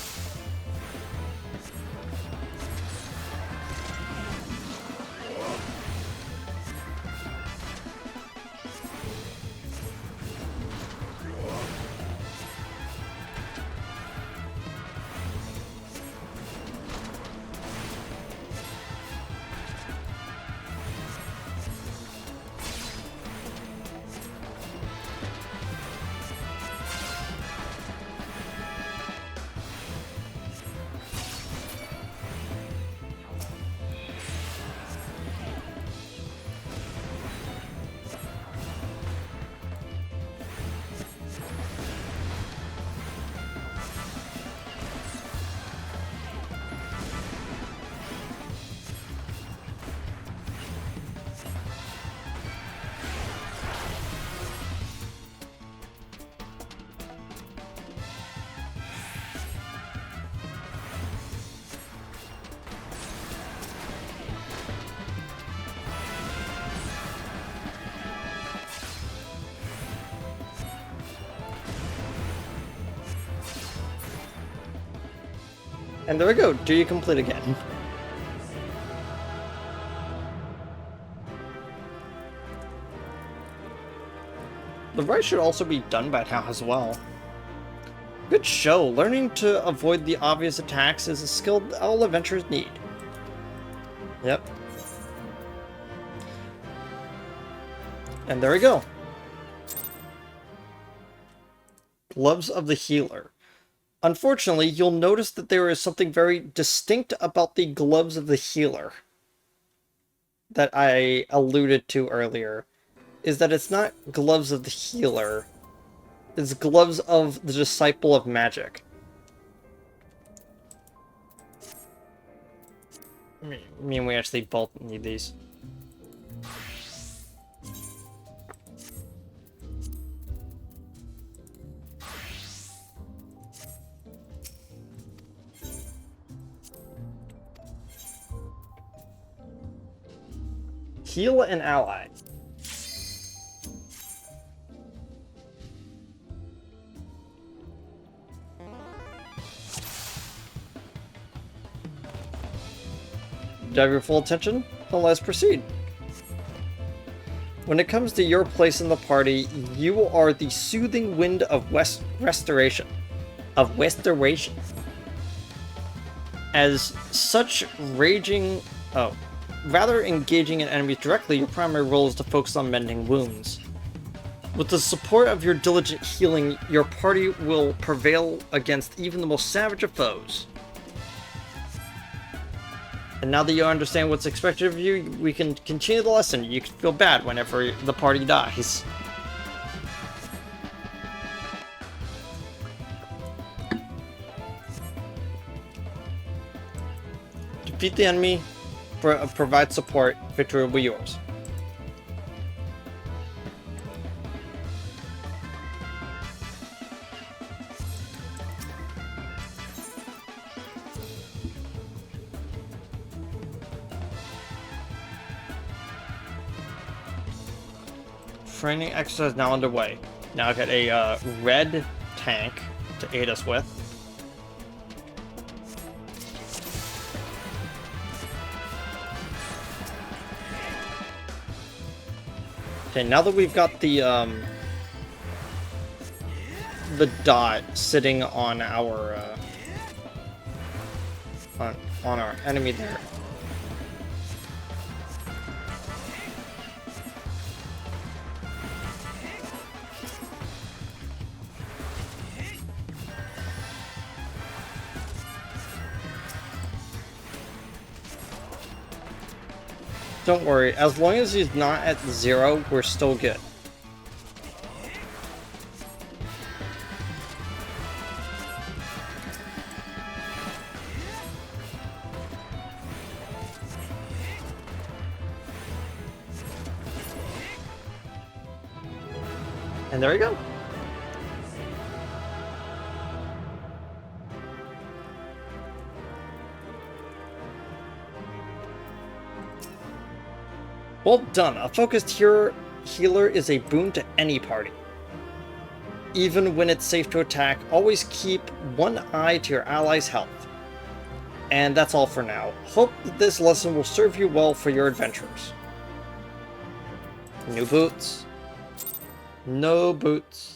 And there we go, do you complete again. The right should also be done by now as well. Good show. Learning to avoid the obvious attacks is a skill all adventurers need. Yep. And there we go. Gloves of the Healer. Unfortunately, you'll notice that there is something very distinct about the Gloves of the Healer that I alluded to earlier, is that it's not Gloves of the Healer, it's Gloves of the Disciple of Magic. I mean, we actually both need these. Heal an ally. Do you have your full attention? Then let's proceed. When it comes to your place in the party, you are the soothing wind of restoration. As such, rather engaging in enemies directly, your primary role is to focus on mending wounds. With the support of your diligent healing, your party will prevail against even the most savage of foes. And now that you understand what's expected of you, we can continue the lesson. You can feel bad whenever the party dies. Defeat the enemy, provide support, victory will be yours. Training exercise now underway. Now I've got a red tank to aid us with. Okay, now that we've got the dot sitting on our on our enemy there. Don't worry, as long as he's not at 0, we're still good. And there we go. Well done. A focused healer is a boon to any party. Even when it's safe to attack, always keep one eye to your allies' health. And that's all for now. Hope that this lesson will serve you well for your adventures. New boots. No boots.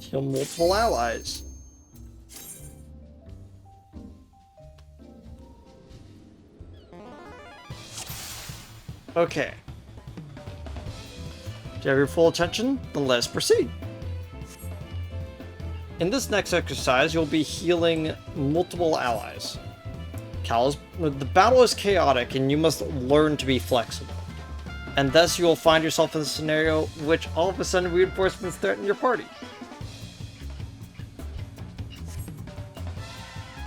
Kill multiple allies. Okay. Do you have your full attention? Then let's proceed. In this next exercise, you'll be healing multiple allies. The battle is chaotic and you must learn to be flexible. And thus you will find yourself in a scenario which all of a sudden reinforcements threaten your party.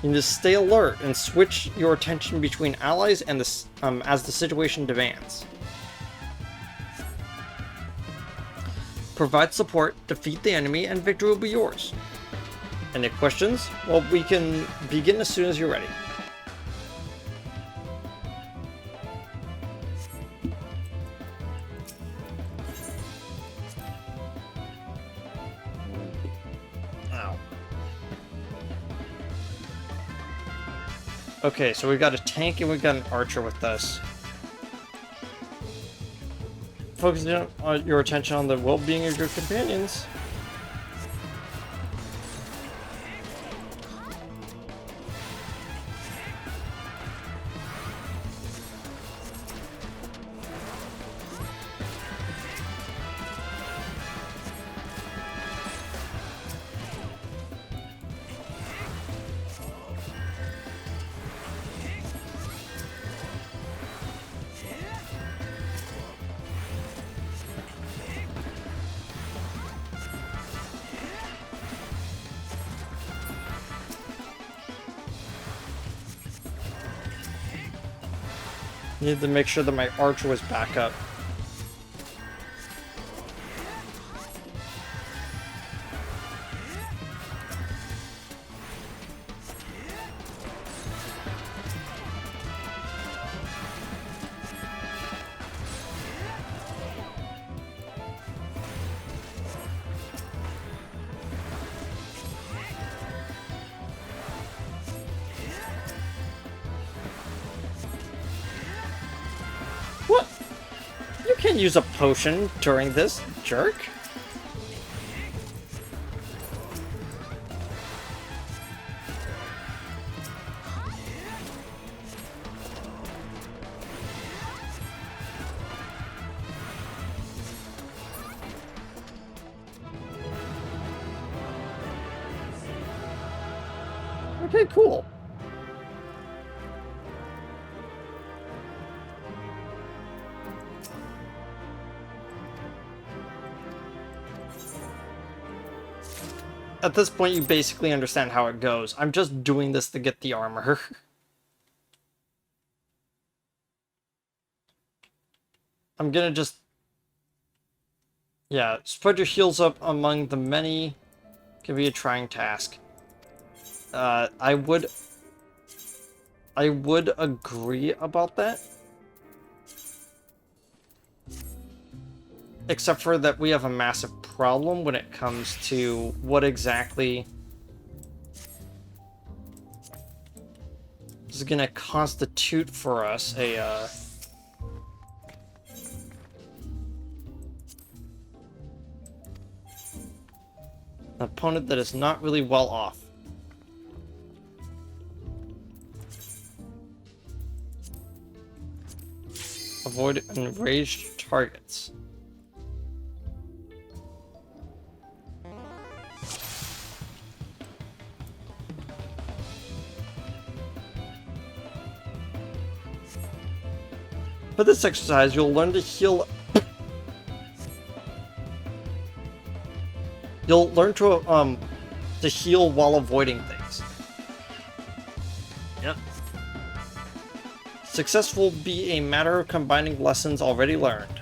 You need to stay alert and switch your attention between allies and as the situation demands. Provide support, defeat the enemy, and victory will be yours. Any questions? Well, we can begin as soon as you're ready. Ow. Okay, so we've got a tank and we've got an archer with us. Focusing your attention on the well-being of your companions. Need to make sure that my archer was back up. What? You can't use a potion during this, jerk. Okay, cool. At this point, you basically understand how it goes. I'm just doing this to get the armor. I'm gonna just... Yeah, spread your heals up among the many. Can be a trying task. I would agree about that. Except for that we have a massive problem when it comes to what exactly is going to constitute for us a an opponent that is not really well off. Avoid enraged targets. For this exercise, you'll learn to heal. You'll learn to heal while avoiding things. Yep. Success will be a matter of combining lessons already learned.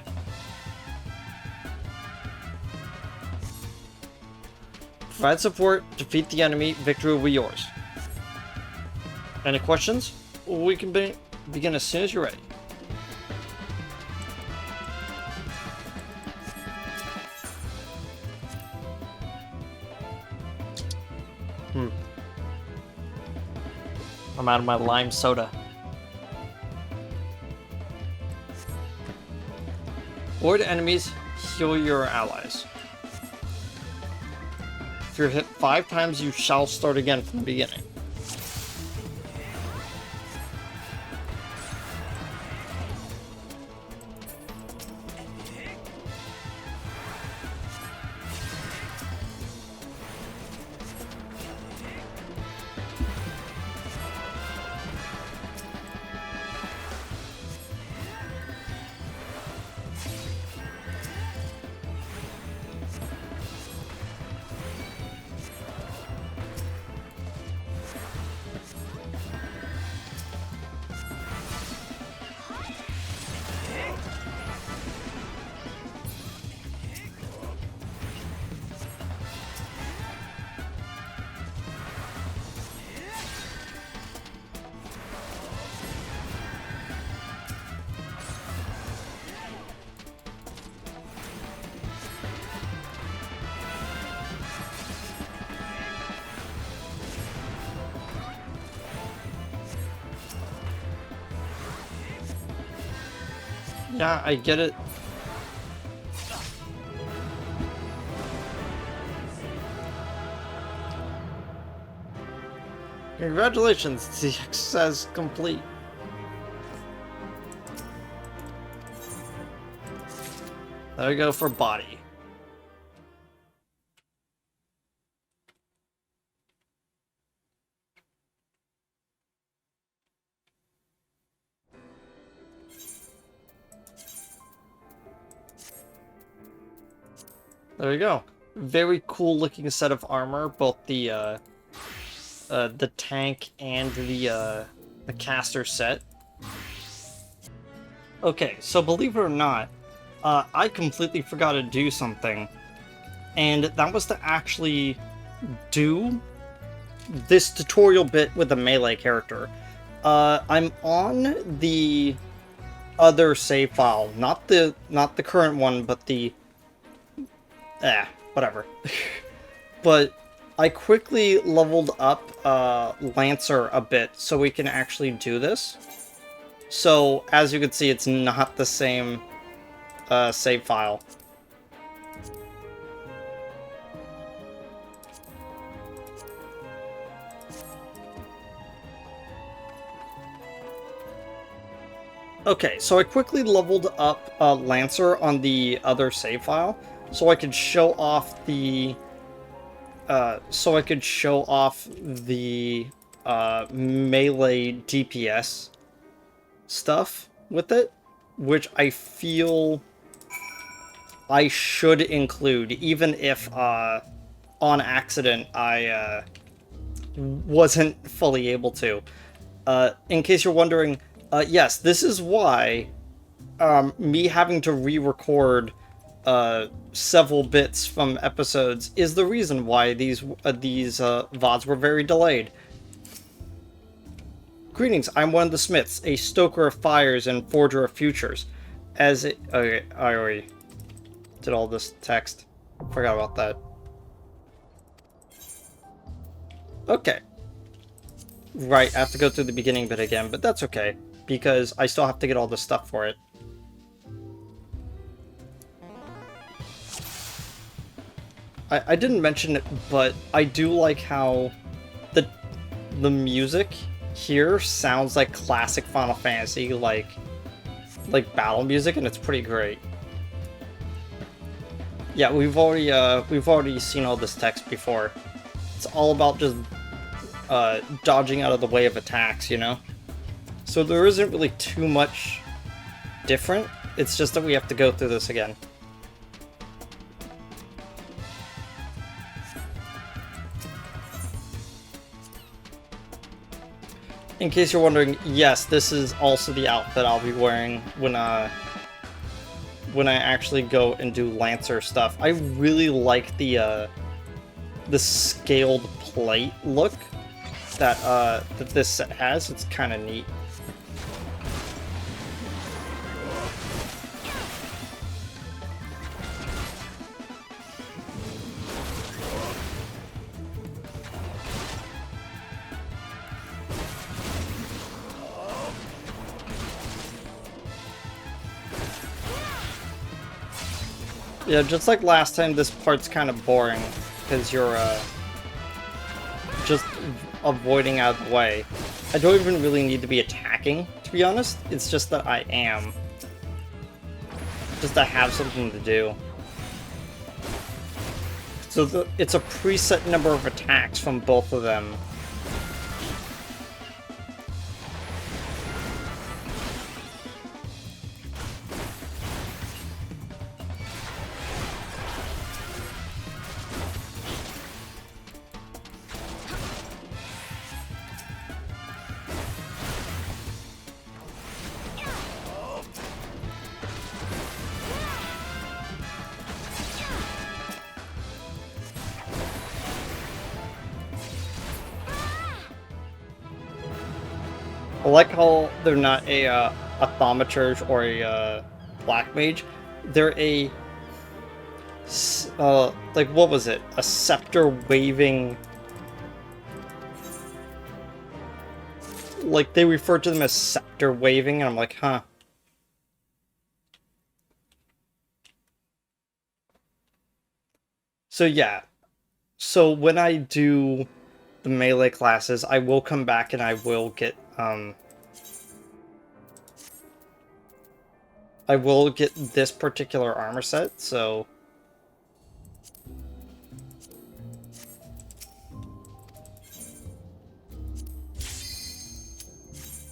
Provide support, defeat the enemy, victory will be yours. Any questions? We can begin as soon as you're ready. I'm out of my lime soda. Avoid enemies, heal your allies. If you're hit 5 times, you shall start again from the beginning. Yeah, I get it. Congratulations, the exercise complete. There we go for body. There we go. Very cool looking set of armor, both the tank and the caster set. Okay, so believe it or not, I completely forgot to do something, and that was to actually do this tutorial bit with a melee character. I'm on the other save file, not the current one, but the whatever. But I quickly leveled up Lancer a bit so we can actually do this. So as you can see, it's not the same save file. Okay, so I quickly leveled up Lancer on the other save file, so I could show off the melee DPS stuff with it, which I feel I should include, even if on accident I wasn't fully able to. In case you're wondering, yes, this is why me having to re-record several bits from episodes is the reason why these VODs were very delayed. Greetings, I'm one of the Smiths, a stoker of fires and forger of futures. Okay, I already did all this text. Forgot about that. Okay. Right, I have to go through the beginning bit again, but that's okay, because I still have to get all the stuff for it. I didn't mention it, but I do like how the music here sounds like classic Final Fantasy, like battle music, and it's pretty great. Yeah, we've already seen all this text before. It's all about just dodging out of the way of attacks, you know? So there isn't really too much different, it's just that we have to go through this again. In case you're wondering, yes, this is also the outfit I'll be wearing when I actually go and do Lancer stuff. I really like the scaled plate look that this set has. It's kind of neat. Yeah, just like last time, this part's kind of boring, because you're, just avoiding out of the way. I don't even really need to be attacking, to be honest. It's just that I am. Just to have something to do. So it's a preset number of attacks from both of them. I like how they're not a thaumaturge or a black mage. They're a like, what was it? A scepter waving. Like, they refer to them as scepter waving, and I'm like, huh. So yeah. So when I do the melee classes, I will come back and I will get this particular armor set, so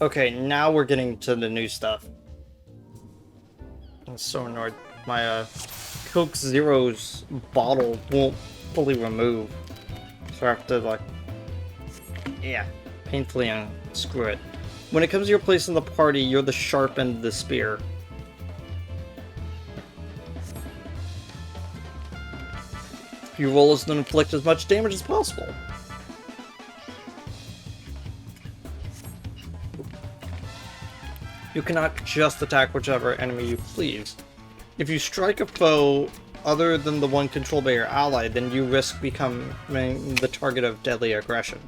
okay, now we're getting to the new stuff. I'm so annoyed. My Coke Zero's bottle won't fully remove. So I have to, like, yeah, painfully unscrew it. When it comes to your place in the party, you're the sharp end of the spear. Your role is to inflict as much damage as possible. You cannot just attack whichever enemy you please. If you strike a foe other than the one controlled by your ally, then you risk becoming the target of deadly aggression.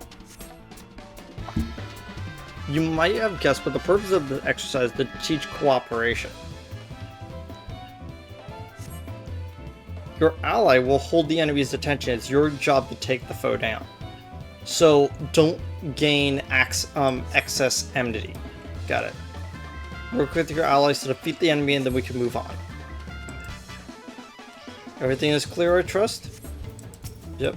You might have guessed, but the purpose of the exercise is to teach cooperation. Your ally will hold the enemy's attention. It's your job to take the foe down. So don't gain excess enmity. Got it. Work with your allies to defeat the enemy and then we can move on. Everything is clear, I trust? Yep.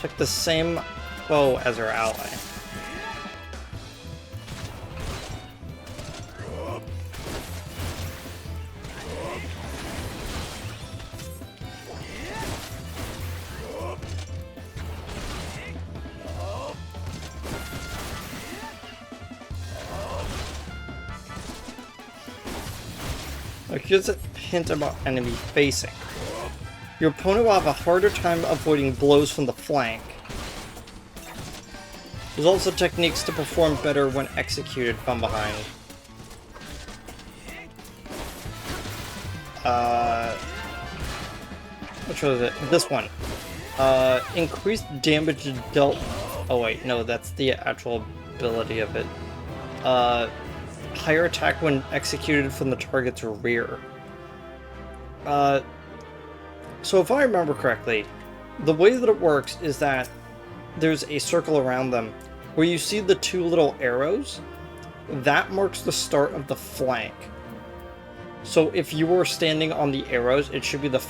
Check the same foe as our ally. Here's a hint about enemy facing. Your opponent will have a harder time avoiding blows from the flank. There's also techniques to perform better when executed from behind. Which was it? This one. Increased damage dealt... Oh wait, no, that's the actual ability of it. Higher attack when executed from the target's rear. So if I remember correctly, the way that it works is that there's a circle around them where you see the two little arrows. That marks the start of the flank. So if you were standing on the arrows, it should be the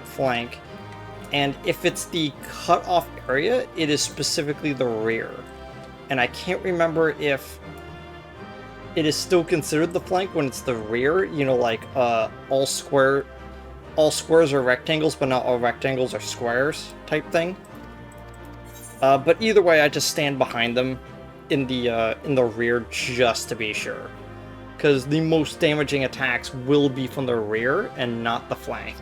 flank. And if it's the cut off area, it is specifically the rear. And I can't remember if it is still considered the flank when it's the rear, you know, like all squares are rectangles, but not all rectangles are squares type thing. But either way, I just stand behind them in the rear just to be sure, because the most damaging attacks will be from the rear and not the flank.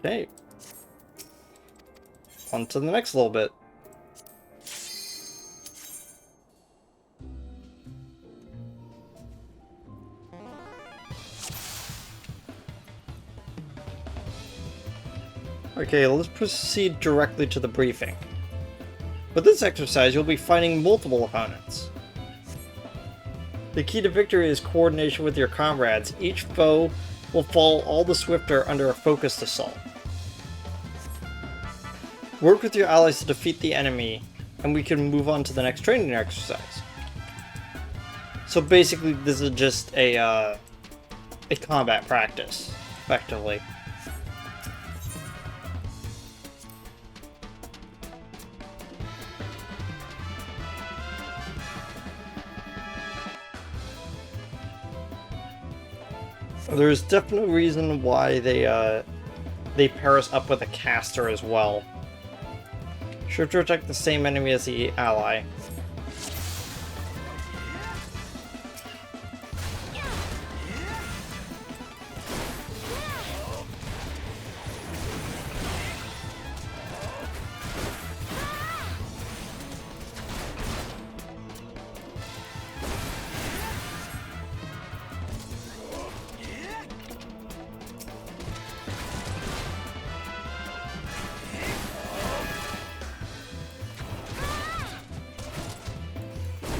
Okay. On to the next little bit. Okay, let's proceed directly to the briefing. With this exercise, you'll be fighting multiple opponents. The key to victory is coordination with your comrades. Each foe will fall all the swifter under a focused assault. Work with your allies to defeat the enemy, and we can move on to the next training exercise. So basically, this is just a combat practice, effectively. There's definitely a reason why they pair us up with a caster as well. Sure to attack the same enemy as the ally.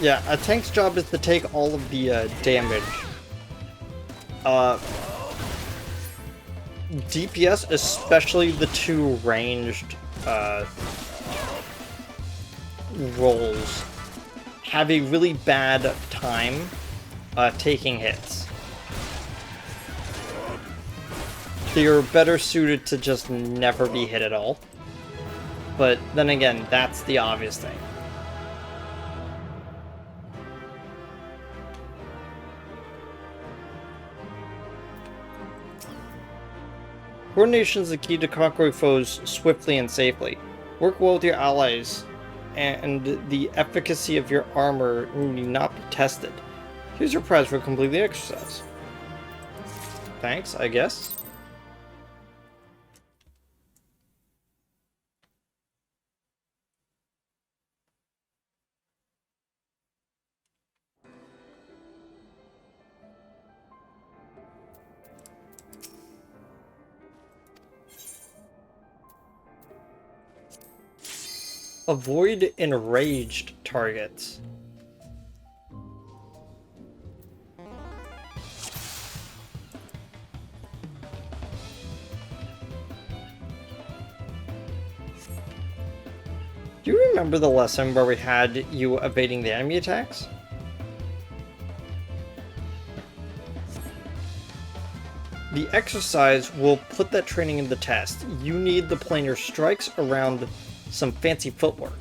Yeah, a tank's job is to take all of the damage. DPS, especially the two ranged roles, have a really bad time taking hits. They are better suited to just never be hit at all. But then again, that's the obvious thing. Coordination is the key to conquering foes swiftly and safely. Work well with your allies, and the efficacy of your armor need not be tested. Here's your prize for completing the exercise. Thanks, I guess. Avoid enraged targets. Do you remember the lesson where we had you evading the enemy attacks? The exercise will put that training in the test. You need to plan your strikes around some fancy footwork.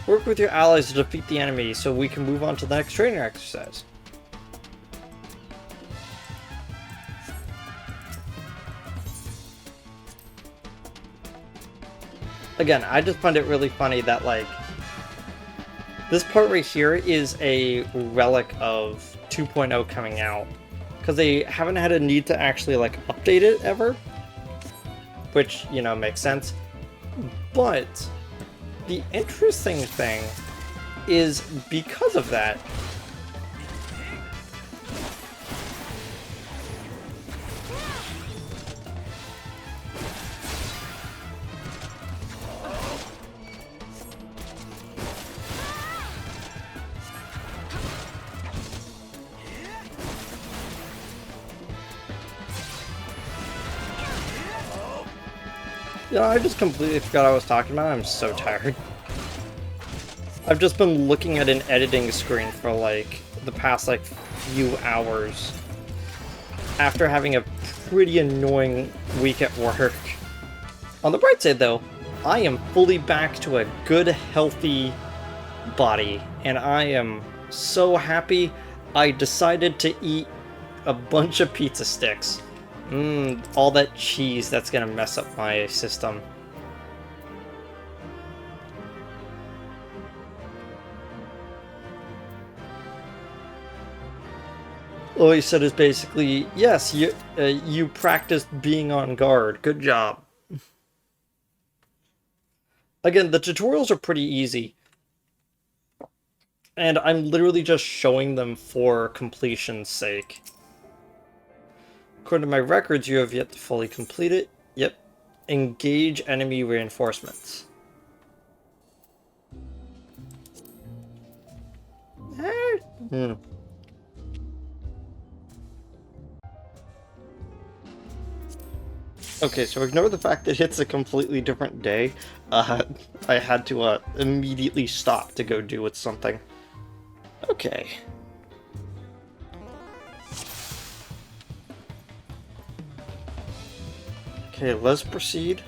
Work with your allies to defeat the enemy so we can move on to the next training exercise. Again, I just find it really funny that, like, this part right here is a relic of 2.0 coming out, because they haven't had a need to actually, like, update it ever, which, you know, makes sense. But the interesting thing is, because of that, you know, I just completely forgot what I was talking about. I'm so tired. I've just been looking at an editing screen for like the past like few hours after having a pretty annoying week at work. On the bright side though, I am fully back to a good, healthy body, and I am so happy I decided to eat a bunch of pizza sticks. All that cheese, that's gonna mess up my system. All he said is basically, yes, you practiced being on guard. Good job. Again, the tutorials are pretty easy. And I'm literally just showing them for completion's sake. According to my records, you have yet to fully complete it. Yep. Engage enemy reinforcements. Okay, so ignore the fact that it's a completely different day. I had to immediately stop to go do with something. Okay. Okay, let's proceed.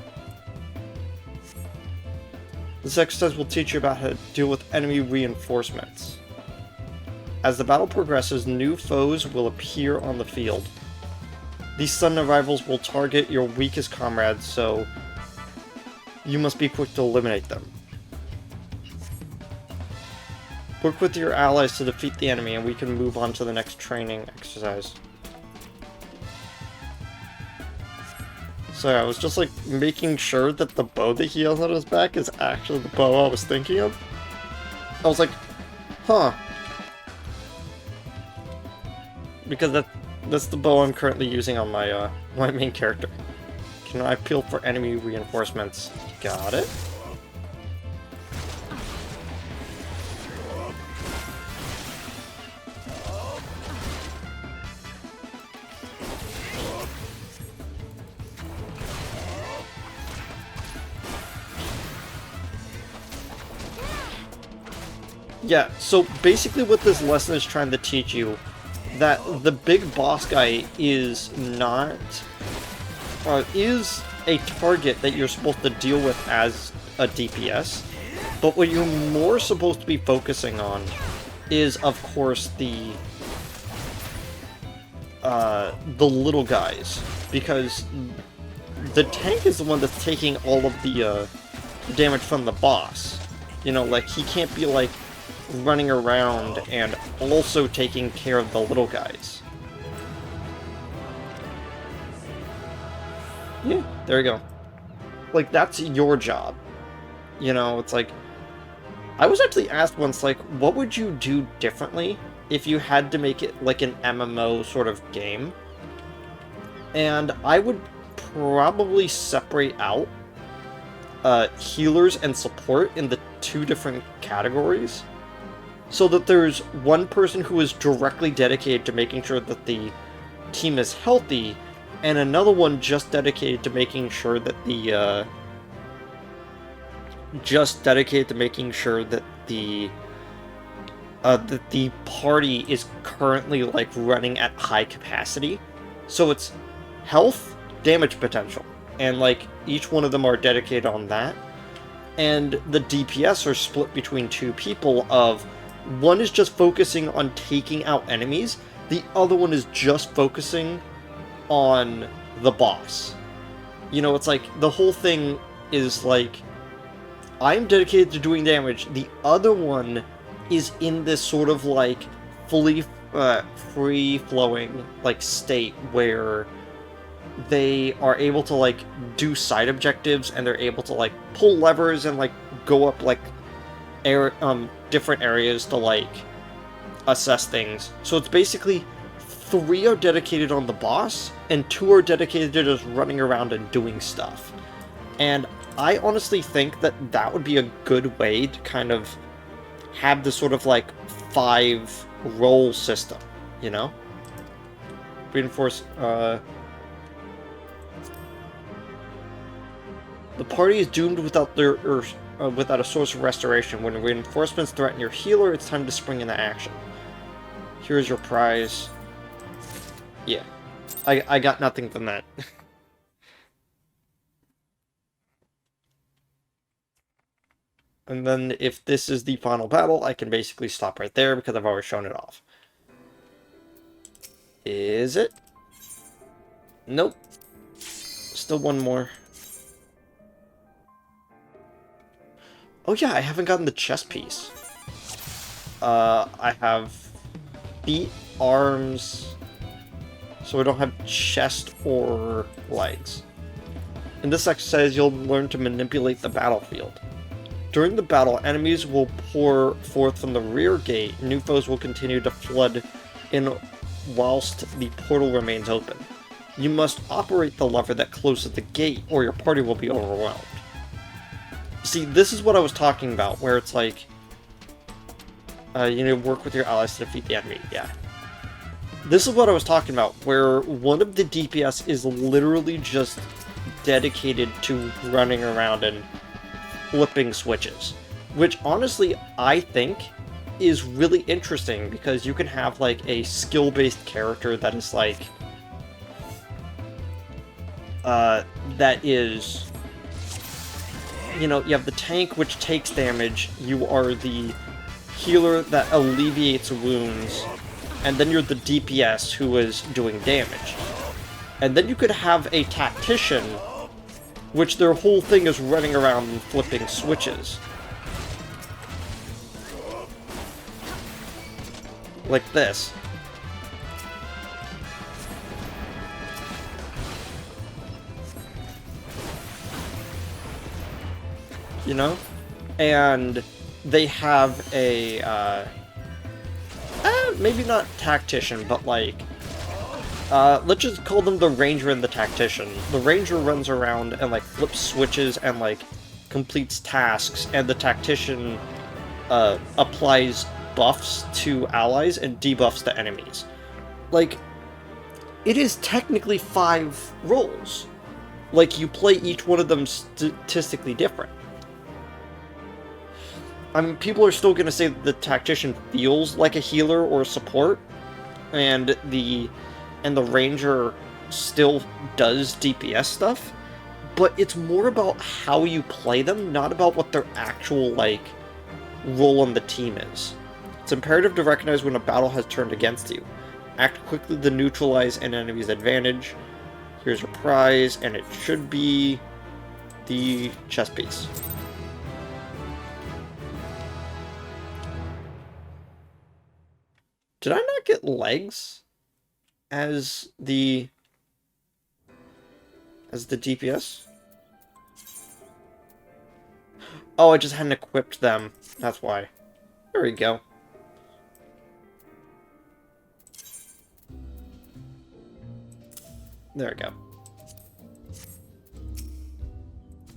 This exercise will teach you about how to deal with enemy reinforcements. As the battle progresses, new foes will appear on the field. These sudden arrivals will target your weakest comrades, so you must be quick to eliminate them. Work with your allies to defeat the enemy, and we can move on to the next training exercise. So I was just like making sure that the bow that he has on his back is actually the bow I was thinking of. I was like, huh. Because that's the bow I'm currently using on my my main character. Can I appeal for enemy reinforcements? Got it. Yeah, so basically what this lesson is trying to teach you, that the big boss guy is not... is a target that you're supposed to deal with as a DPS, but what you're more supposed to be focusing on is, of course, the little guys, because the tank is the one that's taking all of the damage from the boss. You know, like, he can't be, like, running around and also taking care of the little guys. Yeah, there you go. Like, that's your job. You know, it's like... I was actually asked once, like, what would you do differently if you had to make it, like, an MMO sort of game? And I would probably separate out healers and support in the two different categories, so that there's one person who is directly dedicated to making sure that the team is healthy, and another one just dedicated to making sure that the that the party is currently, like, running at high capacity. So it's health, damage potential, and, like, each one of them are dedicated on that. And the DPS are split between two people of, one is just focusing on taking out enemies, the other one is just focusing on the boss. You know, it's like, the whole thing is like, I'm dedicated to doing damage, the other one is in this sort of, like, fully free-flowing, like, state where they are able to, like, do side objectives, and they're able to, like, pull levers and, like, go up, like, different areas to, like, assess things. So it's basically 3 are dedicated on the boss, and 2 are dedicated to just running around and doing stuff. And I honestly think that that would be a good way to kind of have this sort of, like, 5 role system, you know? Reinforce, the party is doomed without without a source of restoration. When reinforcements threaten your healer, it's time to spring into action. Here's your prize. Yeah. I got nothing from that. And then if this is the final battle, I can basically stop right there because I've already shown it off. Is it? Nope. Still one more. Oh yeah, I haven't gotten the chest piece. I have feet, arms, so I don't have chest or legs. In this exercise, you'll learn to manipulate the battlefield. During the battle, enemies will pour forth from the rear gate. New foes will continue to flood in whilst the portal remains open. You must operate the lever that closes the gate, or your party will be overwhelmed. See, this is what I was talking about, where it's like, you know, work with your allies to defeat the enemy, yeah. This is what I was talking about, where one of the DPS is literally just dedicated to running around and flipping switches. Which, honestly, I think is really interesting, because you can have, like, a skill-based character that is, like, that is... You know, you have the tank, which takes damage, you are the healer that alleviates wounds, and then you're the DPS who is doing damage. And then you could have a tactician, which their whole thing is running around and flipping switches. Like this. You know? And they have a, maybe not tactician, but like, let's just call them the ranger and the tactician. The ranger runs around and like flips switches and like completes tasks, and the tactician applies buffs to allies and debuffs to enemies. Like, it is technically 5 roles. Like, you play each one of them statistically different. I mean, people are still going to say that the tactician feels like a healer or a support, and the ranger still does DPS stuff, but it's more about how you play them, not about what their actual, like, role on the team is. It's imperative to recognize when a battle has turned against you. Act quickly to neutralize an enemy's advantage. Here's your prize, and it should be the chess piece. Did I not get legs as the DPS? Oh, I just hadn't equipped them. That's why. There we go. There we go.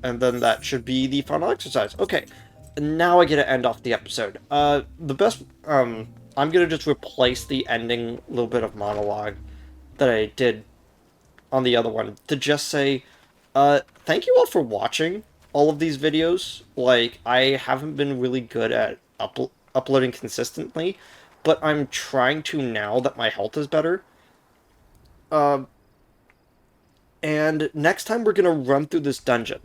And then that should be the final exercise. Okay, now I get to end off the episode. I'm gonna just replace the ending little bit of monologue that I did on the other one to just say, thank you all for watching all of these videos. Like, I haven't been really good at uploading consistently, but I'm trying to now that my health is better. And next time we're gonna run through this dungeon.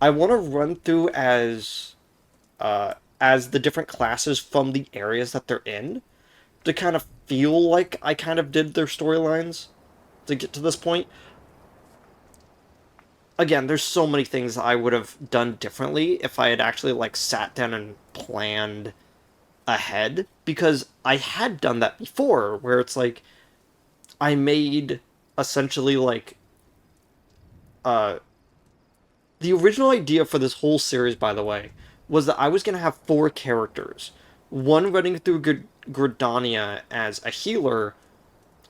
I want to run through as the different classes from the areas that they're in, to kind of feel like I kind of did their storylines to get to this point. Again, there's so many things I would have done differently if I had actually, like, sat down and planned ahead, because I had done that before, where it's like, I made, essentially, like, the original idea for this whole series, by the way, was that I was going to have 4 characters. One running through Gridania as a healer,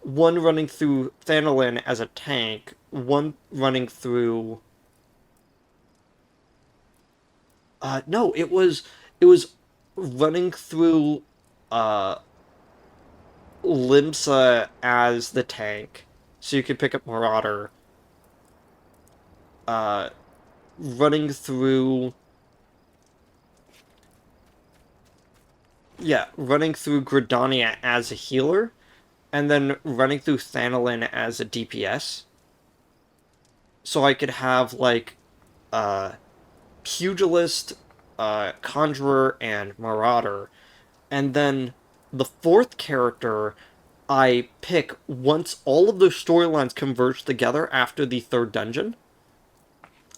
one running through Thanalin as a tank, one running through... no, it was running through Limsa as the tank, so you could pick up Marauder. Running through... Yeah, running through Gridania as a healer, and then running through Thanalin as a DPS. So I could have, like, Pugilist, Conjurer, and Marauder. And then the 4th character I pick once all of those storylines converge together after the 3rd dungeon,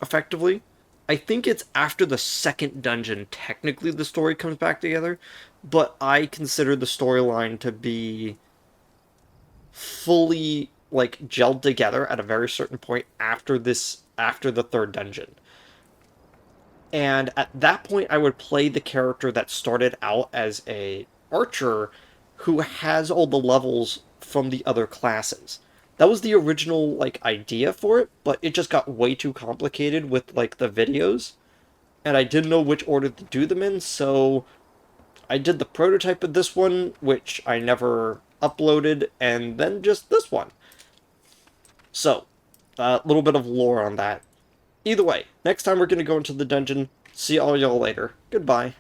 effectively. I think it's after the 2nd dungeon, technically, the story comes back together, but I consider the storyline to be fully, like, gelled together at a very certain point after the 3rd dungeon. And at that point, I would play the character that started out as a archer who has all the levels from the other classes. That was the original, like, idea for it, but it just got way too complicated with, like, the videos, and I didn't know which order to do them in, so I did the prototype of this one, which I never uploaded, and then just this one. So, a little bit of lore on that. Either way, next time we're going to go into the dungeon. See all y'all later. Goodbye.